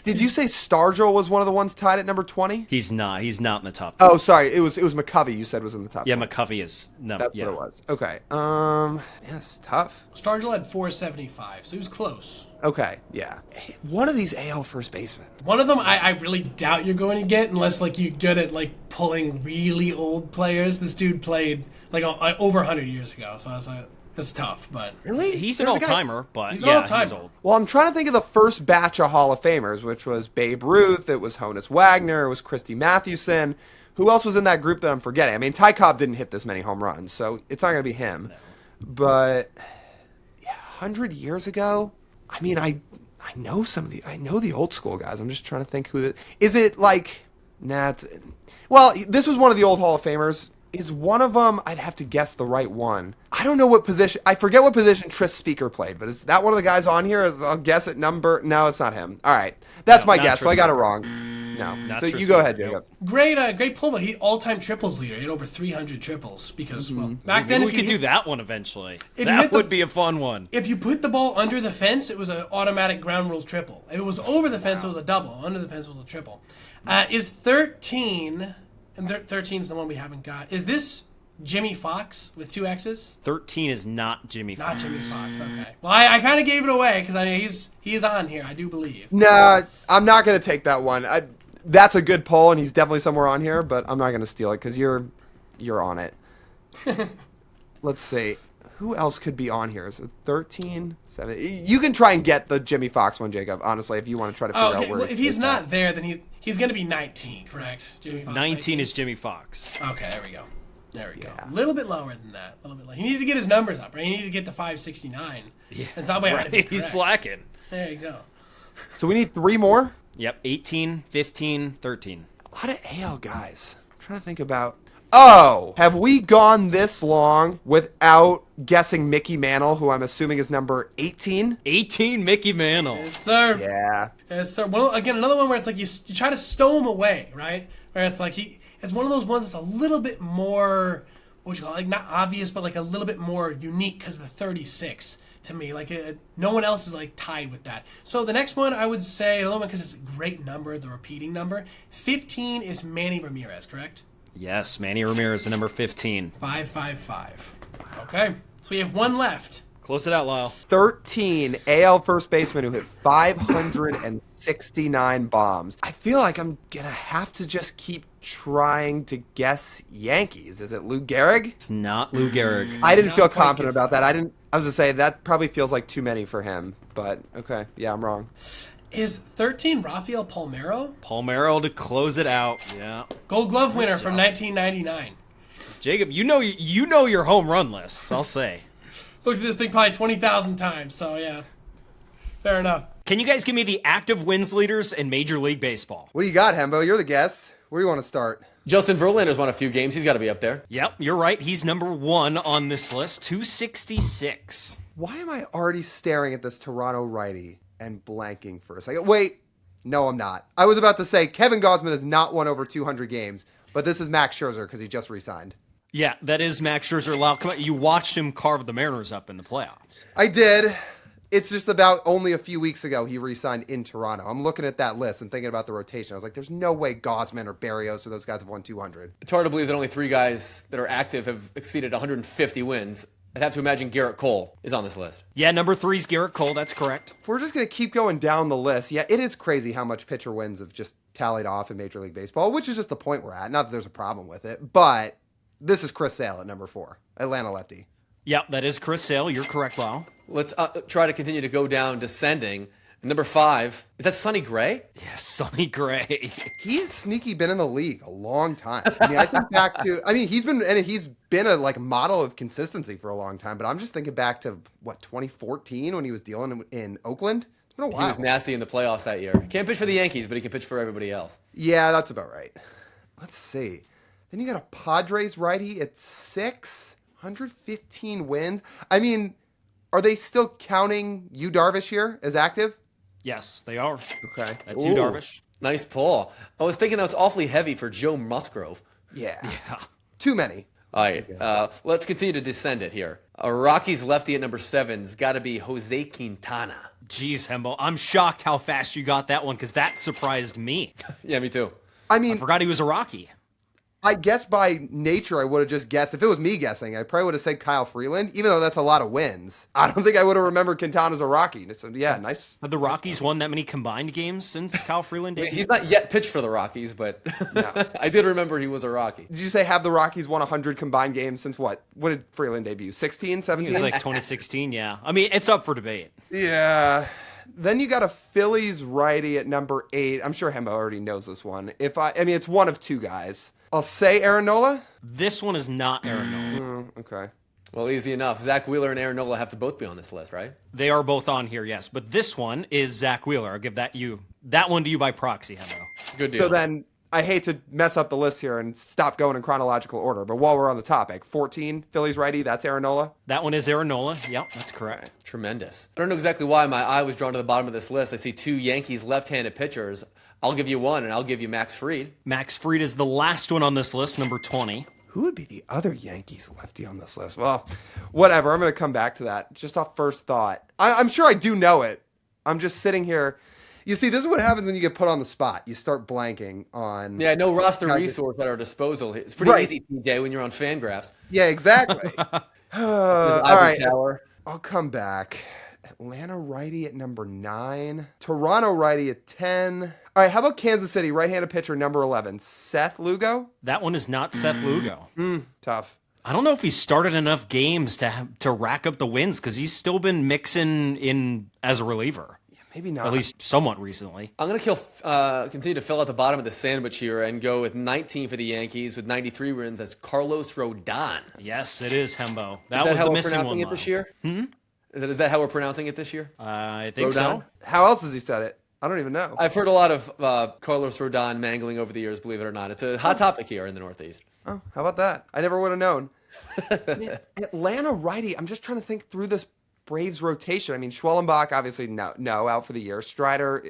did you say Stargell was one of the ones tied at number 20? He's not. He's not in the top. Oh, sorry. It was McCovey you said was in the top. Yeah, 20. McCovey is no. That's yeah. what it was. Okay. Yeah, it's tough. Stargell had 475, so he was close. Okay. Yeah. One of these AL first basemen. One of them I really doubt you're going to get unless like you're good at like pulling really old players. This dude played like over 100 years ago, so I was like, it's tough, but Really? He's an There's a guy- all-timer, but He's an yeah, all-timer. he's old. Well, I'm trying to think of the first batch of Hall of Famers, which was Babe Ruth, it was Honus Wagner, it was Christy Mathewson. Who else was in that group that I'm forgetting? I mean, Ty Cobb didn't hit this many home runs, so it's not going to be him. But yeah, 100 years ago, I mean, I know I know the old school guys. I'm just trying to think is it like, well, this was one of the old Hall of Famers. Is one of them, I'd have to guess the right one. I don't know what position, I forget what position Tris Speaker played, but is that one of the guys on here? I'll guess at number, no, it's not him. All right. That's my not guess, so Tris I got it Speaker. wrong. No. Not So Tris you go Speaker, ahead, nope. Jacob. great pull though. He all-time triples leader. He had over 300 triples because well, back then Maybe if we you could do hit, that one eventually. If you That hit the- would be a fun one. if you put the ball under the fence, it was an automatic ground rule triple. If it was over the fence, it was a double. Under the fence, it was a triple. Is 13, and 13 is the one we haven't got. Is this Jimmy Fox with 2 X's? 13 is not Jimmy Not Fox. Jimmy Fox. Okay. Well, I kind of gave it away because I mean he's on here. I do believe. Nah, I'm not going to take that one. That's a good poll, and he's definitely somewhere on here, but I'm not going to steal it because you're on it. Let's see. Who else could be on here? Is it 13? 7? You can try and get the Jimmy Fox one, Jacob, honestly, if you want to try to figure Oh, okay. out where Well, if he's it's not at. there, then he's going to be 19, correct? Jimmy Fox. 19 is Jimmy Fox. Okay, there we go. There we go. A little bit lower than that. A little bit lower. He needed to get his numbers up, right? He needed to get to 569. Yeah. That's not my Right, he's slacking. There you go. So we need 3 more? Yep, 18, 15, 13. A lot of AL guys. I'm trying to think about. Oh, have we gone this long without guessing Mickey Mantle, who I'm assuming is number 18? 18, Mickey Mantle. Yes, sir. Yeah. Yes, sir. Well, again, another one where it's like you try to stow him away, right? Where it's like it's one of those ones that's a little bit more, what would you call it? Like not obvious, but like a little bit more unique because the 36 to me, like no one else is like tied with that. So the next one I would say, another one because it's a great number, the repeating number. 15 is Manny Ramirez, correct? Yes, Manny Ramirez, the number 15. 555. Okay, so we have one left. Close it out, Lyle. 13 AL first baseman who hit 569 bombs. I feel like I'm going to have to just keep trying to guess Yankees. Is it Lou Gehrig? It's not Lou Gehrig. I didn't Not feel quite confident gets about that. I was going to say that probably feels like too many for him, but okay. Yeah, I'm wrong. Is 13 Rafael Palmeiro? Palmeiro to close it out. Yeah. Gold Glove winner from 1999. Jacob, you know your home run lists, I'll say. Looked at this thing probably 20,000 times, so yeah. Fair enough. Can you guys give me the active wins leaders in Major League Baseball? What do you got, Hembo? You're the guest. Where do you want to start? Justin Verlander's won a few games. He's got to be up there. Yep, you're right. He's number 1 on this list, 266. Why am I already staring at this Toronto righty and blanking for a second? Wait. No, I'm not. I was about to say Kevin Gausman has not won over 200 games, but this is Max Scherzer because he just re-signed. Yeah, that is Max Scherzer. Lyle, come on, you watched him carve the Mariners up in the playoffs. I did. It's just about only a few weeks ago he re-signed in Toronto. I'm looking at that list and thinking about the rotation. I was like, there's no way Gosman or Barrios or those guys have won 200. It's hard to believe that only 3 guys that are active have exceeded 150 wins. I'd have to imagine Garrett Cole is on this list. Yeah, number 3 is Garrett Cole. That's correct. If we're just going to keep going down the list, yeah, it is crazy how much pitcher wins have just tallied off in Major League Baseball, which is just the point we're at. Not that there's a problem with it, but this is Chris Sale at number 4, Atlanta lefty. Yeah, that is Chris Sale. You're correct, Lyle. Let's try to continue to go down descending. Number 5, is that Sonny Gray? Yes, Sonny Gray. He's sneaky been in the league a long time. I mean, I think back to, he's been a like model of consistency for a long time, but I'm just thinking back to 2014 when he was dealing in Oakland. It's been a while. He was nasty in the playoffs that year. Can't pitch for the Yankees, but he can pitch for everybody else. Yeah, that's about right. Let's see. Then you got a Padres righty at 6, 115 wins. I mean, are they still counting Yu Darvish here as active? Yes, they are. Okay. That's you, Darvish. Nice pull. I was thinking that was awfully heavy for Joe Musgrove. Yeah. Too many. All right, let's continue to descend it here. Rockies lefty at number 7's got to be Jose Quintana. Jeez, Hembo, I'm shocked how fast you got that one because that surprised me. Yeah, me too. I mean, I forgot he was a Rocky. I guess by nature, I would have just guessed. If it was me guessing, I probably would have said Kyle Freeland, even though that's a lot of wins. I don't think I would have remembered Quintana as a Rocky. So, yeah, nice. Have the Rockies won that many combined games since Kyle Freeland debuted? He's not yet pitched for the Rockies, but I did remember he was a Rocky. Did you say have the Rockies won 100 combined games since what? When did Freeland debut? 16, 17? It was like 2016, yeah. I mean, it's up for debate. Yeah. Then you got a Phillies righty at number 8. I'm sure Hembo already knows this one. It's one of 2 guys. I'll say Aaron Nola. This one is not Aaron Nola. Okay. Well, easy enough. Zach Wheeler and Aaron Nola have to both be on this list, right? They are both on here, yes. But this one is Zach Wheeler. I'll give that one to you by proxy, Hembo. Good deal. So then, I hate to mess up the list here and stop going in chronological order, but while we're on the topic, 14, Phillies righty, that's Aaron Nola? That one is Aaron Nola. Yep, that's correct. Tremendous. I don't know exactly why my eye was drawn to the bottom of this list. I see 2 Yankees left-handed pitchers. I'll give you one, and I'll give you Max Fried. Max Fried is the last one on this list, number 20. Who would be the other Yankees lefty on this list? Well, whatever. I'm going to come back to that just off first thought. I'm sure I do know it. I'm just sitting here. You see, this is what happens when you get put on the spot. You start blanking on... Yeah, no roster resource at our disposal. It's pretty easy, TJ, when you're on Fangraphs. Yeah, exactly. All right, Tower. I'll come back. Atlanta righty at number 9. Toronto righty at 10. All right, how about Kansas City right-handed pitcher number 11? Seth Lugo? That one is not Seth Lugo. Tough. I don't know if he's started enough games to rack up the wins because he's still been mixing in as a reliever. Maybe not. At least somewhat recently. I'm going to continue to fill out the bottom of the sandwich here and go with 19 for the Yankees with 93 wins as Carlos Rodon. Yes, it is, Hembo. That was how the we're missing pronouncing one. it this year? Is that how we're pronouncing it this year? I think Rodon? so. How else has he said it? I don't even know. I've heard a lot of Carlos Rodon mangling over the years, believe it or not. It's a hot topic here in the Northeast. Oh, how about that? I never would have known. Man, Atlanta righty. I'm just trying to think through this Braves rotation. I mean, Schwellenbach, obviously, no, out for the year. Strider,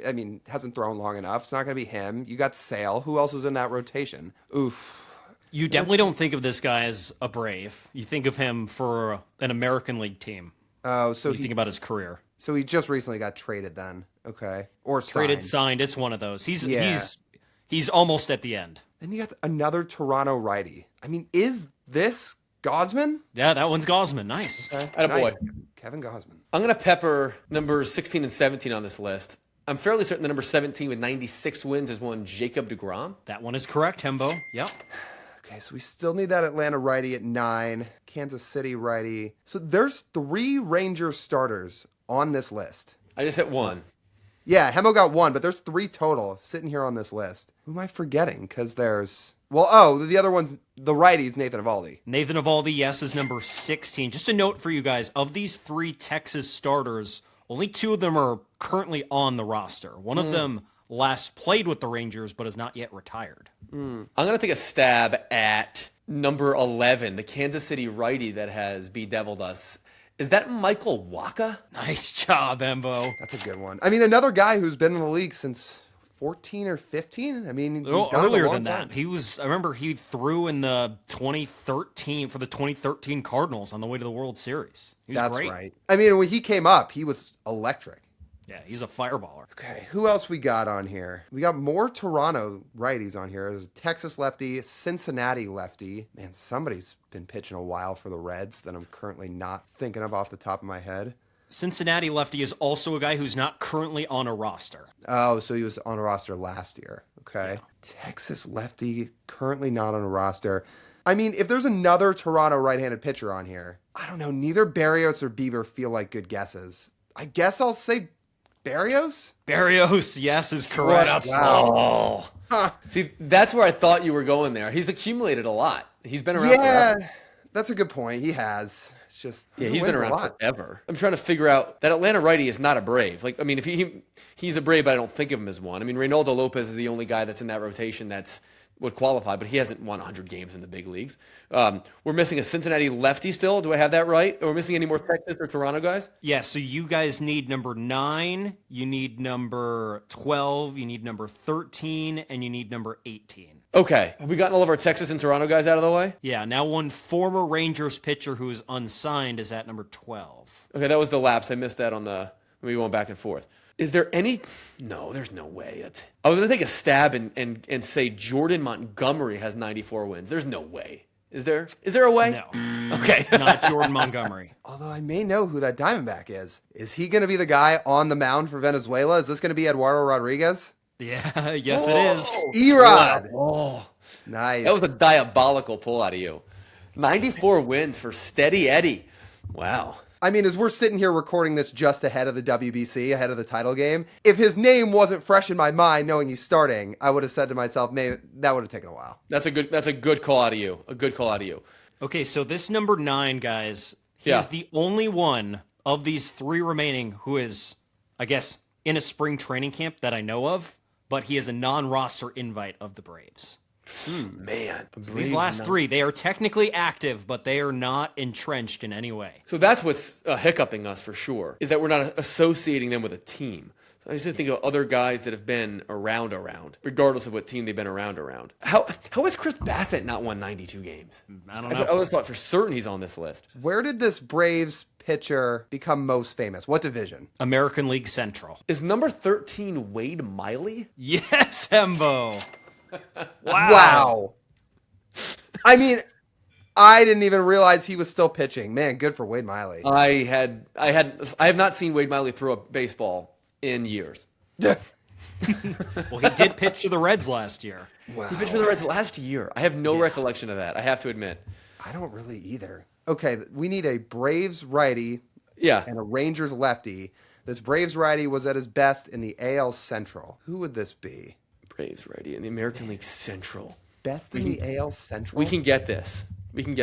hasn't thrown long enough. It's not going to be him. You got Sale. Who else is in that rotation? Oof. You definitely don't think of this guy as a Brave. You think of him for an American League team. Oh, so you think about his career. So he just recently got traded then. Okay. Or signed. It's one of those. He's almost at the end. Then you got another Toronto righty. I mean, is this Gosman? Yeah, that one's Gosman. Nice. Okay. Attaboy. Nice. Kevin Gosman. I'm going to pepper numbers 16 and 17 on this list. I'm fairly certain the number 17 with 96 wins is one Jacob deGrom. That one is correct, Hembo. Yep. Okay, so we still need that Atlanta righty at 9, Kansas City righty. So there's 3 Rangers starters on this list. I just hit one. Yeah, Hemo got 1, but there's 3 total sitting here on this list. Who am I forgetting? Because there's... the other one's the righty's Nathan Eovaldi. Nathan Eovaldi, yes, is number 16. Just a note for you guys, of these 3 Texas starters, only 2 of them are currently on the roster. One of them last played with the Rangers, but is not yet retired. I'm going to take a stab at number 11, the Kansas City righty that has bedeviled us. Is that Michael Wacha? Nice job, Embo. That's a good one. I mean, another guy who's been in the league since 14 or 15. I mean, he's Oh, done it a earlier long than that. time. He was. I remember he threw in the 2013 for the 2013 Cardinals on the way to the World Series. He was That's great. right. I mean, when he came up, he was electric. Yeah, he's a fireballer. Okay, who else we got on here? We got more Toronto righties on here. There's a Texas lefty, Cincinnati lefty. Man, somebody's been pitching a while for the Reds that I'm currently not thinking of off the top of my head. Cincinnati lefty is also a guy who's not currently on a roster. Oh, so he was on a roster last year. Okay. Texas lefty, currently not on a roster. I mean, if there's another Toronto right-handed pitcher on here, I don't know. Neither Barrios or Bieber feel like good guesses. I guess I'll say Barrios? Barrios, yes, is correct. Wow. Oh. See, that's where I thought you were going there. He's accumulated a lot. He's been around Yeah, forever. that's a good point. He has. It's just Yeah, he's been around forever. I'm trying to figure out that Atlanta righty is not a Brave. Like, I mean, if he's a Brave, but I don't think of him as one. I mean, Reynaldo Lopez is the only guy that's in that rotation that's would qualify, but he hasn't won 100 games in the big leagues. We're missing a Cincinnati lefty still. Do I have that right? Are we missing any more Texas or Toronto guys? Yeah, so you guys need number 9, you need number 12, you need number 13, and you need number 18. Okay. Have we gotten all of our Texas and Toronto guys out of the way? Yeah, now one former Rangers pitcher who is unsigned is at number 12. Okay, that was the lapse. I missed that on the when we went back and forth. Is there any? No, there's no way. I was going to take a stab and say Jordan Montgomery has 94 wins. There's no way. Is there? Is there a way? No. Okay. It's not Jordan Montgomery. Although I may know who that Diamondback is. Is he going to be the guy on the mound for Venezuela? Is this going to be Eduardo Rodriguez? Yeah, yes it is. Erod. Oh, Nice. that was a diabolical pull out of you. 94 wins for Steady Eddie. Wow. I mean, as we're sitting here recording this just ahead of the WBC, ahead of the title game, if his name wasn't fresh in my mind knowing he's starting, I would have said to myself, maybe that would have taken a while. That's a good call out of you. A good call out of you. Okay, so this number 9, guys, he's Yeah. the only one of these 3 remaining who is, I guess, in a spring training camp that I know of, but he is a non-roster invite of the Braves. Man. These last 3, they are technically active, but they are not entrenched in any way. So that's what's hiccuping us for sure, is that we're not associating them with a team. So I just think of other guys that have been around, regardless of what team they've been around. How has Chris Bassett not won 92 games? I don't I know. always thought for certain he's on this list. Where did this Braves pitcher become most famous? What division? American League Central. Is number 13 Wade Miley? Yes, Hembo. Wow. I mean, I didn't even realize he was still pitching. Man, good for Wade Miley. I have not seen Wade Miley throw a baseball in years. Well, he did pitch to the Reds last year. He pitched for the Reds last year. I have no recollection of that. I have to admit. I don't really either. Okay, we need a Braves righty Yeah. and a Rangers lefty. This Braves righty was at his best in the AL Central. Who would this be? Braves righty in the American League Central. Best in the AL Central? We can get this.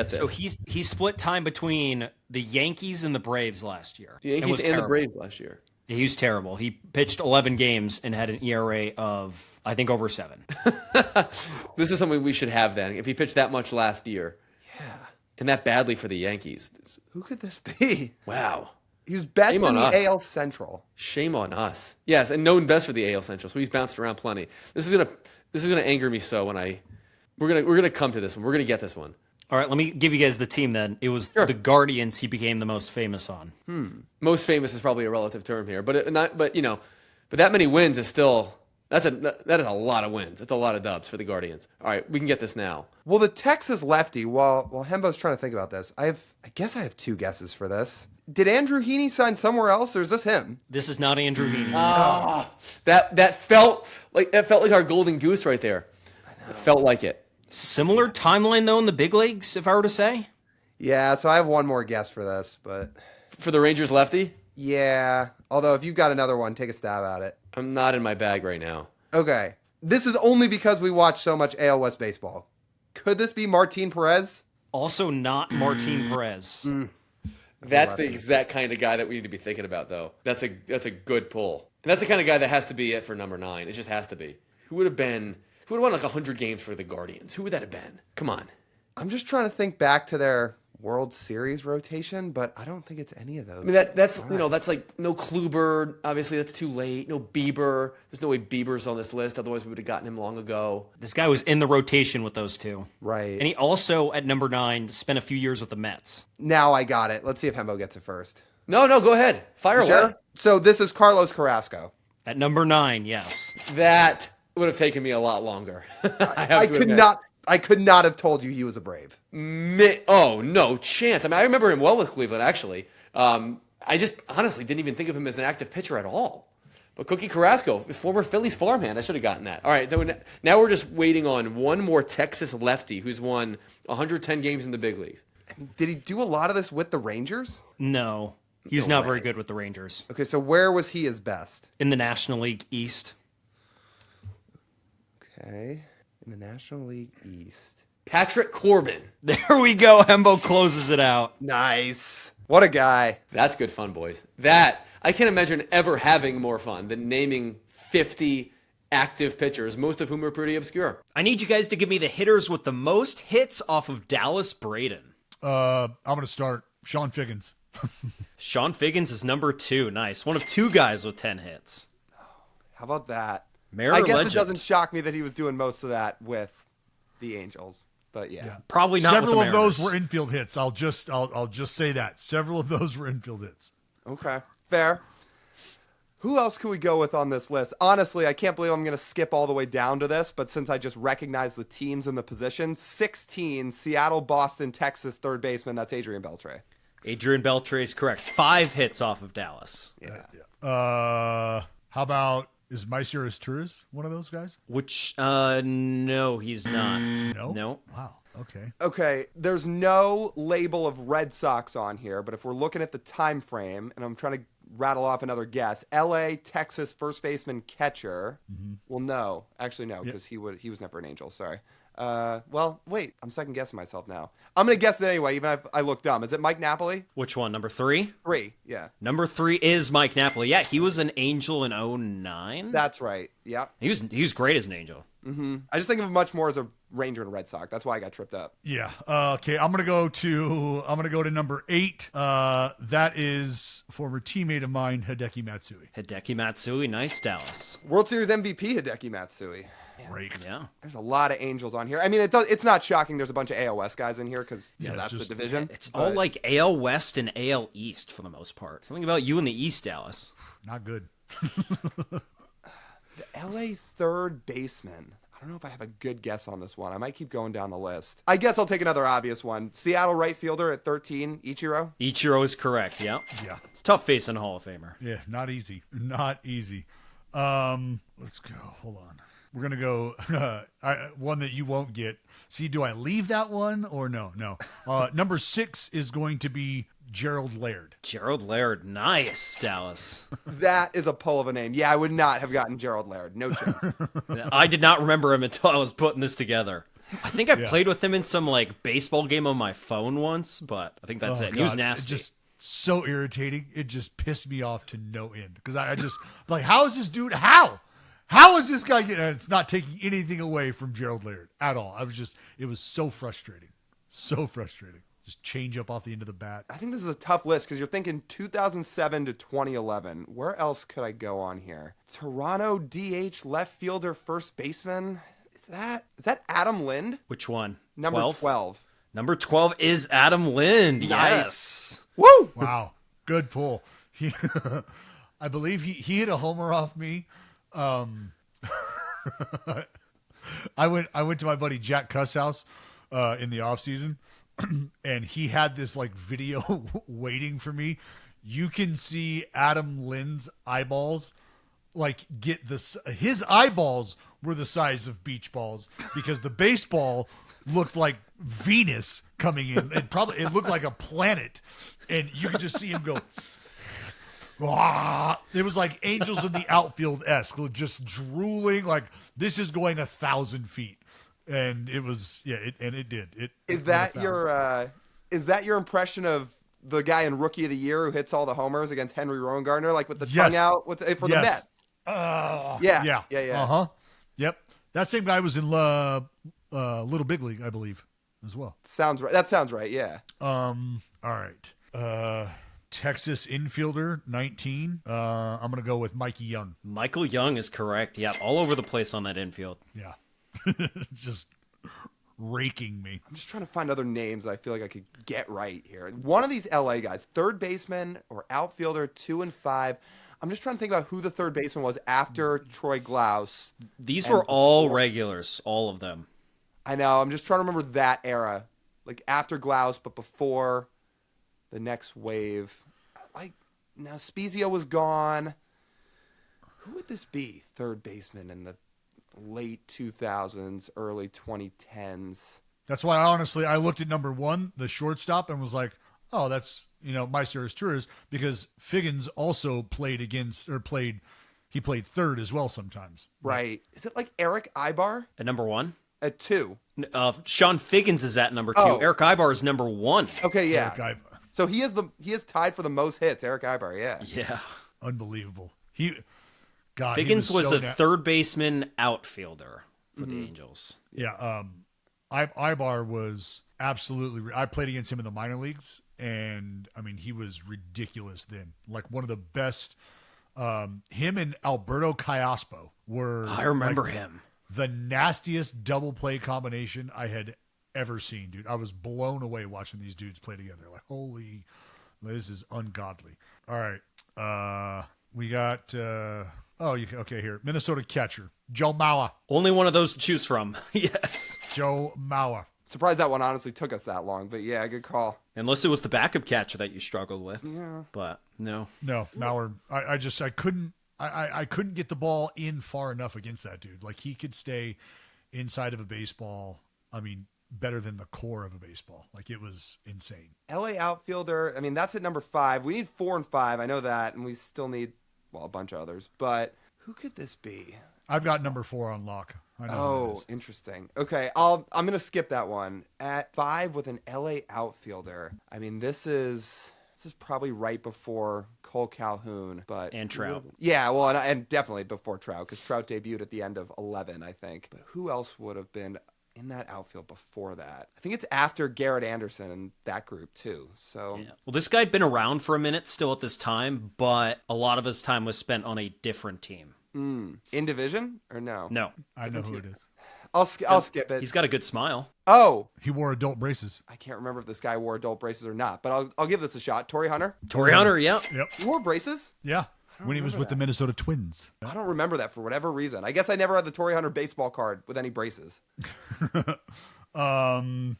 So he split time between the Yankees and the Braves last year. The Yankees was and the terrible. Braves last year. He was terrible. He pitched 11 games and had an ERA of, I think, over 7. This is something we should have then. If he pitched that much last year. Yeah. And that badly for the Yankees. Who could this be? Wow. He was best Shame in on the us. AL Central. Shame on us. Yes, and known best for the AL Central, so he's bounced around plenty. This is gonna anger me so when we're gonna come to this one. We're gonna get this one. All right, let me give you guys the team then. It was the Guardians he became the most famous on. Most famous is probably a relative term here, but that many wins is still that is a lot of wins. It's a lot of dubs for the Guardians. All right, we can get this now. Well, the Texas lefty, while Hembo's trying to think about this, I guess I have 2 guesses for this. Did Andrew Heaney sign somewhere else, or is this him? This is not Andrew Heaney. That felt like our golden goose right there. It felt like it. Similar timeline, though, in the big leagues, if I were to say. Yeah, so I have one more guess for this, but For the Rangers lefty, yeah. Although if you've got another one, take a stab at it. I'm not in my bag right now. Okay. This is only because we watch so much AL West baseball. Could this be Martin Perez? Also not Martin Perez. That's the exact kind of guy that we need to be thinking about, though. That's a good pull. And that's the kind of guy that has to be it for number 9. It just has to be. Who would have won like 100 games for the Guardians? Who would that have been? Come on. I'm just trying to think back to their World Series rotation, but I don't think it's any of those. I mean, that's that's like no Kluber. Obviously, that's too late. No Bieber. There's no way Bieber's on this list. Otherwise, we would have gotten him long ago. This guy was in the rotation with those two. Right. And he also, at number 9, spent a few years with the Mets. Now I got it. Let's see if Hembo gets it first. No, go ahead. Fire away. Sure. So this is Carlos Carrasco. At number 9, yes. That would have taken me a lot longer. I could not have told you he was a Brave. Oh, no chance. I mean, I remember him well with Cleveland, actually. I just honestly didn't even think of him as an active pitcher at all. But Cookie Carrasco, former Phillies farmhand, I should have gotten that. All right, now we're just waiting on one more Texas lefty who's won 110 games in the big leagues. Did he do a lot of this with the Rangers? No. He was not very good with the Rangers. Okay, so where was he his best? In the National League East. Okay, in the National League East. Patrick Corbin. There we go. Hembo closes it out. Nice. What a guy. That's good fun, boys. That, I can't imagine ever having more fun than naming 50 active pitchers, most of whom are pretty obscure. I need you guys to give me the hitters with the most hits off of Dallas Braden. I'm going to start Sean Figgins. Sean Figgins is number 2. Nice. One of 2 guys with 10 hits. How about that? Mariner I guess legend. it doesn't shock me that he was doing most of that with the Angels, but yeah. Probably not. Several with of the those Mariners. were infield hits. I'll just say that. Several of those were infield hits. Okay, fair. Who else could we go with on this list? Honestly, I can't believe I'm going to skip all the way down to this, but since I just recognized the teams and the position, 16, Seattle, Boston, Texas, third baseman, that's Adrian Beltre. Adrian Beltre is correct. 5 hits off of Dallas. Yeah. How about, is Maicer Asturias one of those guys? Which, no, he's not. No? Wow. Okay. Okay, there's no label of Red Sox on here, but if we're looking at the time frame, and I'm trying to rattle off another guess, L.A., Texas, first baseman, catcher. Well, no. Actually, no, because he was never an Angel. Sorry. Well, wait. I'm second guessing myself now. I'm going to guess it anyway, even if I look dumb. Is it Mike Napoli? Which one? Number 3? 3, yeah. Number 3 is Mike Napoli. Yeah, he was an Angel in 2009. That's right. Yep. He was great as an Angel. I just think of him much more as a Ranger and a Red Sox. That's why I got tripped up. Yeah. Okay. I'm gonna go to number 8. That is former teammate of mine, Hideki Matsui. Hideki Matsui, nice, Dallas. World Series MVP Hideki Matsui. Great. Yeah. There's a lot of Angels on here. I mean, it's not shocking there's a bunch of AOS guys in here because that's just- the division. It's all like AL West and AL East for the most part. Something about you in the East, Dallas. Not good. The LA third baseman. I don't know if I have a good guess on this one. I might keep going down the list. I guess I'll take another obvious one. Seattle right fielder at 13, Ichiro. Ichiro is correct, yeah. Yeah. It's tough facing a Hall of Famer. Yeah. Not easy. Not easy. Let's go. Hold on. We're gonna go one that you won't get. See, do I leave that one or no? No. Number 6 is going to be Gerald Laird. Gerald Laird, nice, Dallas. That is a pull of a name. Yeah, I would not have gotten Gerald Laird. No chance. I did not remember him until I was putting this together. I think I played with him in some like baseball game on my phone once, but I think that's it. He was God, nasty. It's just so irritating. It just pissed me off to no end because I just like, how is this dude? How is this guy getting? It's not taking anything away from Gerald Laird at all. It was so frustrating. So frustrating. Just change up off the end of the bat. I think this is a tough list because you're thinking 2007 to 2011. Where else could I go on here? Toronto DH left fielder first baseman. Is that Adam Lind? Which one? Number 12. Number 12 is Adam Lind. Nice. Yes. Woo! Wow. Good pull. I believe he hit a homer off me. I went to my buddy Jack Cuss' house in the off season, and he had this like video waiting for me. You can see Adam Lind's eyeballs like get this. His eyeballs were the size of beach balls because the baseball looked like Venus coming in. It looked like a planet, and you could just see him go. It was like Angels in the Outfield-esque, just drooling like this is going 1,000 feet, and it was it did. Is that your impression of the guy in Rookie of the Year who hits all the homers against Henry Rowengartner, like with the tongue out for the Mets? Yeah. Yep. That same guy was in Little Big League, I believe. as well. Sounds right. That sounds right. Yeah. All right. Texas infielder 19. I'm gonna go with Mikey Young. Michael Young is correct. Yeah, all over the place on that infield. Yeah, just raking me. I'm just trying to find other names that I feel like I could get right here. One of these LA guys, third baseman or outfielder, 2 and 5. I'm just trying to think about who the third baseman was after Troy Glaus. These were all regulars, all of them. I know. I'm just trying to remember that era, like after Glaus, but before the next wave. Like now, Spezio was gone. Who would this be? Third baseman in the late 2000s, early 2010s. That's why I looked at number 1, the shortstop, and was like, oh, that's, Meister's Tours, because Figgins also played third as well sometimes. Right. Is it like Eric Ibar At number 1? at 2? Sean Figgins is at number 2. Oh. Eric Ibar is number 1. Okay, yeah. Eric Ibar. So he is tied for the most hits, Eric Ibar, yeah. Yeah. Unbelievable. Figgins was a third baseman outfielder for the Angels. Yeah, Ibar was absolutely. I played against him in the minor leagues, and I mean he was ridiculous then. Like one of the best. Him and Alberto Callaspo were. I remember him. The nastiest double play combination I had ever seen, dude. I was blown away watching these dudes play together. Like, holy, this is ungodly. All right, we got. Okay, here. Minnesota catcher, Joe Mauer. Only one of those to choose from. Yes. Joe Mauer. Surprised that one honestly took us that long, but yeah, good call. Unless it was the backup catcher that you struggled with. Yeah. But no. No, Mauer. I couldn't get the ball in far enough against that dude. Like he could stay inside of a baseball. I mean, better than the core of a baseball. Like it was insane. LA outfielder, I mean, that's at number 5. We need 4 and 5. I know that, and we still need a bunch of others, but who could this be? I've got number 4 on lock. I know who it is. Interesting. Okay, I'm going to skip that one. At 5 with an LA outfielder. I mean, this is probably right before Cole Calhoun, but And Trout. Yeah, well, and definitely before Trout, because Trout debuted at the end of 11, I think. But who else would have been in that outfield before that? I think it's after Garrett Anderson and that group too. So Yeah. Well, this guy had been around for a minute still at this time, but a lot of his time was spent on a different team. in division or no? No. I know who it is. I'll skip it. He's got a good smile. Oh, He wore adult braces. I can't remember if this guy wore adult braces or not, but I'll give this a shot. Torrey Hunter. Torrey Hunter, yeah. Yep. He wore braces? Yeah. When he was with the Minnesota Twins. I don't remember that for whatever reason. I guess I never had the Torrey Hunter baseball card with any braces. Dallas,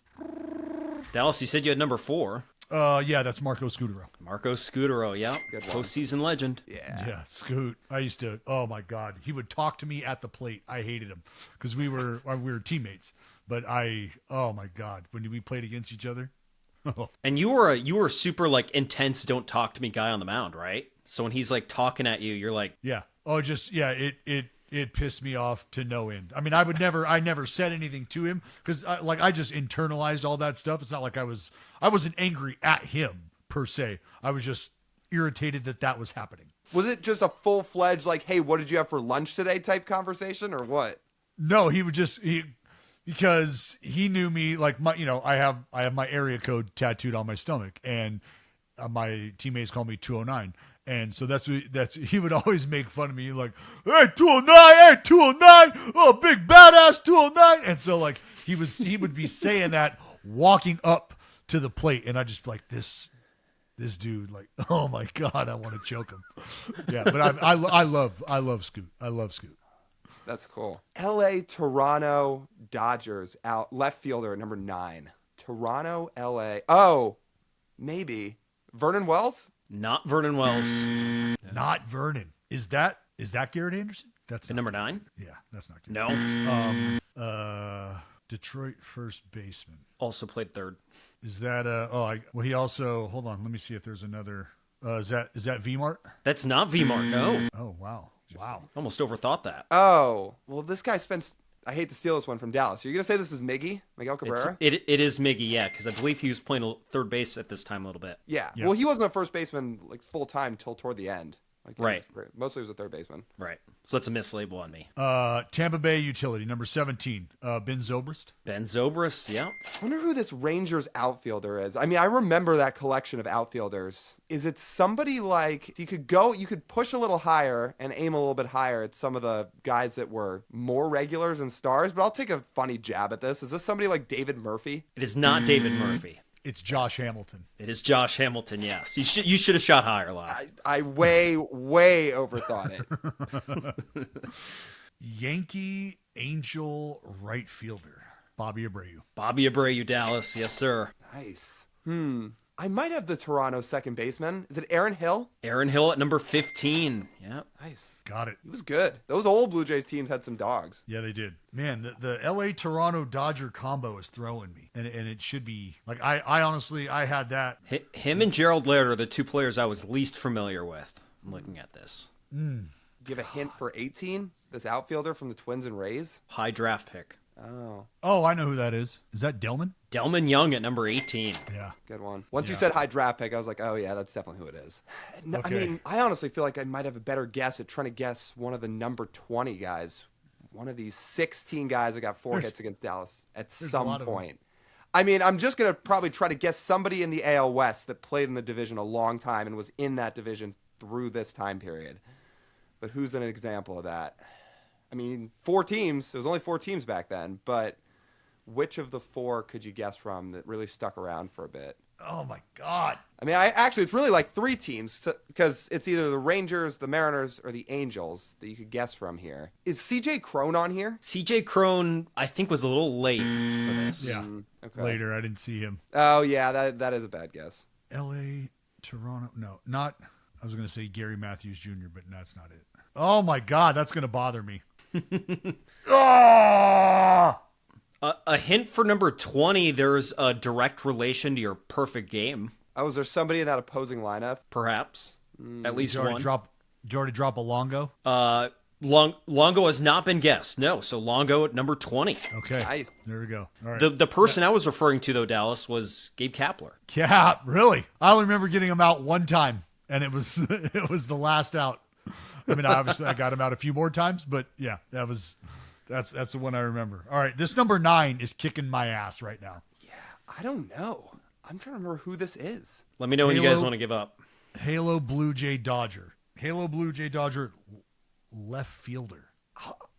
you said you had number 4. Yeah, that's Marco Scutaro. Marco Scutaro, yeah. Good one. Postseason legend. Yeah, Scoot. I used to. Oh my God, he would talk to me at the plate. I hated him because we were teammates. But oh my God, when we played against each other. And you were super like intense, don't talk to me guy on the mound, right? So when he's like talking at you, you're like, Yeah. Oh, just yeah. It pissed me off to no end. I mean, I never said anything to him because I just internalized all that stuff. It's not like I wasn't angry at him per se. I was just irritated that was happening. Was it just a full-fledged like, hey, what did you have for lunch today type conversation or what? No, he would just because he knew me like I have my area code tattooed on my stomach and my teammates call me 209. And so that's he would always make fun of me like, hey, 209, hey, 209, oh, big badass 209. And so like he would be saying that walking up to the plate, and I just like this dude, like, oh my God, I want to choke him. Yeah, but I love Scoot. I love Scoot. That's cool. LA, Toronto, Dodgers out left fielder at number 9. Toronto, LA. Oh, maybe Vernon Wells? not Vernon Wells. Not Vernon. Is that Garrett Anderson? That's At number 9? Yeah, that's not Garrett. No. Detroit first baseman. Also played third. Is that he also, hold on, let me see if there's another. Is that Vmart? That's not Vmart, no. Oh, wow. Almost overthought that. Oh, well, this guy spends. I hate to steal this one from Dallas. You're gonna say this is Miguel Cabrera? It is Miggy, yeah, because I believe he was playing third base at this time a little bit. Yeah. Yeah. Well, he wasn't a first baseman like full time till toward the end. Like, Right. Mostly it was a third baseman. Right. So that's a mislabel on me. Tampa Bay utility, number 17, Ben Zobrist. Ben Zobrist, yeah. I wonder who this Rangers outfielder is. I mean, I remember that collection of outfielders. Is it somebody like you could push a little higher and aim a little bit higher at some of the guys that were more regulars and stars, but I'll take a funny jab at this. Is this somebody like David Murphy? It is not David Murphy. It's Josh Hamilton. It is Josh Hamilton, yes. You should have shot higher, Lyle. I way overthought it. Yankee Angel right fielder, Bobby Abreu. Bobby Abreu, Dallas, yes, sir. Nice. I might have the Toronto second baseman. Is it Aaron Hill? Aaron Hill at number 15. Yep. Nice. Got it. He was good. Those old Blue Jays teams had some dogs. Yeah, they did. Man, the LA Toronto Dodger combo is throwing me. And it should be like I honestly had that. Him and Gerald Laird are the two players I was least familiar with. I'm looking at this. Do you have a hint for 18? This outfielder from the Twins and Rays? High draft pick. Oh, I know who that is. Is that Delman? Delman Young at number 18. Yeah. Good one. Once you said high draft pick, I was like, oh, yeah, that's definitely who it is. No, Okay. I mean, I honestly feel like I might have a better guess at trying to guess one of the number 20 guys, one of these 16 guys that got 4 hits against Dallas at some lot of them. point. I mean, I'm just going to probably try to guess somebody in the AL West that played in the division a long time and was in that division through this time period. But who's an example of that? I mean, 4 teams. There was only 4 teams back then, but which of the 4 could you guess from that really stuck around for a bit? Oh my God. I mean, it's really like 3 teams because it's either the Rangers, the Mariners, or the Angels that you could guess from here. Is CJ Crone on here? CJ Crone, I think, was a little late for this. Yeah. Okay. Later, I didn't see him. Oh, yeah, that is a bad guess. LA Toronto. No, not. I was going to say Gary Matthews Jr., but that's not it. Oh my God, that's going to bother me. Ah! A hint for number 20, there's a direct relation to your perfect game, Oh, is there somebody in that opposing lineup? perhaps. At least Did you one. already drop a Longo? Longo has not been guessed. No, so Longo at number 20. Okay. Nice. There we go. All right. The person I was referring to, though, Dallas, was Gabe Kapler. Yeah, really? I only remember getting him out one time, and it was it was the last out. I mean, obviously I got him out a few more times, but yeah, that's the one I remember. All right, this number 9 is kicking my ass right now. I don't know. I'm trying to remember who this is. Let me know when you Halo- guys want to give up. Halo Blue Jay Dodger. Halo Blue Jay Dodger left fielder.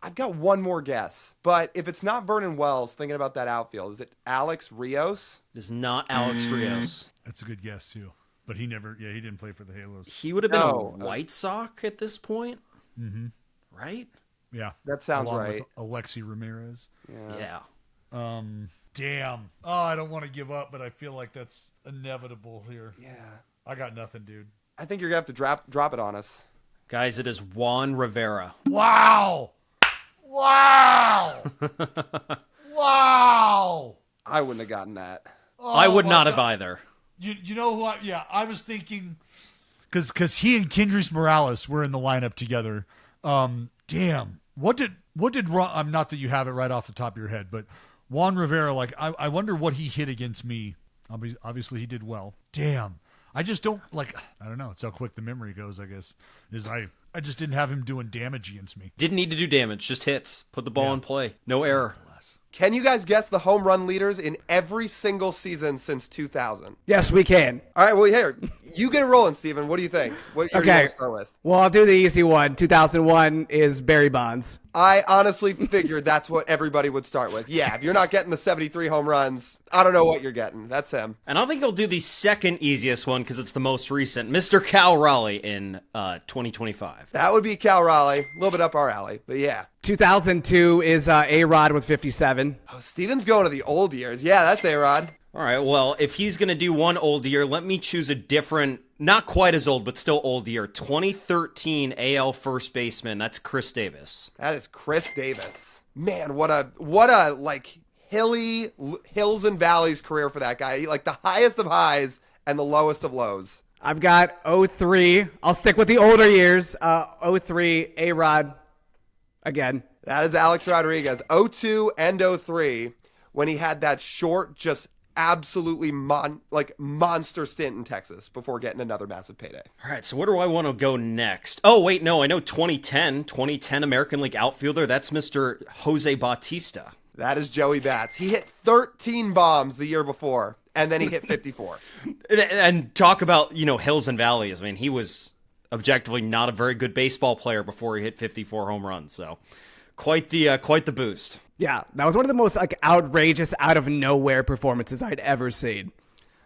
I've got one more guess, but if it's not Vernon Wells, thinking about that outfield, is it Alex Rios? It is not Alex Rios. That's a good guess too. But he didn't play for the Halos. He would have been No. a White Sox at this point. Mm-hmm. Right? Yeah. That sounds Along right. with Alexi Ramirez. Yeah. Damn. Oh, I don't want to give up, but I feel like that's inevitable here. Yeah. I got nothing, dude. I think you're going to have to drop it on us. Guys, it is Juan Rivera. Wow. Wow. Wow. I wouldn't have gotten that. I would my not have God. either. You know who I was thinking because he and Kendrys Morales were in the lineup together. Damn. What did Ron, not that you have it right off the top of your head, but Juan Rivera, like I wonder what he hit against me. Obviously he did well. Damn. I just don't I don't know. It's how quick the memory goes, I guess. I just didn't have him doing damage against me. Didn't need to do damage, just hits. Put the ball in play. No error. Can you guys guess the home run leaders in every single season since 2000? Yes, we can. All right, well, here, you get it rolling, Steven. What do you think? What year do you want to start with? Well, I'll do the easy one. 2001 is Barry Bonds. I honestly figured that's what everybody would start with. Yeah, if you're not getting the 73 home runs, I don't know what you're getting. That's him. And I think I'll do the second easiest one because it's the most recent. Mr. Cal Raleigh in 2025. That would be Cal Raleigh. A little bit up our alley, but yeah. 2002 is A-Rod with 57. Oh, Steven's going to the old years. Yeah, that's A-Rod. All right, well, if he's going to do one old year, let me choose a different, not quite as old, but still old year. 2013 AL first baseman. That's Chris Davis. That is Chris Davis. Man, what a like hills and valleys career for that guy. Like the highest of highs and the lowest of lows. I've got 03. I'll stick with the older years. 03 A-Rod again. That is Alex Rodriguez. 02 and 03 when he had that short, just absolutely monster stint in Texas before getting another massive payday. All right, so where do I want to go next? Oh, wait, no, I know 2010 American League outfielder. That's Mr. Jose Bautista. That is Joey Bats. He hit 13 bombs the year before, and then he hit 54. And talk about, hills and valleys. I mean, he was objectively not a very good baseball player before he hit 54 home runs, so quite the boost. Yeah, that was one of the most outrageous, out of nowhere performances I'd ever seen.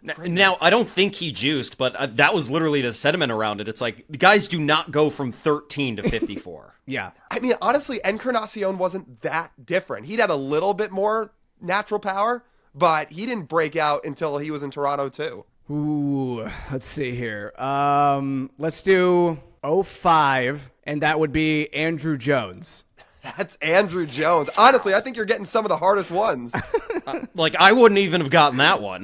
Now, I don't think he juiced, but that was literally the sentiment around it. It's like, the guys do not go from 13 to 54. Yeah. I mean, honestly, Encarnacion wasn't that different. He'd had a little bit more natural power, but he didn't break out until he was in Toronto, too. Ooh, let's see here. Let's do 05, and that would be Andrew Jones. That's Andrew Jones. Honestly, I think you're getting some of the hardest ones. I wouldn't even have gotten that one.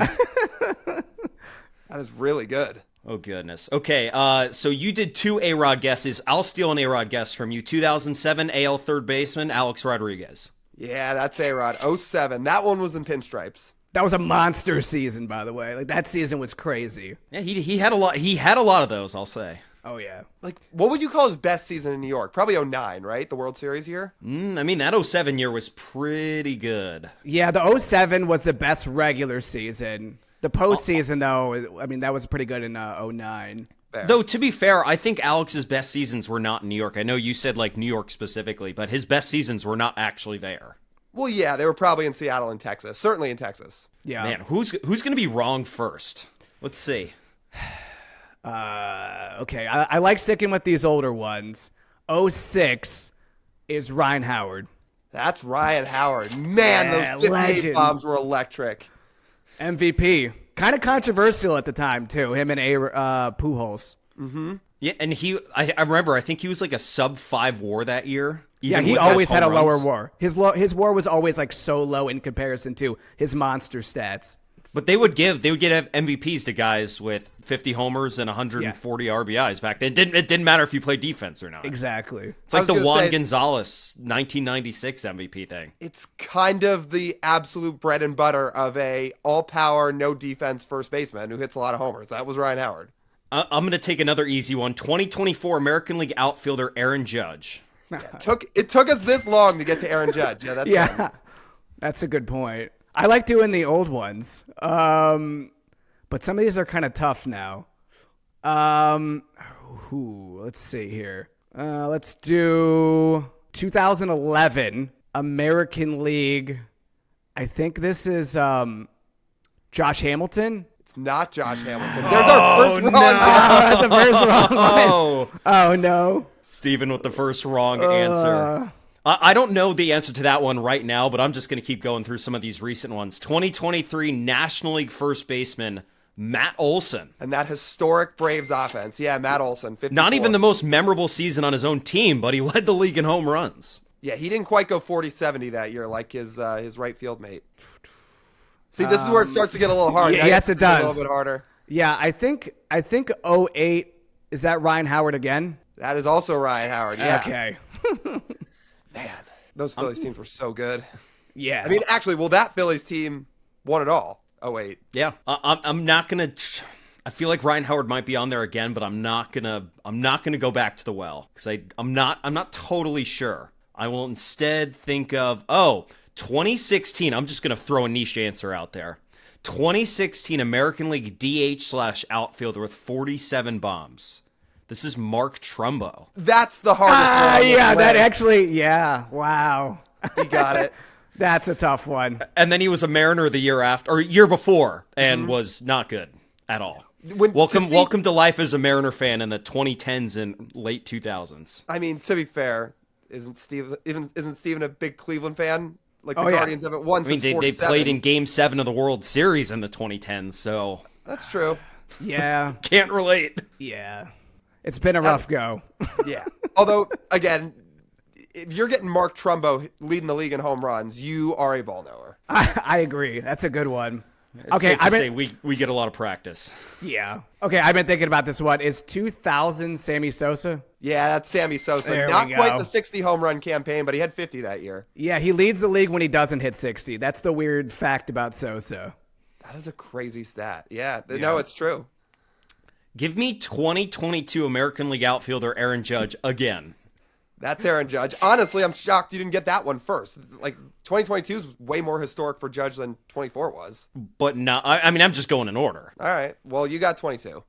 That is really good. Oh, goodness. Okay, so you did 2 A-Rod guesses. I'll steal an A-Rod guess from you. 2007 AL third baseman, Alex Rodriguez. Yeah, that's A-Rod. 07. That one was in pinstripes. That was a monster season, by the way. Like, that season was crazy. Yeah, he had a lot. He had a lot of those, I'll say. Oh, yeah. Like, what would you call his best season in New York? Probably 09, right? The World Series year? I mean, that 07 year was pretty good. Yeah, the 07 was the best regular season. The postseason, though, I mean, that was pretty good in 09. Fair. Though, to be fair, I think Alex's best seasons were not in New York. I know you said, New York specifically, but his best seasons were not actually there. Well, yeah, they were probably in Seattle and Texas. Certainly in Texas. Yeah. Man, who's going to be wrong first? Let's see. Okay, I like sticking with these older ones. 06 is Ryan Howard. That's Ryan Howard. Man, Yeah, those 58 legend. bombs were electric. MVP. Kind of controversial at the time, too. Him and Pujols. Yeah, and I remember, I think he was a sub-5 WAR that year. Yeah, even he with always his had a home lower runs. WAR. His WAR was always so low in comparison to his monster stats. But they would give MVPs to guys with 50 homers and 140 RBIs back then. It didn't matter if you played defense or not. Exactly. It's like the Juan say- Gonzalez 1996 MVP thing. It's kind of the absolute bread and butter of a all-power, no-defense first baseman who hits a lot of homers. That was Ryan Howard. I'm going to take another easy one. 2024 American League outfielder Aaron Judge. It took us this long to get to Aaron Judge. Yeah, that's Yeah, that's a good point. I like doing the old ones, but some of these are kind of tough now. Let's see here. Let's do 2011 American League. I think this is Josh Hamilton. It's not Josh Hamilton. There's our first wrong. That's the first wrong one. Oh, Oh no. Steven with the first wrong answer. I don't know the answer to that one right now, but I'm just going to keep going through some of these recent ones. 2023 National League first baseman Matt Olson. And that historic Braves offense. Yeah, Matt Olson. 54. Not even the most memorable season on his own team, but he led the league in home runs. Yeah, he didn't quite go 40-70 that year like his right field mate. See, this is where it starts to get a little hard. Now yes, you it have to does. get a little bit harder. Yeah, I think 08, is that Ryan Howard again? That is also Ryan Howard. Yeah. Okay. Man, those Phillies teams were so good. Yeah. I mean, actually, that Phillies team won it all. 08. Yeah, I'm not gonna. I feel like Ryan Howard might be on there again, but I'm not gonna go back to the well because I'm not totally sure. I will instead think of 2016. I'm just gonna throw a niche answer out there. 2016 American League DH/outfielder with 47 bombs. This is Mark Trumbo. That's the hardest one. on this Yeah, that list. actually, yeah. Wow. He got it. That's a tough one. And then he was a Mariner the year after, or year before, and was not good at all. Welcome to life as a Mariner fan in the 2010s and late 2000s. I mean, to be fair, isn't Steven a big Cleveland fan? Like the Oh, yeah. Guardians haven't won I mean, since they 47. played in Game 7 of the World Series in the 2010s, so That's true. Yeah. can't relate. Yeah. It's been a rough go. Yeah. Although, again, if you're getting Mark Trumbo leading the league in home runs, you are a ball knower. I agree. That's a good one. It's safe to say we get a lot of practice. Yeah. Okay, I've been thinking about this one. Is 2000 Sammy Sosa? Yeah, that's Sammy Sosa. There Not we go. quite the 60 home run campaign, but he had 50 that year. Yeah, he leads the league when he doesn't hit 60. That's the weird fact about Sosa. That is a crazy stat. Yeah. No, it's true. Give me 2022 American League outfielder Aaron Judge again. That's Aaron Judge. Honestly, I'm shocked you didn't get that one first. Like 2022 is way more historic for Judge than 24 was. But no, I mean, I'm just going in order. All right. Well, you got 22.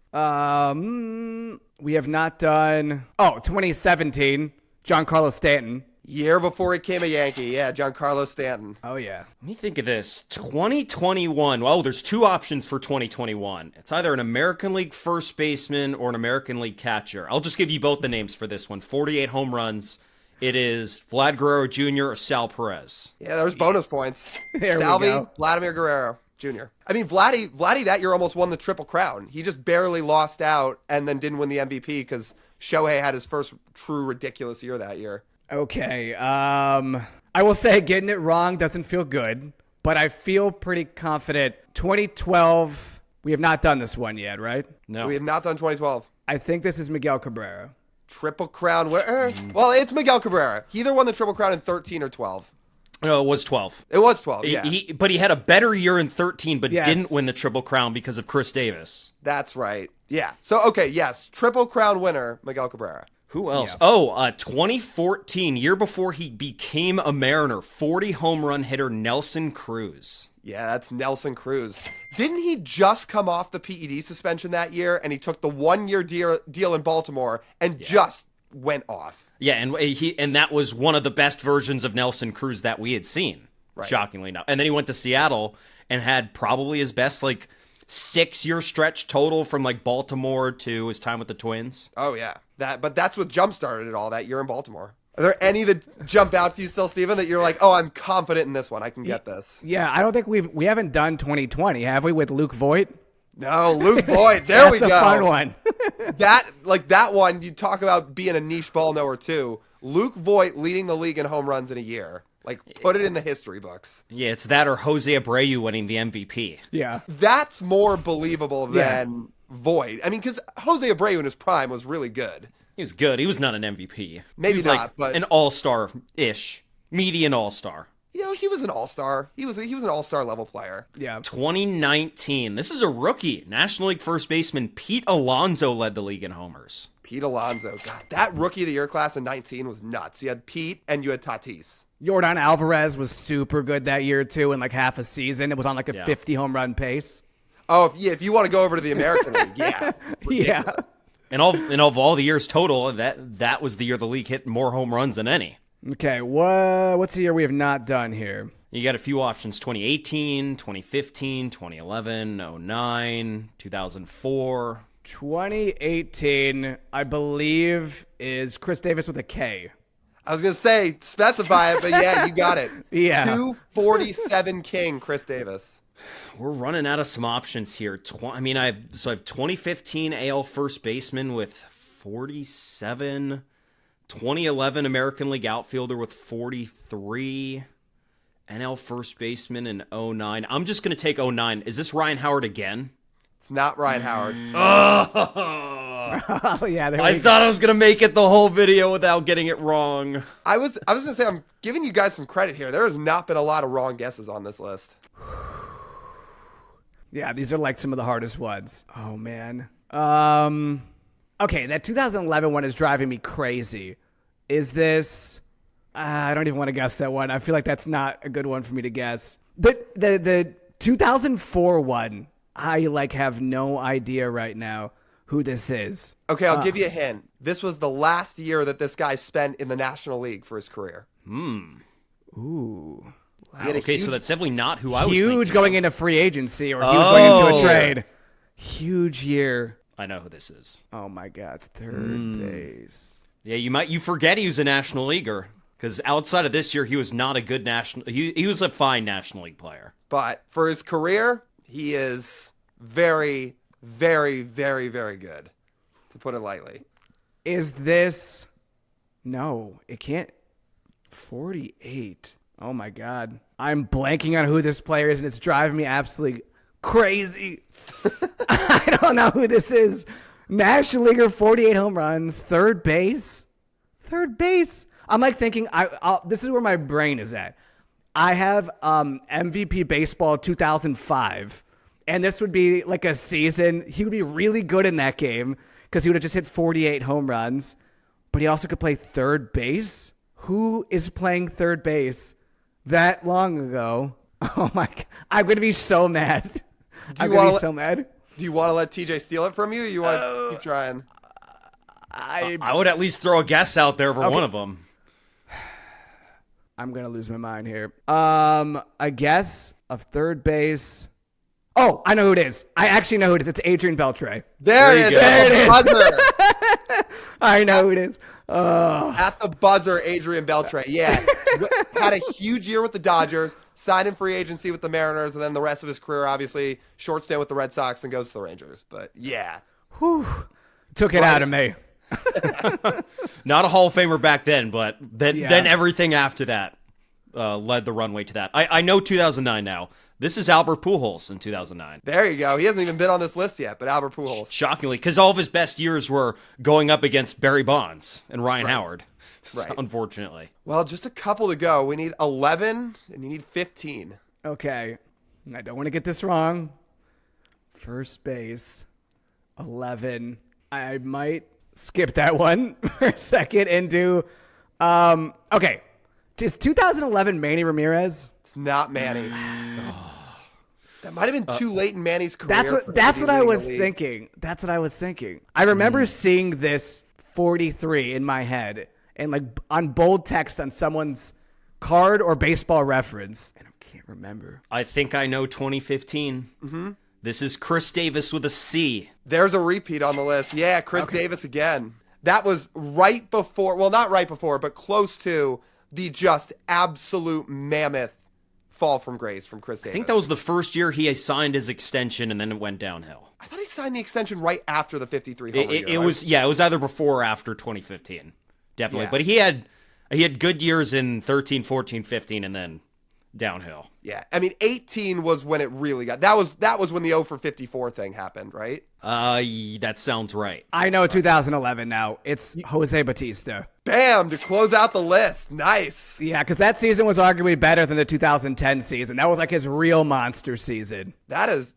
We have not done. Oh, 2017, Giancarlo Stanton. Year before he became a Yankee. Yeah, Giancarlo Stanton. Oh yeah. Let me think of this. 2021. Well, there's two options for 2021. It's either an American League first baseman or an American League catcher. I'll just give you both the names for this one. 48 home runs. It is Vlad Guerrero Jr. or Sal Perez. Yeah, there's bonus points. There we Salvi, go. Vladimir Guerrero Jr. I mean, Vladdy that year almost won the Triple Crown. He just barely lost out and then didn't win the MVP because Shohei had his first true ridiculous year that year. Okay. I will say getting it wrong doesn't feel good, but I feel pretty confident. 2012. We have not done this one yet, right? No. We have not done 2012. I think this is Miguel Cabrera. Triple Crown winner. Well, it's Miguel Cabrera. He either won the Triple Crown in 13 or 12. No, it was 12. It was 12, yeah. But he had a better year in 13, but Yes. didn't win the Triple Crown because of Chris Davis. That's right. Yeah. So, okay, yes. Triple Crown winner, Miguel Cabrera. Who else? Oh, 2014, year before he became a Mariner, 40 home run hitter Nelson Cruz. Yeah, that's Nelson Cruz. Didn't he just come off the PED suspension that year, and he took the one-year deal in Baltimore and just went off? Yeah, and that was one of the best versions of Nelson Cruz that we had seen, shockingly enough. And then he went to Seattle and had probably his best, 6-year stretch total from, Baltimore to his time with the Twins. Oh, yeah. But that's what jump-started it all that year in Baltimore. Are there any that jump out to you still, Steven, that you're like, oh, I'm confident in this one. I can get this? Yeah, I don't think we haven't done 2020, have we, with Luke Voigt? No, Luke Voigt. There we go. That's a fun one. that one, you talk about being a niche ball knower, too. Luke Voigt leading the league in home runs in a year. Put it in the history books. Yeah, it's that or Jose Abreu winning the MVP. Yeah. That's more believable than Voigt. I mean, because Jose Abreu in his prime was really good. He was good. He was not an MVP. Maybe he was not, but an all-star-ish. Median all-star. He was an all-star. He was an all-star level player. Yeah. 2019. This is a rookie. National League first baseman Pete Alonso led the league in homers. Pete Alonso. God, that rookie of the year class in 19 was nuts. You had Pete and you had Tatis. Jordan Alvarez was super good that year, too, in half a season. It was on a 50 home run pace. Oh, if you want to go over to the American League, yeah. Yeah. And of all the years total, that was the year the league hit more home runs than any. Okay, what's the year we have not done here? You got a few options: 2018, 2015, 2011, 09, 2004. 2018, I believe, is Chris Davis with a K. I was going to say, specify it, but yeah, you got it. Yeah. 247 King, Chris Davis. We're running out of some options here. I have 2015 AL first baseman with 47, 2011 American League outfielder with 43, NL first baseman in 09. I'm just going to take 09. Is this Ryan Howard again? It's not Ryan Howard. Oh, yeah. I thought I was going to make it the whole video without getting it wrong. I was going to say, I'm giving you guys some credit here. There has not been a lot of wrong guesses on this list. Yeah, these are some of the hardest ones. Oh, man. Okay, that 2011 one is driving me crazy. Is this... I don't even want to guess that one. I feel like that's not a good one for me to guess. The 2004 one, I have no idea right now who this is. Okay, I'll give you a hint. This was the last year that this guy spent in the National League for his career. Ooh. Okay, so that's definitely not who I was thinking Huge going of. into free agency or huge going into a trade. Huge year. I know who this is. Oh my God, third base. Yeah, you forget he was a National Leaguer because outside of this year, he was not a good national. He was a fine National League player. But for his career, he is very, very, very, very good, to put it lightly. Is this... No, it can't... 48. Oh my God. I'm blanking on who this player is and it's driving me absolutely crazy. I don't know who this is. National Leaguer, 48 home runs, third base. Third base. I'm thinking, this is where my brain is at. I have MVP Baseball 2005 and this would be like a season. He would be really good in that game because he would have just hit 48 home runs, but he also could play third base. Who is playing third base that long ago? Oh my God. I'm going to be so mad. I'm going to be so mad. Do you want to let TJ steal it from you? Or you want to keep trying? I would at least throw a guess out there for one of them. I'm going to lose my mind here. A guess of third base. Oh, I know who it is. I actually know who it is. It's Adrian Beltre. There it is. There it is. Buzzer. I know who it is. At the buzzer, Adrian Beltre. Yeah. Had a huge year with the Dodgers, signed in free agency with the Mariners, and then the rest of his career, obviously, short stay with the Red Sox and goes to the Rangers. But yeah. Whew. Took it out of me. Not a Hall of Famer back then, but then everything after that led the runway to that. I know 2009 now. This is Albert Pujols in 2009. There you go. He hasn't even been on this list yet, but Albert Pujols. Shockingly, because all of his best years were going up against Barry Bonds and Ryan Howard. Right. Unfortunately. Well, just a couple to go. We need 11, and you need 15. Okay. I don't want to get this wrong. First base, 11. I might skip that one for a second and do... okay. Is 2011 Manny Ramirez? It's not Manny. That might have been too late in Manny's career. That's what I was thinking. That's what I was thinking. I remember seeing this 43 in my head and like on bold text on someone's card or baseball reference, and I can't remember. I think I know 2015. Mm-hmm. This is Chris Davis with a C. There's a repeat on the list. Yeah, Chris Davis again. That was right before, well, not right before, but close to the just absolute mammoth fall from grace from Chris Davis. I think that was the first year he signed his extension, and then it went downhill. I thought he signed the extension right after the 53 homer year. It was either before or after 2015. Definitely. Yeah. But he had good years in 13, 14, 15, and then downhill. Yeah. I mean, 18 was when it really got... That was when the 0 for 54 thing happened, right? That sounds right. I know 2011 now. It's Jose Bautista. Bam! To close out the list. Nice. Yeah, because that season was arguably better than the 2010 season. That was like his real monster season. That is...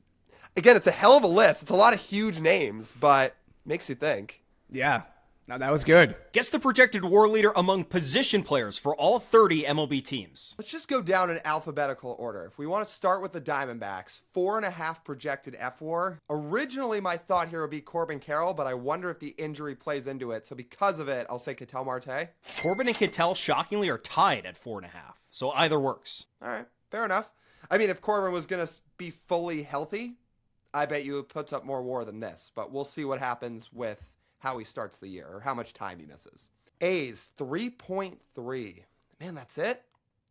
Again, it's a hell of a list. It's a lot of huge names, but makes you think. Yeah. No, that was good. Guess the projected WAR leader among position players for all 30 MLB teams. Let's just go down in alphabetical order. If we want to start with the Diamondbacks, 4.5 projected F-WAR. Originally, my thought here would be Corbin Carroll, but I wonder if the injury plays into it. So because of it, I'll say Ketel Marte. Corbin and Ketel, shockingly, are tied at 4.5. So either works. All right, fair enough. I mean, if Corbin was going to be fully healthy, I bet you it puts up more WAR than this. But we'll see what happens with how he starts the year or how much time he misses. A's 3.3. Man, that's it?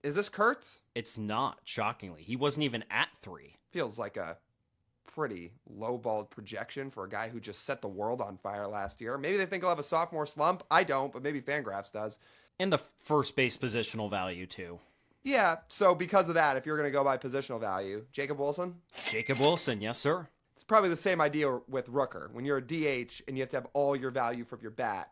Is this Kurtz? It's not, shockingly. He wasn't even at 3. Feels like a pretty low-balled projection for a guy who just set the world on fire last year. Maybe they think he'll have a sophomore slump. I don't, but maybe Fangraphs does. And the first base positional value, too. Yeah, so because of that, if you're going to go by positional value, Jacob Wilson? Jacob Wilson, yes, sir. It's probably the same idea with Rooker. When you're a DH and you have to have all your value from your bat,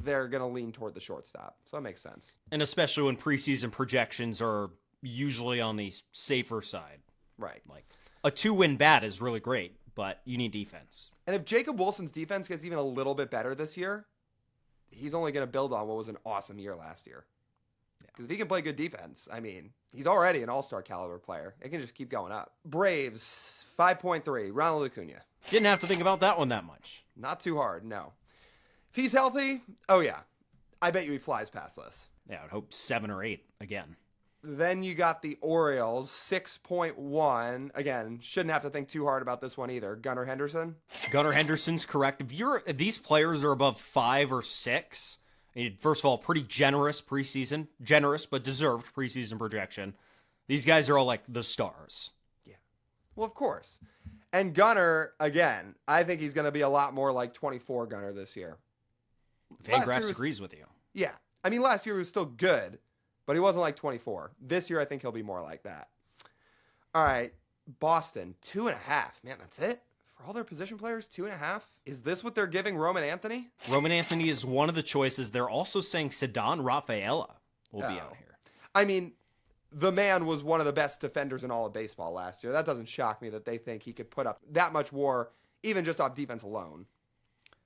they're going to lean toward the shortstop. So that makes sense. And especially when preseason projections are usually on the safer side. Right. Like a 2-win bat is really great, but you need defense. And if Jacob Wilson's defense gets even a little bit better this year, he's only going to build on what was an awesome year last year. Because if he can play good defense, I mean, he's already an all-star caliber player. It can just keep going up. Braves, 5.3, Ronald Acuna. Didn't have to think about that one that much. Not too hard, no. If he's healthy, oh yeah. I bet you he flies past this. Yeah, I would hope 7 or 8 again. Then you got the Orioles, 6.1. Again, shouldn't have to think too hard about this one either. Gunnar Henderson. Gunnar Henderson's correct. If these players are above 5 or 6... First of all, pretty generous preseason. Generous, but deserved preseason projection. These guys are all like the stars. Yeah. Well, of course. And Gunnar, again, I think he's going to be a lot more like 24 Gunnar this year. Fangraphs agrees with you. Yeah. I mean, last year he was still good, but he wasn't like 24. This year, I think he'll be more like that. All right. Boston, 2.5. Man, that's it? For all their position players, 2.5? Is this what they're giving Roman Anthony? Roman Anthony is one of the choices. They're also saying Ceddanne Rafaela will be out here. I mean, the man was one of the best defenders in all of baseball last year. That doesn't shock me that they think he could put up that much WAR, even just off defense alone.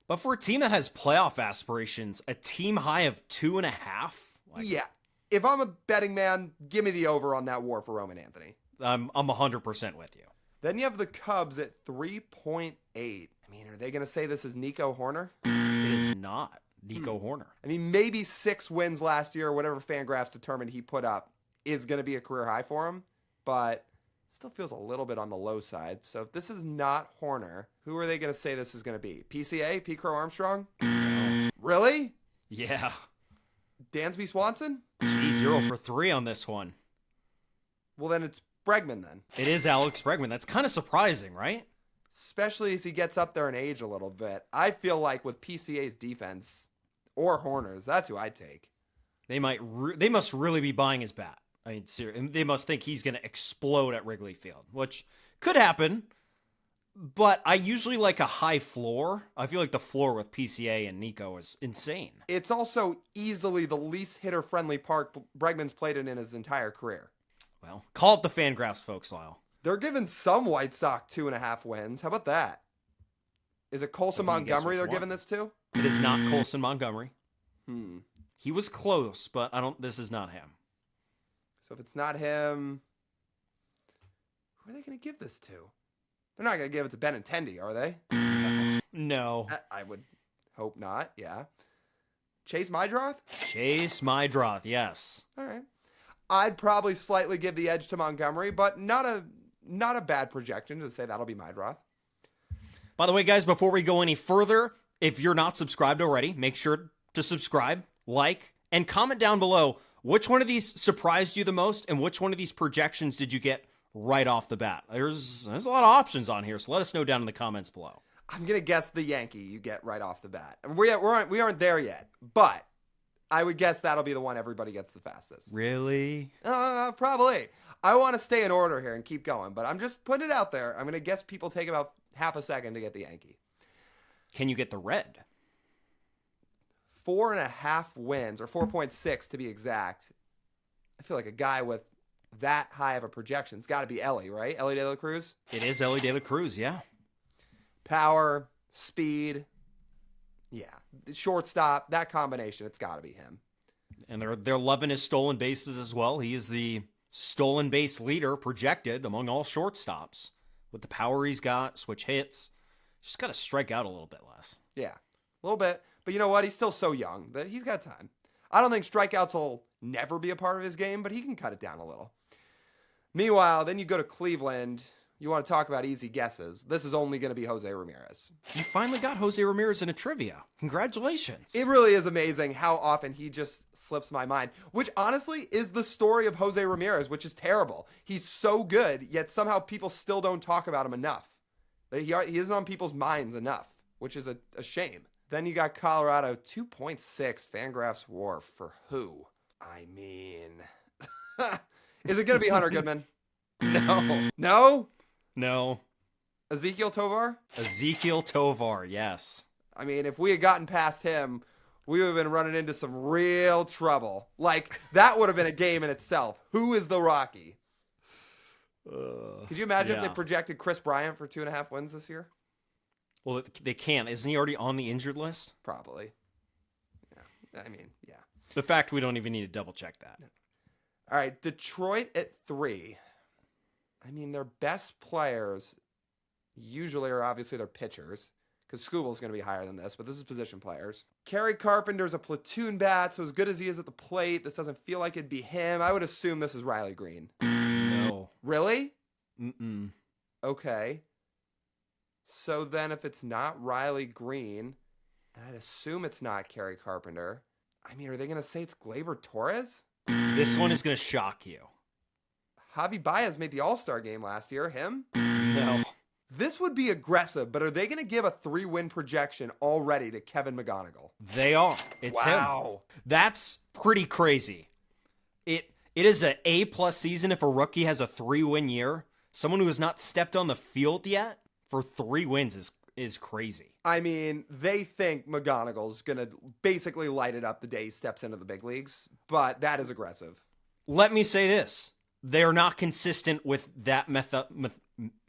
But for a team that has playoff aspirations, a team high of 2.5? Yeah. If I'm a betting man, give me the over on that WAR for Roman Anthony. I'm 100% with you. Then you have the Cubs at 3.8. I mean, are they going to say this is Nico Horner? It is not Nico Horner. I mean, maybe 6 wins last year, or whatever Fangraphs determined he put up, is going to be a career high for him, but still feels a little bit on the low side. So if this is not Horner, who are they going to say this is going to be? PCA? Pete Crow Armstrong? Really? Yeah. Dansby Swanson? Gee, 0 for 3 on this one. Well, then it's Bregman then. It is Alex Bregman. That's kind of surprising, right? Especially as he gets up there in age a little bit. I feel like with PCA's defense, or Horner's, that's who I'd take. They must really be buying his bat. I mean, seriously, they must think he's going to explode at Wrigley Field, which could happen. But I usually like a high floor. I feel like the floor with PCA and Nico is insane. It's also easily the least hitter-friendly park Bregman's played in his entire career. Well, call up the Fangraphs folks, Lyle. They're giving some White Sox 2.5 wins. How about that? Is it Colson Montgomery they're giving this to? It is not Colson Montgomery. He was close, but this is not him. So if it's not him, who are they going to give this to? They're not going to give it to Benintendi, are they? No. I would hope not, yeah. Chase Mydroth? Chase Mydroth, yes. All right. I'd probably slightly give the edge to Montgomery, but not a bad projection to say that'll be Mydroth. By the way, guys, before we go any further, if you're not subscribed already, make sure to subscribe, like, and comment down below which one of these surprised you the most and which one of these projections did you get right off the bat. There's a lot of options on here, so let us know down in the comments below. I'm going to guess the Yankee you get right off the bat. We aren't there yet, but I would guess that'll be the one everybody gets the fastest. Really? Probably. I want to stay in order here and keep going, but I'm just putting it out there. I'm going to guess people take about half a second to get the Yankee. Can you get the red? 4.5 wins, or 4.6 to be exact. I feel like a guy with that high of a projection, it's got to be Ellie, right? Ellie De La Cruz? It is Ellie De La Cruz, yeah. Power, speed, yeah. Shortstop, that combination, it's got to be him. And they're loving his stolen bases as well. He is the stolen base leader projected among all shortstops. With the power he's got, switch hits, just got to strike out a little bit less. Yeah, a little bit. But you know what? He's still so young that he's got time. I don't think strikeouts will never be a part of his game, but he can cut it down a little. Meanwhile, then you go to Cleveland. You want to talk about easy guesses. This is only going to be Jose Ramirez. You finally got Jose Ramirez in a trivia. Congratulations. It really is amazing how often he just slips my mind, which honestly is the story of Jose Ramirez, which is terrible. He's so good, yet somehow people still don't talk about him enough. He isn't on people's minds enough, which is a shame. Then you got Colorado, 2.6 Fangraphs WAR for who? I mean, is it going to be Hunter Goodman? No. No? No. Ezekiel Tovar? Ezekiel Tovar, yes. I mean, if we had gotten past him, we would have been running into some real trouble. Like, that would have been a game in itself. Who is the Rocky? Could you imagine if they projected Chris Bryant for 2.5 wins this year? Well, they can't. Isn't he already on the injured list? Probably. Yeah. I mean, yeah. The fact we don't even need to double check that. All right, Detroit at 3. I mean, their best players usually are obviously their pitchers, because Skubal's going to be higher than this, but this is position players. Kerry Carpenter's a platoon bat, so as good as he is at the plate, this doesn't feel like it'd be him. I would assume this is Riley Green. No. Really? Mm-mm. Okay. So then if it's not Riley Green, and I'd assume it's not Kerry Carpenter, I mean, are they going to say it's Gleyber Torres? This one is going to shock you. Javi Baez made the All-Star game last year. Him? No. This would be aggressive, but are they going to give a 3-win projection already to Kevin McGonigal? They are. It's him. That's pretty crazy. It is an A+ season if a rookie has a 3-win year. Someone who has not stepped on the field yet for 3 wins is crazy. I mean, they think McGonigal's going to basically light it up the day he steps into the big leagues, but that is aggressive. Let me say this. They are not consistent with that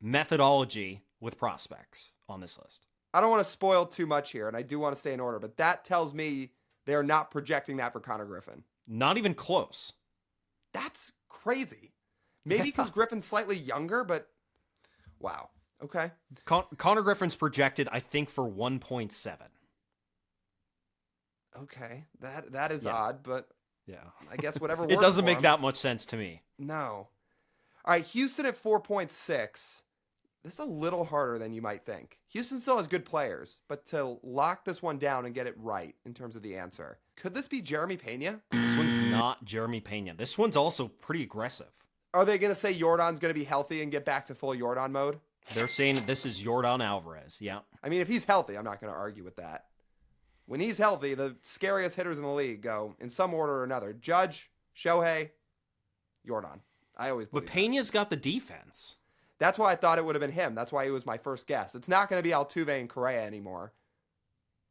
methodology with prospects on this list. I don't want to spoil too much here, and I do want to stay in order, but that tells me they're not projecting that for Connor Griffin. Not even close. That's crazy. Maybe because Griffin's slightly younger, but wow. Okay. Connor Griffin's projected, I think, for 1.7. Okay. That is odd, but yeah, I guess whatever works it doesn't for make him. that much sense to me. No. All right, Houston at 4.6. This is a little harder than you might think. Houston still has good players, but to lock this one down and get it right in terms of the answer, could this be Jeremy Pena? This one's not Jeremy Pena. This one's also pretty aggressive. Are they going to say Jordan's going to be healthy and get back to full Jordan mode? They're saying that this is Jordan Alvarez. Yeah. I mean, if he's healthy, I'm not going to argue with that. When he's healthy, the scariest hitters in the league go in some order or another. Judge, Shohei, Jordan. I always believe But Pena's got the defense. That's why I thought it would have been him. That's why he was my first guess. It's not going to be Altuve and Correa anymore.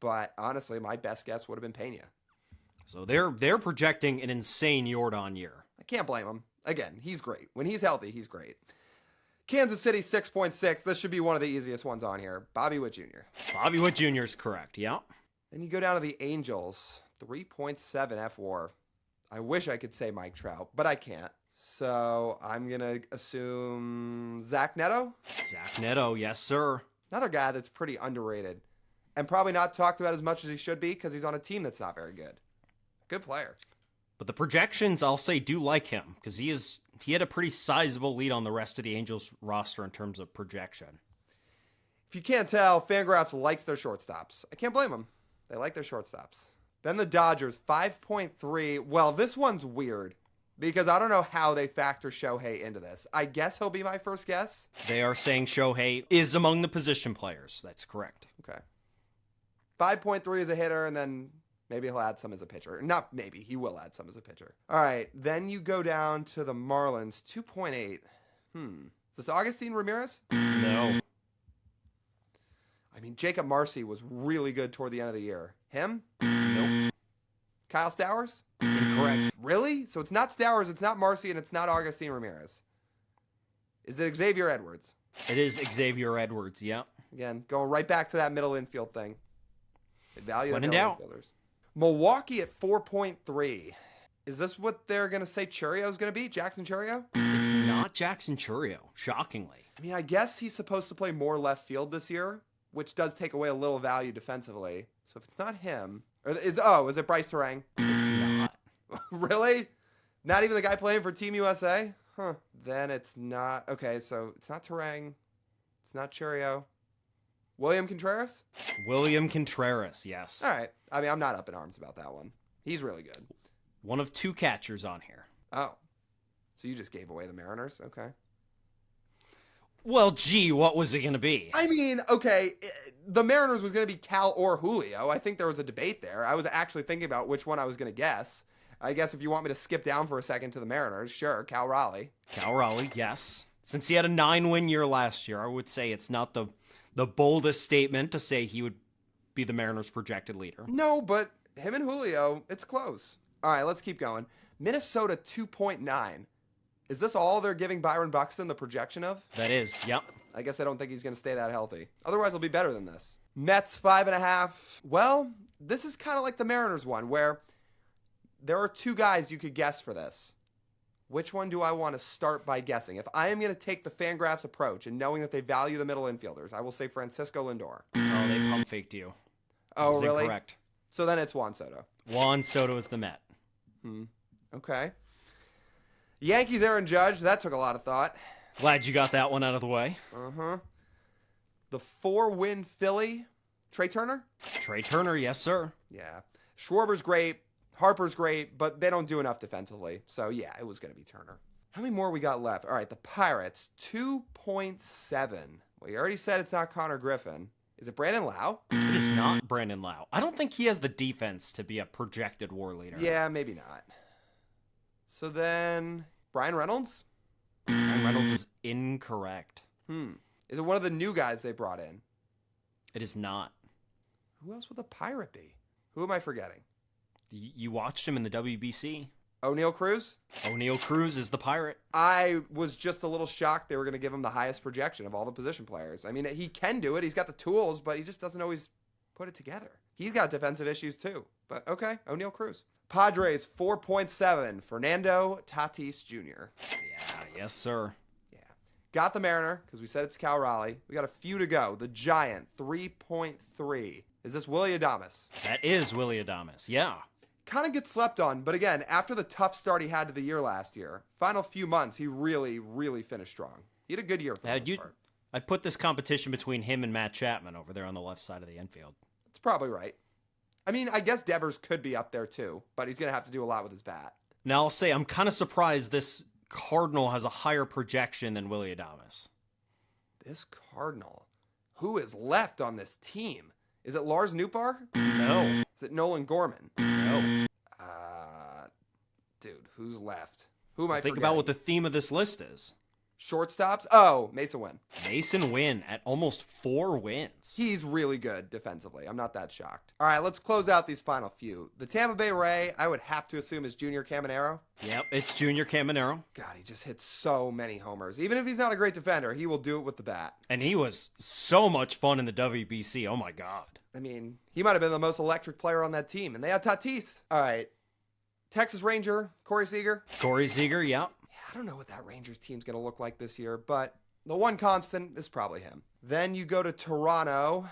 But honestly, my best guess would have been Pena. So they're projecting an insane Jordan year. I can't blame him. Again, he's great. When he's healthy, he's great. Kansas City 6.6. This should be one of the easiest ones on here. Bobby Witt Jr. Bobby Witt Jr. is correct. Yeah. Then you go down to the Angels. 3.7 F-WAR. I wish I could say Mike Trout, but I can't. So I'm going to assume Zach Neto. Zach Neto, yes, sir. Another guy that's pretty underrated and probably not talked about as much as he should be because he's on a team that's not very good. Good player. But the projections, I'll say, do like him because he had a pretty sizable lead on the rest of the Angels roster in terms of projection. If you can't tell, Fangraphs likes their shortstops. I can't blame them. They like their shortstops. Then the Dodgers, 5.3. Well, this one's weird because I don't know how they factor Shohei into this. I guess he'll be my first guess. They are saying Shohei is among the position players. That's correct. Okay. 5.3 as a hitter, and then maybe he'll add some as a pitcher. Not maybe. He will add some as a pitcher. All right. Then you go down to the Marlins, 2.8. Is this Augustine Ramirez? No. I mean, Jacob Marcy was really good toward the end of the year. Him? Nope. Kyle Stowers? Incorrect. Really? So it's not Stowers, it's not Marcy, and it's not Augustine Ramirez. Is it Xavier Edwards? It is Xavier Edwards, yeah. Again, going right back to that middle infield thing. They value the When in middle doubt. infielders. Milwaukee at 4.3. Is this what they're going to say Churrio's going to be? Jackson Churrio? It's not Jackson Churrio, shockingly. I mean, I guess he's supposed to play more left field this year, which does take away a little value defensively. So if it's not him, is it Bryce Terang? It's not. Really? Not even the guy playing for Team USA? Huh. Then it's not. Okay, so it's not Terang. It's not Churrio. William Contreras? William Contreras, yes. All right. I mean, I'm not up in arms about that one. He's really good. One of two catchers on here. Oh. So you just gave away the Mariners? Okay. Well, gee, what was it going to be? I mean, okay, the Mariners was going to be Cal or Julio. I think there was a debate there. I was actually thinking about which one I was going to guess. I guess if you want me to skip down for a second to the Mariners, sure, Cal Raleigh. Cal Raleigh, yes. Since he had a 9-win year last year, I would say it's not the boldest statement to say he would be the Mariners' projected leader. No, but him and Julio, it's close. All right, let's keep going. Minnesota 2.9. Is this all they're giving Byron Buxton the projection of? That is, yep. I guess I don't think he's going to stay that healthy. Otherwise, he'll be better than this. Mets 5.5. Well, this is kind of like the Mariners one, where there are two guys you could guess for this. Which one do I want to start by guessing? If I am going to take the Fangraphs approach and knowing that they value the middle infielders, I will say Francisco Lindor. Oh, they pump faked you. Oh, This is really? Incorrect. So then it's Juan Soto. Juan Soto is the Met. Okay. Yankees Aaron Judge. That took a lot of thought. Glad you got that one out of the way. The 4-win Philly. Trey Turner? Trey Turner, yes, sir. Yeah. Schwarber's great. Harper's great, but they don't do enough defensively. So, yeah, it was going to be Turner. How many more we got left? All right, the Pirates, 2.7. Well, you already said it's not Connor Griffin. Is it Brandon Lau? It is not Brandon Lau. I don't think he has the defense to be a projected war leader. Yeah, maybe not. So then, Brian Reynolds? Ryan Reynolds is incorrect. Is it one of the new guys they brought in? It is not. Who else would the Pirate be? Who am I forgetting? You watched him in the WBC. O'Neal Cruz? O'Neal Cruz is the Pirate. I was just a little shocked they were going to give him the highest projection of all the position players. I mean, he can do it. He's got the tools, but he just doesn't always put it together. He's got defensive issues too. But okay, O'Neal Cruz. Padres 4.7, Fernando Tatis Jr. Yeah, yes, sir. Yeah. Got the Mariner, because we said it's Cal Raleigh. We got a few to go. The Giant, 3.3. Is this Willy Adames? That is Willy Adames, yeah. Kind of gets slept on, but again, after the tough start he had to the year last year, final few months, he really, really finished strong. He had a good year for the most part. I'd put this competition between him and Matt Chapman over there on the left side of the infield. That's probably right. I mean, I guess Devers could be up there too, but he's going to have to do a lot with his bat. Now, I'll say I'm kind of surprised this Cardinal has a higher projection than Willy Adames. This Cardinal? Who is left on this team? Is it Lars Nootbaar? No. Is it Nolan Gorman? No. Dude, who's left? Who am I Think forgetting? about what the theme of this list is. Shortstops? Oh, Mason Wynn. Mason Wynn at almost 4 wins. He's really good defensively. I'm not that shocked. All right, let's close out these final few. The Tampa Bay Ray, I would have to assume, is Junior Caminero. Yep, it's Junior Caminero. God, he just hits so many homers. Even if he's not a great defender, he will do it with the bat. And he was so much fun in the WBC. Oh, my God. I mean, he might have been the most electric player on that team, and they had Tatis. All right, Texas Ranger, Corey Seager. Corey Seager, yep. I don't know what that Rangers team's going to look like this year, but the one constant is probably him. Then you go to Toronto,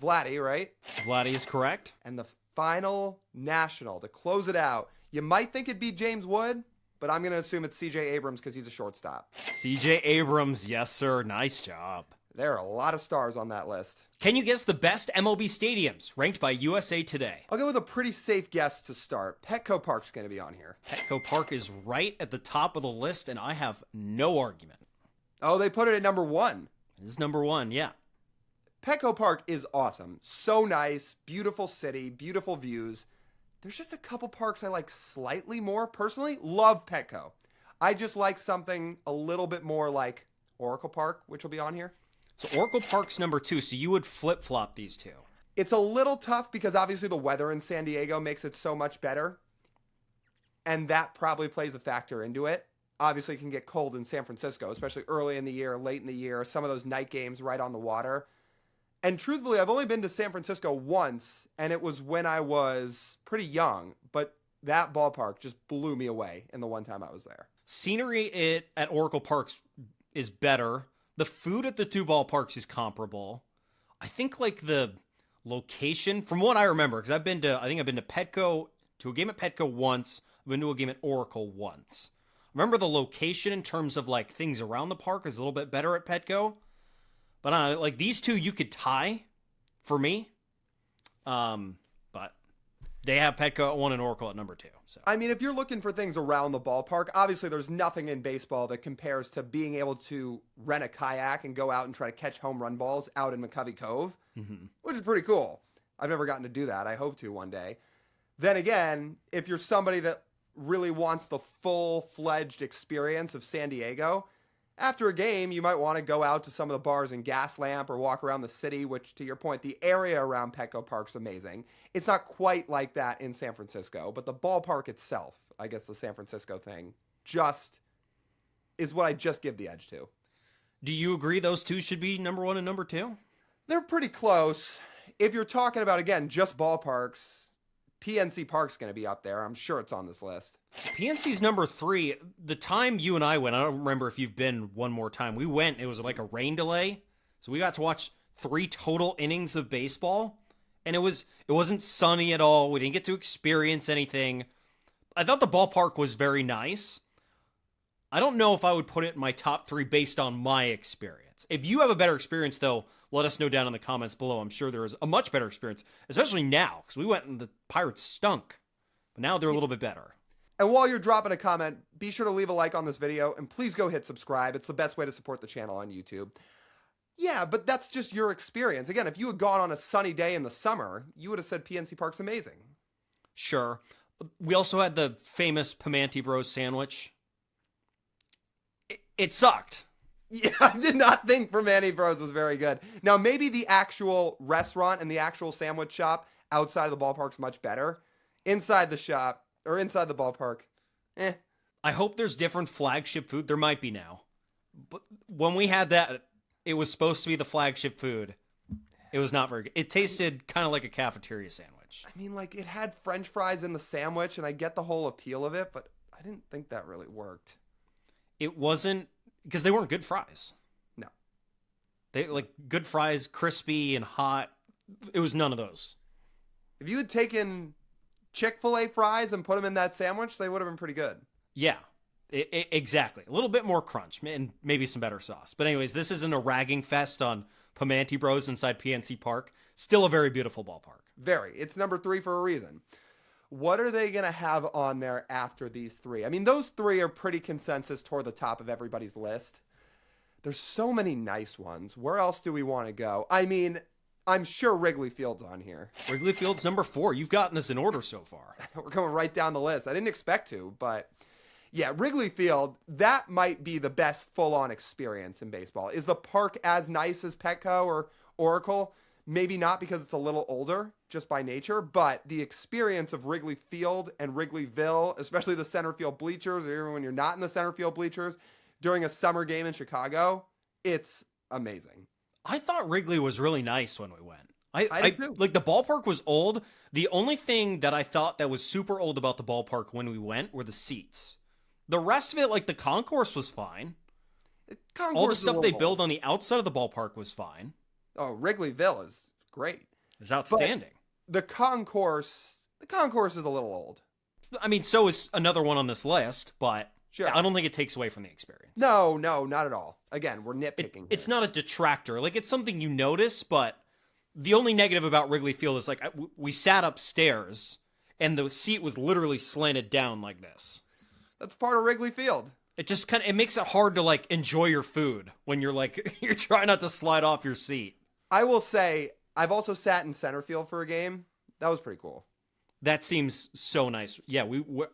Vladdy, right? Vladdy is correct. And the final national to close it out. You might think it'd be James Wood, but I'm going to assume it's CJ Abrams because he's a shortstop. CJ Abrams, yes, sir. Nice job. There are a lot of stars on that list. Can you guess the best MLB stadiums ranked by USA Today? I'll go with a pretty safe guess to start. Petco Park's going to be on here. Petco Park is right at the top of the list, and I have no argument. Oh, they put it at number 1. This is number 1, yeah. Petco Park is awesome. So nice, beautiful city, beautiful views. There's just a couple parks I like slightly more. Personally, love Petco. I just like something a little bit more like Oracle Park, which will be on here. So Oracle Park's number 2, so you would flip-flop these two. It's a little tough because obviously the weather in San Diego makes it so much better. And that probably plays a factor into it. Obviously it can get cold in San Francisco, especially early in the year, late in the year, some of those night games right on the water. And truthfully, I've only been to San Francisco once, and it was when I was pretty young. But that ballpark just blew me away in the one time I was there. Scenery at Oracle Parks is better. The food at the two ballparks is comparable. I think like the location, from what I remember, because I've been to Petco, to a game at Petco once. I've been to a game at Oracle once. Remember the location in terms of like things around the park is a little bit better at Petco. But like these two you could tie for me. But they have Petco at 1 and Oracle at number 2. So I mean, if you're looking for things around the ballpark, obviously there's nothing in baseball that compares to being able to rent a kayak and go out and try to catch home run balls out in McCovey Cove, which is pretty cool. I've never gotten to do that. I hope to one day. Then again, if you're somebody that really wants the full-fledged experience of San Diego, after a game, you might want to go out to some of the bars in Gaslamp or walk around the city, which, to your point, the area around Petco Park's amazing. It's not quite like that in San Francisco, but the ballpark itself, I guess the San Francisco thing, just is what I just give the edge to. do you agree those two should be number 1 and number 2? They're pretty close. If you're talking about, again, just ballparks, PNC Park's going to be up there. I'm sure it's on this list. PNC's number 3. The time you and I went, I don't remember if you've been one more time. We went, it was like a rain delay. So we got to watch 3 total innings of baseball. And it wasn't sunny at all. We didn't get to experience anything. I thought the ballpark was very nice. I don't know if I would put it in my top 3 based on my experience. If you have a better experience, though, let us know down in the comments below. I'm sure there is a much better experience, especially now, because we went and the Pirates stunk. But now they're a little bit better. And while you're dropping a comment, be sure to leave a like on this video, and please go hit subscribe. It's the best way to support the channel on YouTube. Yeah, but that's just your experience. Again, if you had gone on a sunny day in the summer, you would have said PNC Park's amazing. Sure. We also had the famous Pimanti Bros sandwich. It sucked. Yeah, I did not think Permane Bros was very good. Now, maybe the actual restaurant and the actual sandwich shop outside of the ballpark's much better. Inside the shop, or inside the ballpark, I hope there's different flagship food. There might be now. But when we had that, it was supposed to be the flagship food. It was not very good. It tasted kind of like a cafeteria sandwich. I mean, like, it had French fries in the sandwich, and I get the whole appeal of it, but I didn't think that really worked. It wasn't, because they weren't good fries. No. They like good fries, crispy and hot. It was none of those. If you had taken Chick-fil-A fries and put them in that sandwich, they would have been pretty good. Yeah, exactly. A little bit more crunch and maybe some better sauce. But anyways, this isn't a ragging fest on Pomanti Bros inside PNC Park. Still a very beautiful ballpark. Very. It's number 3 for a reason. What are they going to have on there after these 3? I mean, those 3 are pretty consensus toward the top of everybody's list. There's so many nice ones. Where else do we want to go? I mean, I'm sure Wrigley Field's on here. Wrigley Field's number 4. You've gotten this in order so far. We're going right down the list. I didn't expect to, but yeah, Wrigley Field, that might be the best full-on experience in baseball. Is the park as nice as Petco or Oracle? Maybe not, because it's a little older just by nature, but the experience of Wrigley Field and Wrigleyville, especially the center field bleachers, or even when you're not in the center field bleachers, during a summer game in Chicago, it's amazing. I thought Wrigley was really nice when we went. I do. Like, the ballpark was old. The only thing that I thought that was super old about the ballpark when we went were the seats. The rest of it, like the concourse was fine. All the stuff they build on the outside of the ballpark was fine. Oh, Wrigleyville is great. It's outstanding. But the concourse is a little old. I mean, so is another one on this list, but Sure. I don't think it takes away from the experience. No, not at all. Again, we're nitpicking. It's not a detractor. Like, it's something you notice, but the only negative about Wrigley Field is, like, we sat upstairs, and the seat was literally slanted down like this. That's part of Wrigley Field. It just kind of, it makes it hard to, like, enjoy your food when you're, like, you're trying not to slide off your seat. I will say, I've also sat in center field for a game. That was pretty cool. That seems so nice. Yeah,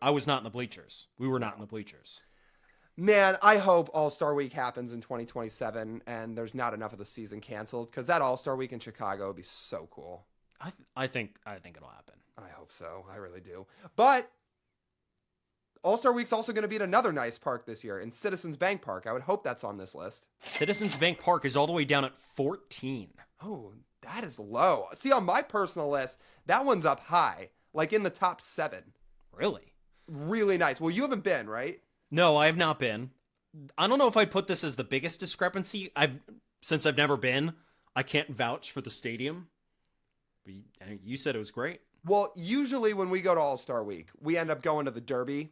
I was not in the bleachers. We were not in the bleachers. Man, I hope All-Star Week happens in 2027 and there's not enough of the season canceled, because that All-Star Week in Chicago would be so cool. I think it'll happen. I hope so. I really do. But All-Star Week's also going to be at another nice park this year, in Citizens Bank Park. I would hope that's on this list. Citizens Bank Park is all the way down at 14. Oh, that is low. See, on my personal list, that one's up high, like in the top 7. Really? Really nice. Well, you haven't been, right? No, I have not been. I don't know if I'd put this as the biggest discrepancy. Since I've never been, I can't vouch for the stadium. But you said it was great. Well, usually when we go to All-Star Week, we end up going to the Derby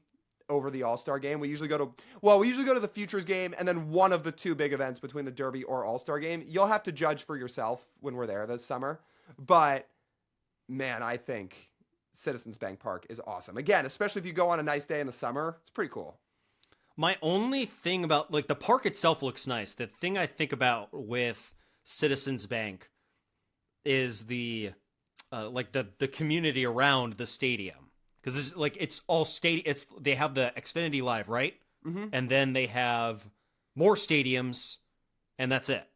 over the All-Star game. We usually go to the Futures game, and then one of the 2 big events between the Derby or All-Star game. You'll have to judge for yourself when we're there this summer. But man, I think Citizens Bank Park is awesome. Again, especially if you go on a nice day in the summer, it's pretty cool. My only thing about, like, the park itself looks nice. The thing I think about with Citizens Bank is the community around the stadium, because it's all stadium. They have the Xfinity Live, right? Mm-hmm. And then they have more stadiums, and that's it.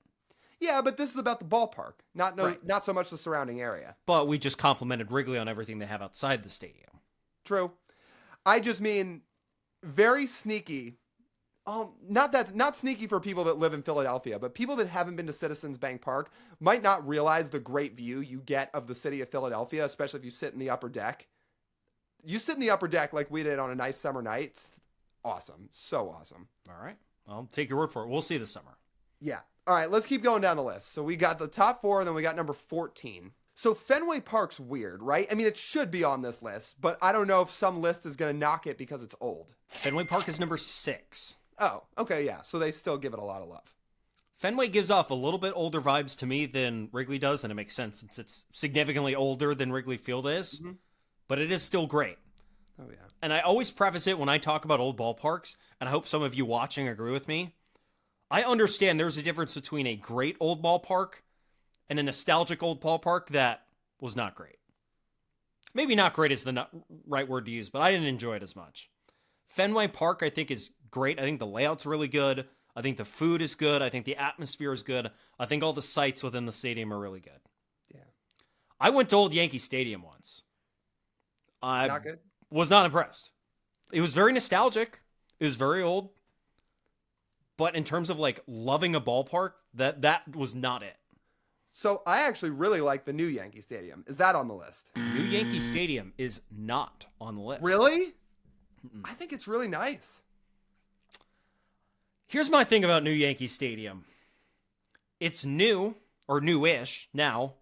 Yeah, but this is about the ballpark, not so much the surrounding area. But we just complimented Wrigley on everything they have outside the stadium. True. I just mean very sneaky. Not sneaky for people that live in Philadelphia, but people that haven't been to Citizens Bank Park might not realize the great view you get of the city of Philadelphia, especially if you sit in the upper deck. You sit in the upper deck like we did on a nice summer night. It's awesome. So awesome. All right. I'll take your word for it. We'll see this summer. Yeah. All right, let's keep going down the list. So we got the top 4, and then we got number 14. So Fenway Park's weird, right? I mean, it should be on this list, but I don't know if some list is going to knock it because it's old. Fenway Park is number 6. Oh, okay, yeah. So they still give it a lot of love. Fenway gives off a little bit older vibes to me than Wrigley does, and it makes sense since it's significantly older than Wrigley Field is. Mm-hmm. But it is still great. Oh, yeah. And I always preface it when I talk about old ballparks, and I hope some of you watching agree with me. I understand there's a difference between a great old ballpark and a nostalgic old ballpark that was not great. Maybe not great is the right word to use, but I didn't enjoy it as much. Fenway Park, I think, is great. I think the layout's really good. I think the food is good. I think the atmosphere is good. I think all the sites within the stadium are really good. Yeah. I went to Old Yankee Stadium once. Not good? Was not impressed. It was very nostalgic. It was very old. But in terms of like loving a ballpark, that was not it. So I actually really like the new Yankee Stadium. Is that on the list? New Yankee Stadium is not on the list. Really? I think it's really nice. Here's my thing about New Yankee Stadium. It's new, or newish now.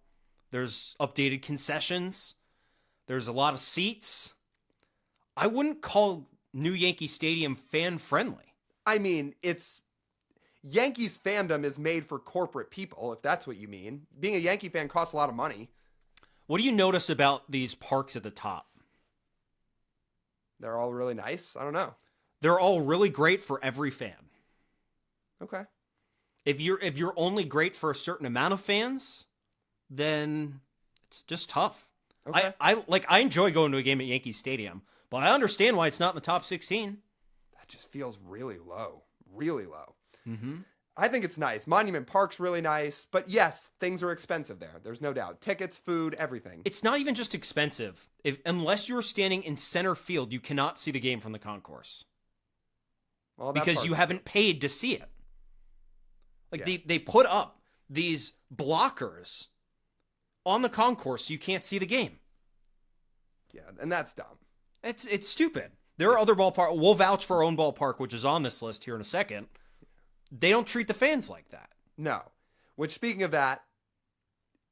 There's updated concessions. There's a lot of seats. I wouldn't call New Yankee Stadium fan-friendly. I mean, it's Yankees fandom is made for corporate people, if that's what you mean. Being a Yankee fan costs a lot of money. What do you notice about these parks at the top? They're all really nice. I don't know. They're all really great for every fan. Okay. If you're only great for a certain amount of fans, then it's just tough. Okay. I enjoy going to a game at Yankee Stadium, but I understand why it's not in the top 16. That just feels really low. Really low. Mm-hmm. I think it's nice. Monument Park's really nice, but yes, things are expensive there. There's no doubt. Tickets, food, everything. It's not even just expensive. Unless you're standing in center field, you cannot see the game from the concourse. Well, that because part's you haven't paid to see it. Like Yeah. they put up these blockers on the concourse so you can't see the game. Yeah, and that's dumb. It's stupid. There are other ballparks. We'll vouch for our own ballpark, which is on this list here in a second. They don't treat the fans like that. No. Which, speaking of that,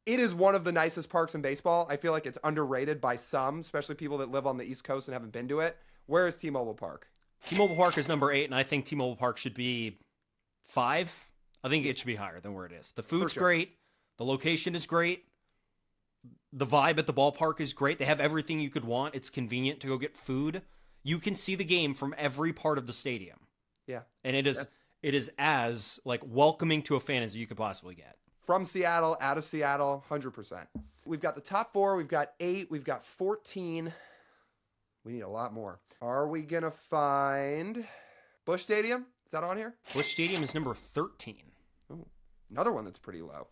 it is one of the nicest parks in baseball. I feel like it's underrated by some, especially people that live on the East Coast and haven't been to it. Where is T-Mobile Park? T-Mobile Park is number 8, and I think T-Mobile Park should be 5. I think it should be higher than where it is. The food's sure. great. The location is great. The vibe at the ballpark is great. They have everything you could want. It's convenient to go get food. You can see the game from every part of the stadium. Yeah. And it is as like welcoming to a fan as you could possibly get. From Seattle, out of Seattle, 100%. We've got the top 4. We've got 8. We've got 14. We need a lot more. Are we going to find Busch Stadium? Is that on here? Busch Stadium is number 13. Ooh, another one that's pretty low.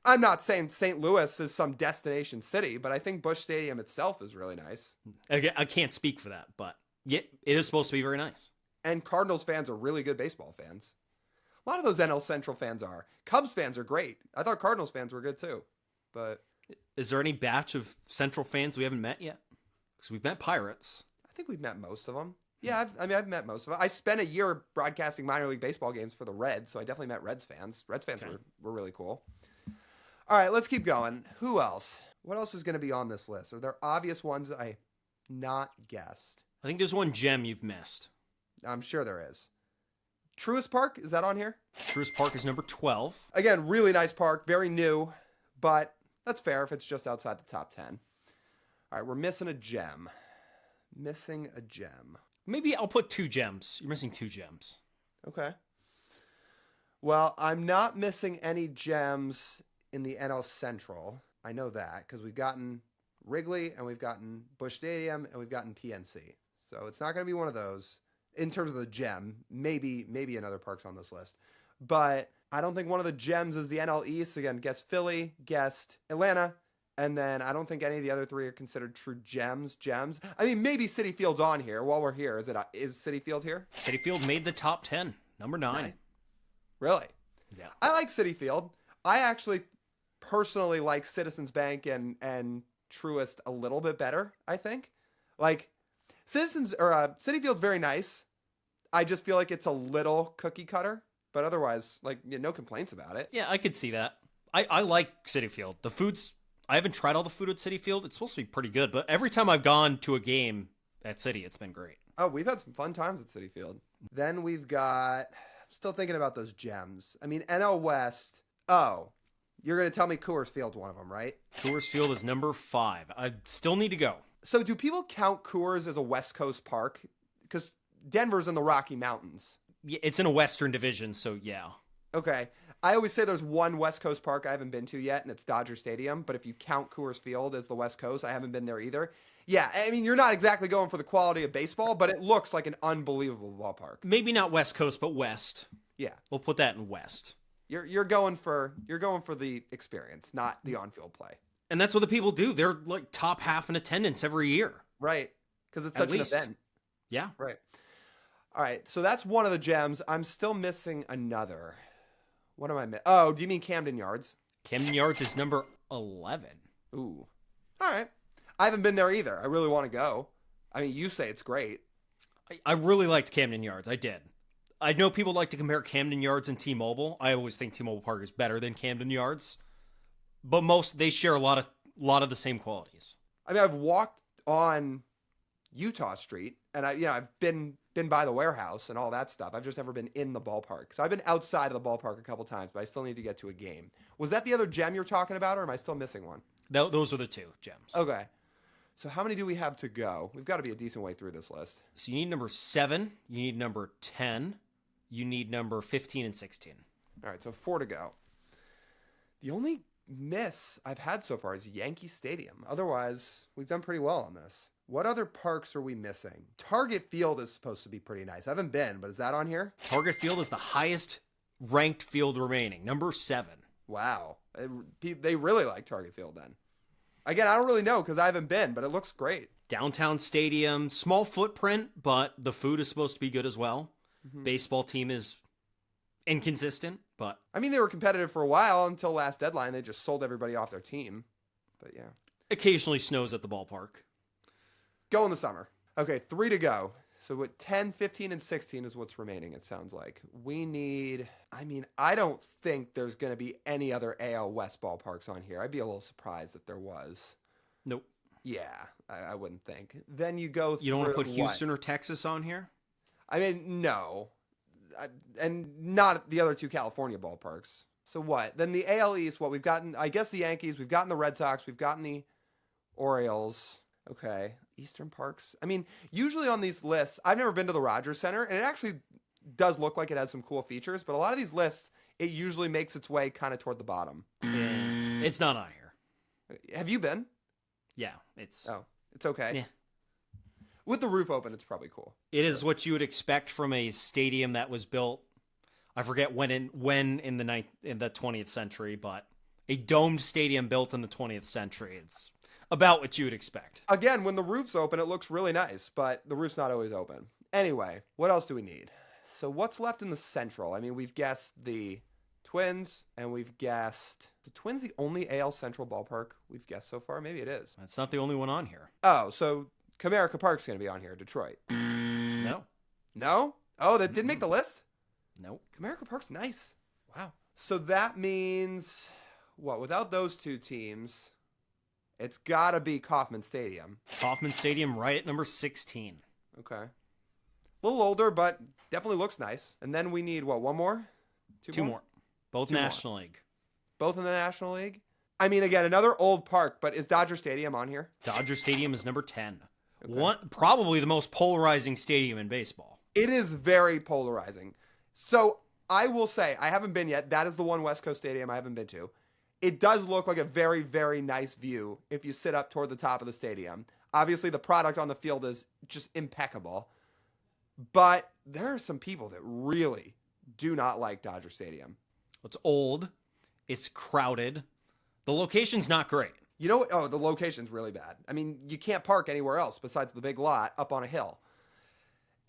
I'm not saying St. Louis is some destination city, but I think Busch Stadium itself is really nice. I can't speak for that, but yeah, it is supposed to be very nice. And Cardinals fans are really good baseball fans. A lot of those NL Central fans are. Cubs fans are great. I thought Cardinals fans were good too. But Is there any batch of Central fans we haven't met yet? Because we've met Pirates. I think we've met most of them. Yeah, I've met most of them. I spent a year broadcasting minor league baseball games for the Reds, so I definitely met Reds fans. Reds fans were really cool. All right, let's keep going. Who else? What else is going to be on this list? Are there obvious ones that I not guessed? I think there's one gem you've missed. I'm sure there is. Truist Park, is that on here? Truist Park is number 12. Again, really nice park, very new, but that's fair if it's just outside the top 10. All right, we're missing a gem. Missing a gem. Maybe I'll put 2 gems. You're missing 2 gems. Okay. Well, I'm not missing any gems in the NL Central. I know that because we've gotten Wrigley and we've gotten Busch Stadium and we've gotten PNC. So it's not going to be one of those in terms of the gem. Maybe another park's on this list. But I don't think one of the gems is the NL East. Again, guessed Philly, guessed Atlanta. And then I don't think any of the other 3 are considered true gems. I mean, maybe Citi Field's on here while we're here. Is Citi Field here? Citi Field made the top 10. Number 9. Nice. Really? Yeah. I like Citi Field. I actually personally like Citizens Bank and Truist a little bit better, I think. Like Citi Field's very nice. I just feel like it's a little cookie cutter, but otherwise, like, no complaints about it. Yeah, I could see that. I like Citi Field. The food's I haven't tried all the food at Citi Field. It's supposed to be pretty good, but every time I've gone to a game at Citi, it's been great. Oh, we've had some fun times at Citi Field. Then we've got, I'm still thinking about those gems. I mean, NL West. Oh, you're going to tell me Coors Field's one of them, right? Coors Field is number 5. I still need to go. So do people count Coors as a West Coast park? Because Denver's in the Rocky Mountains. Yeah, it's in a Western division, so yeah. Okay. I always say there's one West Coast park I haven't been to yet, and it's Dodger Stadium. But if you count Coors Field as the West Coast, I haven't been there either. Yeah, I mean, you're not exactly going for the quality of baseball, but it looks like an unbelievable ballpark. Maybe not West Coast, but West. Yeah. We'll put that in West. You're going for the experience, not the on-field play. And that's what the people do. They're like top half in attendance every year. Right. Because it's At such least. an event. Yeah. Right. All right. So that's one of the gems. I'm still missing another. What am I missing? Oh, do you mean Camden Yards? Camden Yards is number 11. Ooh. All right. I haven't been there either. I really want to go. I mean, you say it's great. I really liked Camden Yards. I did. I know people like to compare Camden Yards and T-Mobile. I always think T-Mobile Park is better than Camden Yards, but they share a lot of the same qualities. I mean, I've walked on Utah Street, and I've been by the warehouse and all that stuff. I've just never been in the ballpark. So I've been outside of the ballpark a couple times, but I still need to get to a game. Was that the other gem you're talking about, or am I still missing one? Those are the two gems. Okay. So how many do we have to go? We've got to be a decent way through this list. So you need number 7, you need number 10, you need number 15 and 16. All right, so 4 to go. The only miss I've had so far is Yankee Stadium. Otherwise, we've done pretty well on this. What other parks are we missing? Target Field is supposed to be pretty nice. I haven't been, but is that on here? Target Field is the highest ranked field remaining, number 7. Wow. They really like Target Field then. Again, I don't really know because I haven't been, but it looks great. Downtown stadium, small footprint, but the food is supposed to be good as well. Baseball team is inconsistent, but I mean, they were competitive for a while until last deadline. They just sold everybody off their team. But yeah. occasionally snows at the ballpark. Go in the summer. Okay, 3 to go. So what 10, 15, and 16 is what's remaining, it sounds like. We need, I don't think there's going to be any other AL West ballparks on here. I'd be a little surprised if there was. Nope. Yeah, I wouldn't think. Then you go through. You don't want to put what? Houston or Texas on here? No. And not the other 2 California ballparks. So what? Then the AL East, what we've gotten, I guess the Yankees, we've gotten the Red Sox, we've gotten the Orioles. Okay. Eastern parks. Usually on these lists, I've never been to the Rogers Center, and it actually does look like it has some cool features, but a lot of these lists, it usually makes its way kind of toward the bottom. Yeah. It's not on here. Have you been? Yeah, it's... Oh, it's okay. Yeah. With the roof open, it's probably cool. It is what you would expect from a stadium that was built, I forget when in the 20th century, but a domed stadium built in the 20th century. It's about what you would expect. Again, when the roof's open, it looks really nice, but the roof's not always open. Anyway, what else do we need? So what's left in the Central? We've guessed the Twins, and we've guessed... The Twins the only AL Central ballpark we've guessed so far? Maybe it is. That's not the only one on here. Oh, so Comerica Park's going to be on here, Detroit. No. No? Oh, that didn't make the list? Nope. Comerica Park's nice. Wow. So that means, what, without those 2 teams, it's got to be Kauffman Stadium. Kauffman Stadium right at number 16. Okay. A little older, but definitely looks nice. And then we need, what, one more? Two more. Both 2 National League. Both in the National League? Again, another old park, but is Dodger Stadium on here? Dodger Stadium is number 10. Okay. Probably the most polarizing stadium in baseball. It is very polarizing. So I will say, I haven't been yet. That is the one West Coast stadium I haven't been to. It does look like a very, very nice view if you sit up toward the top of the stadium. Obviously, the product on the field is just impeccable. But there are some people that really do not like Dodger Stadium. It's old. It's crowded. The location's not great. You know what? Oh, the location's really bad. You can't park anywhere else besides the big lot up on a hill.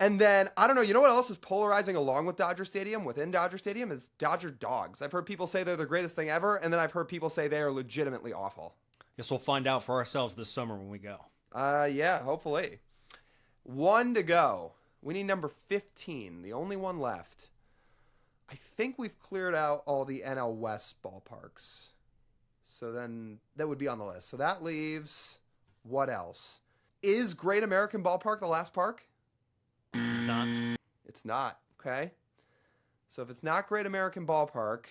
And then, I don't know, you know what else is polarizing along with Dodger Stadium, within Dodger Stadium, is Dodger dogs. I've heard people say they're the greatest thing ever, and then I've heard people say they are legitimately awful. Guess we'll find out for ourselves this summer when we go. Yeah, hopefully. 1 to go. We need number 15, the only one left. I think we've cleared out all the NL West ballparks. So then that would be on the list. So that leaves, what else? Is Great American Ballpark the last park? It's not. It's not. Okay. So if it's not Great American Ballpark,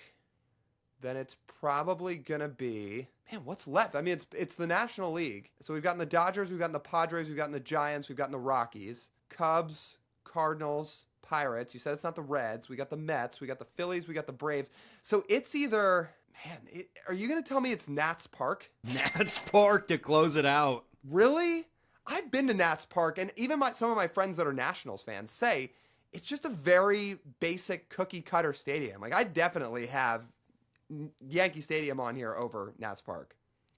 then it's probably going to be... Man, what's left? It's the National League. So we've gotten the Dodgers, we've gotten the Padres, we've gotten the Giants, we've gotten the Rockies, Cubs, Cardinals, Pirates. You said it's not the Reds. We got the Mets, we got the Phillies, we got the Braves. So it's either... Man, are you going to tell me it's Nats Park? Nats Park to close it out. Really? I've been to Nats Park, and even some of my friends that are Nationals fans say it's just a very basic cookie-cutter stadium. I definitely have Yankee Stadium on here over Nats Park.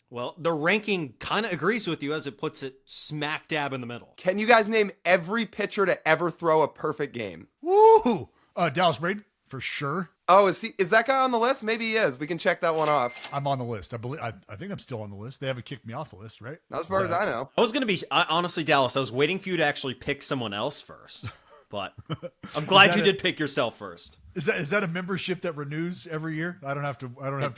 Well, the ranking kind of agrees with you as it puts it smack dab in the middle. Can you guys name every pitcher to ever throw a perfect game? Woo! Dallas Braden, for sure. Oh, is that guy on the list? Maybe he is. We can check that one off. I'm on the list. I think I'm still on the list. They haven't kicked me off the list, right? Not as far as I know. I was going to be, honestly, Dallas, I was waiting for you to actually pick someone else first. But I'm glad you did pick yourself first. Is that a membership that renews every year? I don't have to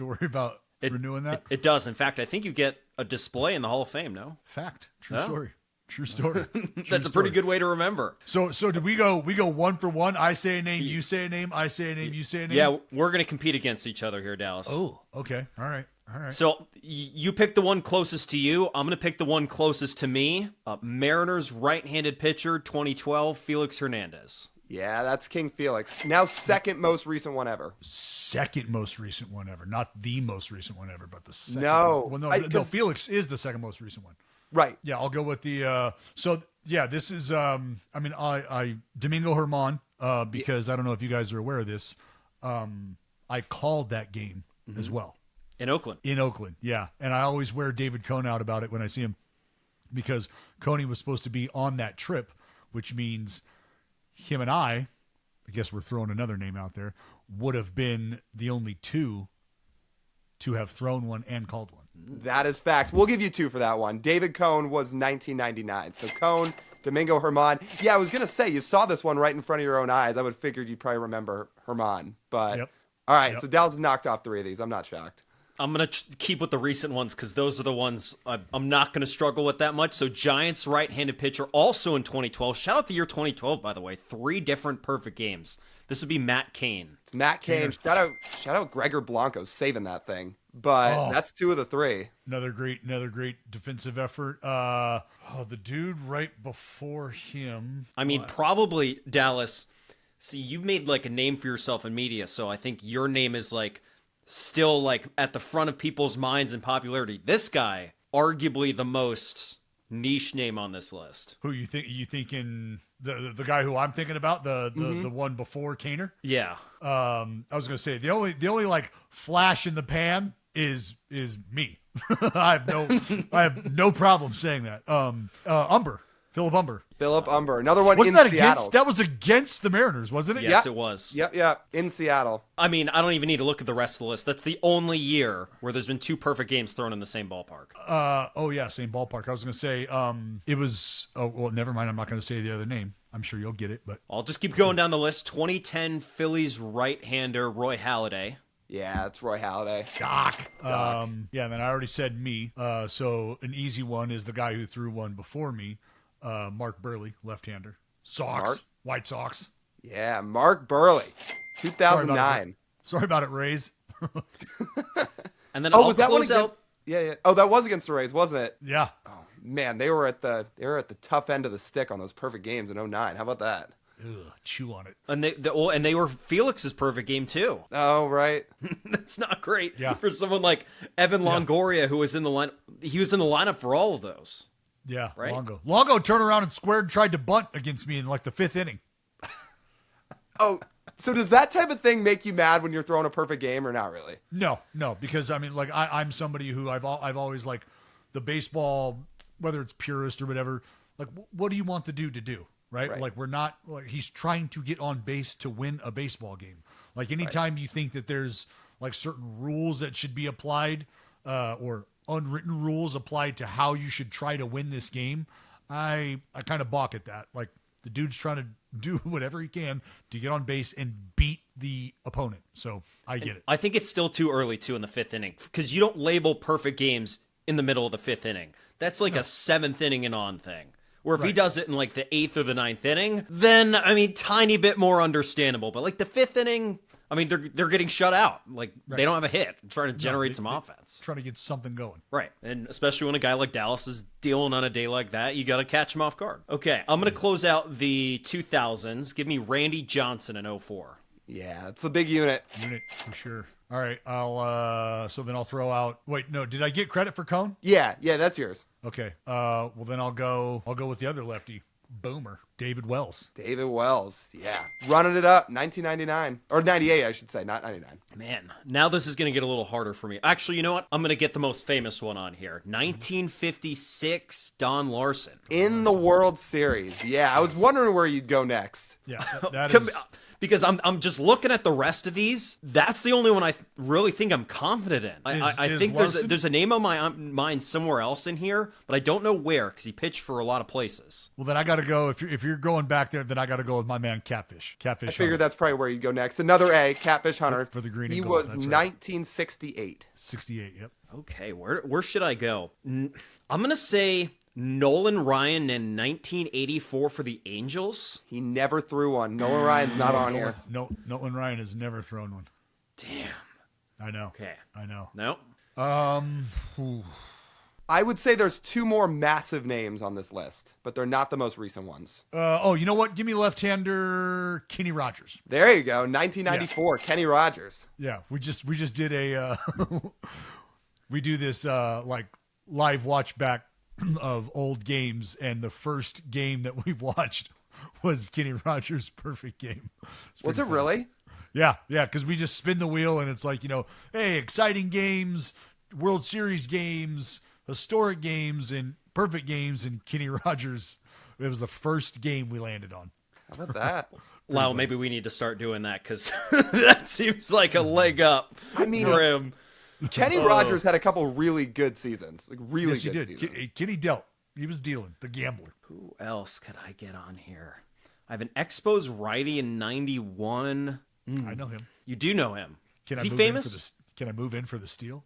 worry about renewing that. It does. In fact, I think you get a display in the Hall of Fame, no? Fact. True No? story. True story. That's a pretty good way to remember. So did we go 1 for 1? I say a name, you say a name, I say a name, you say a name? Yeah, we're going to compete against each other here, Dallas. Oh, okay. All right. So you pick the one closest to you. I'm going to pick the one closest to me. Mariners right-handed pitcher 2012, Felix Hernandez. Yeah, that's King Felix. Now second most recent one ever. Second most recent one ever. Not the most recent one ever, but the second. No. Well, no, Felix is the second most recent one. Right. Yeah, I'll go with the this is I Domingo Germán, because I don't know if you guys are aware of this. I called that game as well. In Oakland. Yeah. And I always wear David Cohn out about it when I see him, because Coney was supposed to be on that trip, which means him and I guess we're throwing another name out there, would have been the only two to have thrown one and called one. That is facts. We'll give you 2 for that one. David Cohn was 1999. So Cohn, Domingo Germán. Yeah, I was going to say, you saw this one right in front of your own eyes. I would have figured you'd probably remember Germán. But, Yep. All right, so Dallas knocked off 3 of these. I'm not shocked. I'm going to keep with the recent ones because those are the ones I'm not going to struggle with that much. So Giants right-handed pitcher also in 2012. Shout out the year 2012, by the way. 3 different perfect games. This would be Matt Cain. It's Matt Cain. Shout out Gregor Blanco saving that thing. But that's 2 of the 3. Another great defensive effort. The dude right before him. I mean, probably Dallas. See, you've made like a name for yourself in media, so I think your name is like still like at the front of people's minds in popularity. This guy, arguably the most niche name on this list. Who you thinking the guy who I'm thinking about, the one before Kaner? Yeah. I was gonna say the only like flash in the pan is me. I have no problem saying that. Philip Umber. Philip Umber. Another one Wasn't in that Seattle. that was against the Mariners, wasn't it? Yes, it was. Yep. In Seattle. I mean, I don't even need to look at the rest of the list. That's the only year where there's been 2 perfect games thrown in the same ballpark. Same ballpark. I was gonna say it was. Oh well, never mind. I'm not gonna say the other name. I'm sure you'll get it, but I'll just keep going down the list. 2010 Phillies right-hander Roy Halladay. Yeah, it's Roy Halladay. Doc. And then I already said me. So an easy one is the guy who threw one before me. Mark Burley, left-hander. White Sox. Yeah, Mark Burley, 2009. Sorry about it, Rays. And then was that one against? Yeah. Oh, that was against the Rays, wasn't it? Yeah. Oh man, they were at the tough end of the stick on those perfect games in 2009. How about that? Ugh, chew on it. And they were Felix's perfect game too. Oh, right. That's not great for someone like Evan Longoria, who was in the line. He was in the lineup for all of those. Yeah, right. Longo turned around and squared and tried to bunt against me in like the 5th inning. Oh, so does that type of thing make you mad when you're throwing a perfect game, or not really? No, because I mean, like I'm somebody who I've always like the baseball, whether it's purist or whatever. Like, what do you want the dude to do? Right? Like, we're not like he's trying to get on base to win a baseball game. Like, anytime you think that there's like certain rules that should be applied, or unwritten rules applied to how you should try to win this game, I kind of balk at that. Like, the dude's trying to do whatever he can to get on base and beat the opponent. So I get it. I think it's still too early too in the 5th inning because you don't label perfect games in the middle of the 5th inning. That's like a 7th inning and on thing. Where if he does it in like the 8th or the 9th inning, then I mean, tiny bit more understandable. But like the 5th inning, I mean, they're getting shut out. Like they don't have a hit. They're trying to generate some offense. Trying to get something going. Right. And especially when a guy like Dallas is dealing on a day like that, you got to catch him off guard. Okay. I'm going to close out the 2000s. Give me Randy Johnson in 04. Yeah, it's the big unit. Unit for sure. All right. So then I'll throw out. Wait, no. Did I get credit for Cone? Yeah, that's yours. Okay. Well then I'll go with the other lefty, Boomer. David Wells. David Wells, yeah. Running it up, 1999. Or 98, I should say, not 99. Man, now this is going to get a little harder for me. Actually, you know what? I'm going to get the most famous one on here. 1956, Don Larson. In the World Series, yeah. I was wondering where you'd go next. Yeah, that is... Because I'm just looking at the rest of these. That's the only one I really think I'm confident in. I think there's a name on my mind somewhere else in here, but I don't know where because he pitched for a lot of places. Well, then I got to go. If you're going back there, then I got to go with my man Catfish. I figured that's probably where you'd go next. Another A, Catfish Hunter. For the green and He gold, was that's right. 1968. 68, yep. Okay, where should I go? I'm going to say Nolan Ryan in 1984 for the Angels. He never threw one. Nolan Ryan's not on here. No, Nolan Ryan has never thrown one. Damn. I know. Okay. I know. No. I would say there's two more massive names on this list, but they're not the most recent ones. You know what? Give me left-hander Kenny Rogers. There you go. 1994, Kenny Rogers. Yeah, we just did a we do this like live watch back of old games, and the first game that we watched was Kenny Rogers' perfect game. Was it really? Yeah, because we just spin the wheel, and it's like, hey, exciting games, World Series games, historic games, and perfect games, and Kenny Rogers. It was the first game we landed on. How about that? Wow, maybe we need to start doing that because that seems like a leg up for him. Kenny Rogers had a couple really good seasons. Like really yes, good he did. seasons. Kenny dealt. He was dealing. The gambler. Who else could I get on here? I have an Expos righty in 91. I know him. You do know him. Can Is I he move famous? Can I move in for the steal?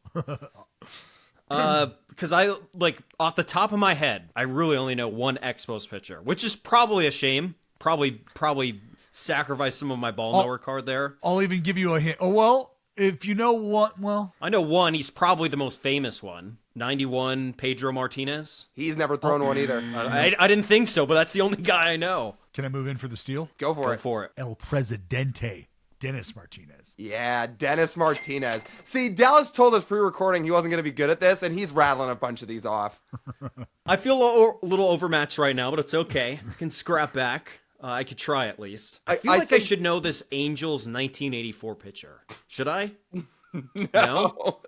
Because I, off the top of my head, I really only know one Expos pitcher, which is probably a shame. Probably sacrifice some of my ball knower card there. I'll even give you a hint. Oh, well, if you know what, well. I know one. He's probably the most famous one. 91, Pedro Martinez. He's never thrown one either. I didn't think so, but that's the only guy I know. Can I move in for the steal? Go for Go it. for it. El Presidente, Dennis Martinez. Yeah, Dennis Martinez. See, Dallas told us pre-recording he wasn't going to be good at this, and he's rattling a bunch of these off. I feel a little overmatched right now, but it's okay. I can scrap back. I could try at least. I feel like I should know this Angels 1984 pitcher. Should I? No?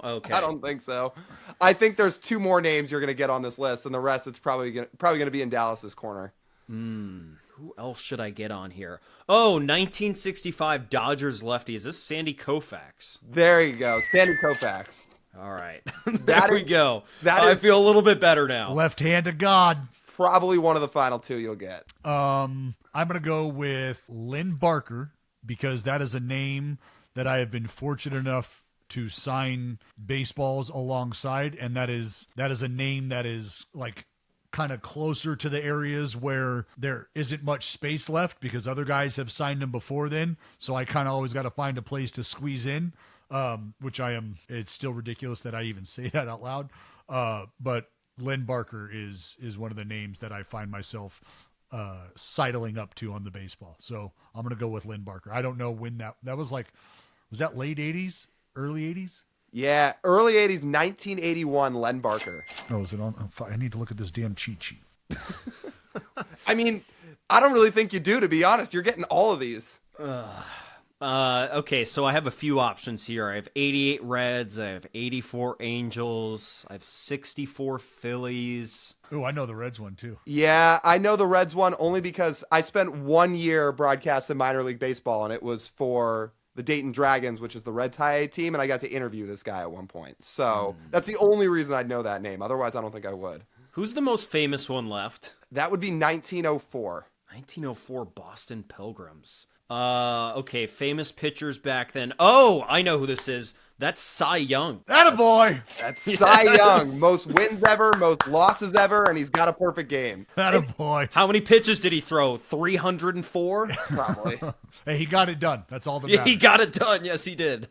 Okay. I don't think so. I think there's two more names you're going to get on this list, and the rest it's probably going to be in Dallas's corner. Who else should I get on here? Oh, 1965 Dodgers lefty. Is this Sandy Koufax? There you go, Sandy Koufax. All right. There we go. That I is feel a little bit better now. Left hand of God. probably one of the final two you'll get. I'm going to go with Lynn Barker because that is a name that I have been fortunate enough to sign baseballs alongside, and that is a name that is like kind of closer to the areas where there isn't much space left because other guys have signed him before then. So I kind of always got to find a place to squeeze in, which I am. It's still ridiculous that I even say that out loud. But Lynn Barker is one of the names that I find myself sidling up to on the baseball. So I'm going to go with Lynn Barker. I don't know when that was like, was that late 80s, early 80s? Yeah, early 80s, 1981, Len Barker. Oh, is it on? I need to look at this damn cheat sheet. I mean, I don't really think you do, to be honest. You're getting all of these. Okay, so I have a few options here. I have 88 Reds, I have 84 Angels, I have 64 Phillies. Oh, I know the Reds one too. Yeah, I know the Reds one only because I spent 1 year broadcasting minor league baseball, and it was for the Dayton Dragons, which is the Reds high A team, and I got to interview this guy at one point. So that's the only reason I'd know that name. Otherwise, I don't think I would. Who's the most famous one left? That would be 1904. 1904 Boston Pilgrims. Okay, famous pitchers back then. Oh, I know who this is. That's Cy Young. Attaboy! That's Cy Young. Most wins ever, most losses ever, and he's got a perfect game. Attaboy. How many pitches did he throw? 304? Probably. Hey, he got it done. That's all that Yeah, matters. he got it done. Yes, he did.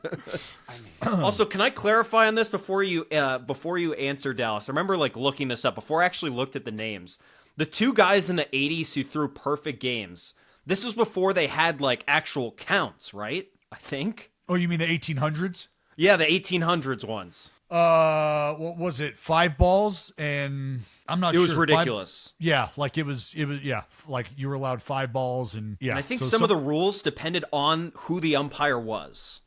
Also, can I clarify on this before you answer, Dallas? I remember looking this up before I actually looked at the names. The two guys in the 80s who threw perfect games. This was before they had actual counts, right? I think. Oh, you mean the 1800s? Yeah, the 1800s ones. What was it? 5 balls and I'm not It sure. was ridiculous. Like it was like you were allowed 5 balls and And I think some of the rules depended on who the umpire was.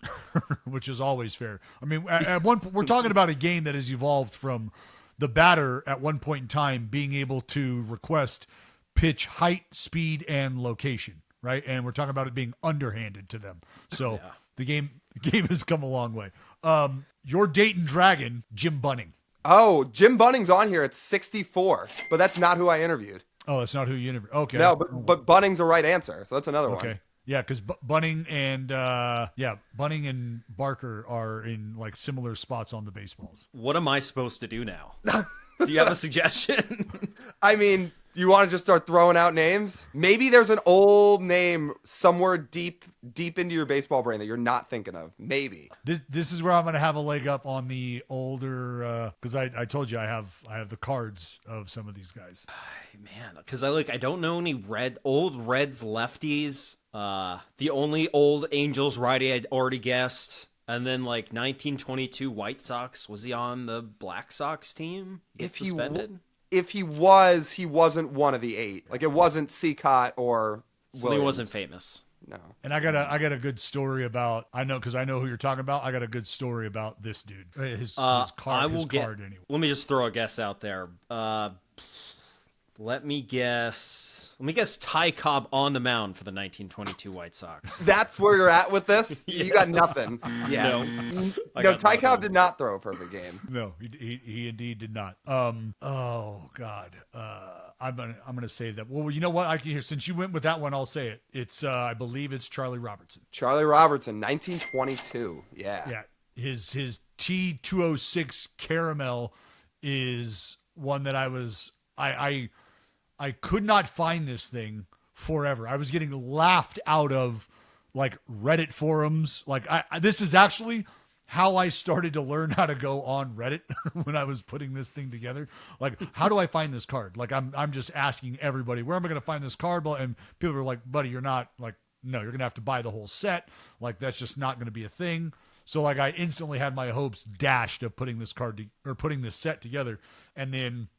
which is always fair. I mean, at one we're talking about a game that has evolved from the batter at one point in time being able to request pitch height, speed, and location, right? And we're talking about it being underhanded to them. So the game has come a long way. Your Dayton Dragon, Jim Bunning. Oh, Jim Bunning's on here at 64, but that's not who I interviewed. Oh, that's not who you interviewed. Okay. No, but Bunning's a right answer, so that's another one. Okay. Yeah, because Bunning and Bunning and Barker are in like similar spots on the baseballs. What am I supposed to do now? Do you have a suggestion? I mean, you want to just start throwing out names? Maybe there's an old name somewhere deep into your baseball brain that you're not thinking of. Maybe. This is where I'm going to have a leg up on the older because I told you I have the cards of some of these guys. Man, because I don't know any old Reds lefties. The only old Angels righty I'd already guessed. And then 1922 White Sox. Was he on the Black Sox team? Suspended? If he was, he wasn't one of the 8. Like it wasn't Seacott or So Williams. he wasn't famous. No. And I got a good story about because I know who you're talking about. I got a good story about this dude. His card anyway. Let me just throw a guess out there. Let me guess Ty Cobb on the mound for the 1922 White Sox. That's where you're at with this? You got nothing. Yeah. No, Ty Cobb did not throw a perfect game. No, he indeed did not. Oh God. I'm gonna save that. Well, you know what? Since you went with that one, I'll say it. It's I believe it's Charlie Robertson. Charlie Robertson, 1922. Yeah. Yeah. His T206 caramel is one that I could not find this thing forever. I was getting laughed out of like Reddit forums. Like this is actually how I started to learn how to go on Reddit when I was putting this thing together. Like, how do I find this card? Like, I'm just asking everybody, where am I going to find this card? And people are like, buddy, you're not like, no, you're going to have to buy the whole set. Like, that's just not going to be a thing. So like I instantly had my hopes dashed of putting this putting this set together. And then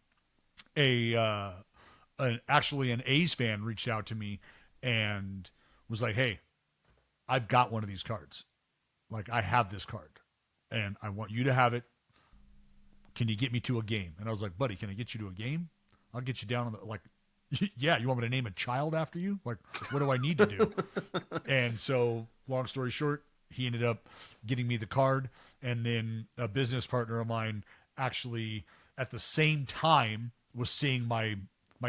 actually an A's fan reached out to me and was like, hey, I've got one of these cards. Like, I have this card and I want you to have it. Can you get me to a game? And I was like, buddy, can I get you to a game? I'll get you down on the, like, yeah, you want me to name a child after you? Like, what do I need to do? And so long story short, he ended up getting me the card. And then a business partner of mine actually at the same time was seeing my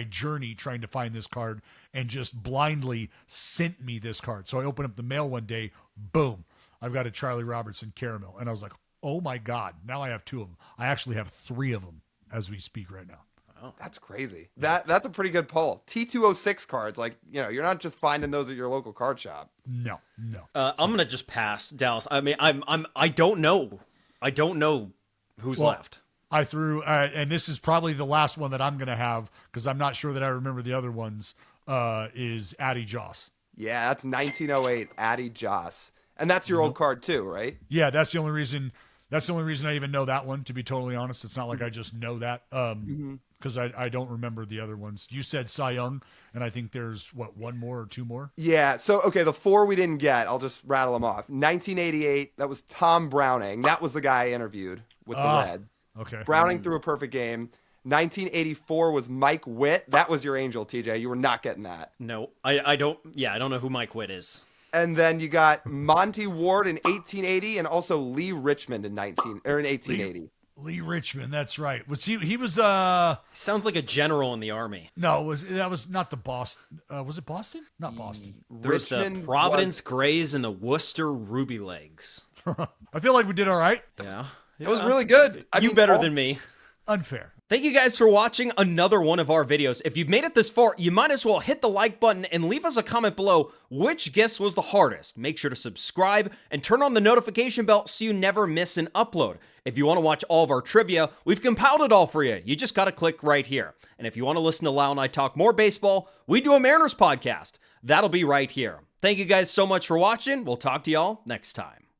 journey trying to find this card and just blindly sent me this card. So I opened up the mail one day, boom, I've got a Charlie Robertson caramel. And I was like, oh my God, now I have 2 of them. I actually have 3 of them as we speak right now. Oh, that's crazy. That's a pretty good pull. T206 cards, like, you know, you're not just finding those at your local card shop. No. I'm gonna just pass, Dallas. I mean, I don't know who's left. I threw, and this is probably the last one that I'm going to have because I'm not sure that I remember the other ones, is Addy Joss. Yeah, that's 1908, Addy Joss. And that's your old card too, right? Yeah, that's the only reason I even know that one, to be totally honest. It's not like I just know that because I don't remember the other ones. You said Cy Young, and I think there's, one more or 2 more? Yeah, so, okay, the 4 we didn't get, I'll just rattle them off. 1988, that was Tom Browning. That was the guy I interviewed with the Reds. Okay. Browning threw a perfect game. 1984 was Mike Witt. That was your Angel, TJ. You were not getting that. No, I don't know who Mike Witt is. And then you got Monty Ward in 1880 and also Lee Richmond in 1880. Lee Richmond, that's right. Was he was Sounds like a general in the army. No, that was not the Boston. Was it Boston? Not Boston. There's the Providence Grays and the Worcester Ruby Legs. I feel like we did all right. Yeah. It was really good. You better than me. Unfair. Thank you guys for watching another one of our videos. If you've made it this far, you might as well hit the like button and leave us a comment below which guess was the hardest. Make sure to subscribe and turn on the notification bell so you never miss an upload. If you want to watch all of our trivia, we've compiled it all for you. You just got to click right here. And if you want to listen to Lau and I talk more baseball, we do a Mariners podcast. That'll be right here. Thank you guys so much for watching. We'll talk to y'all next time.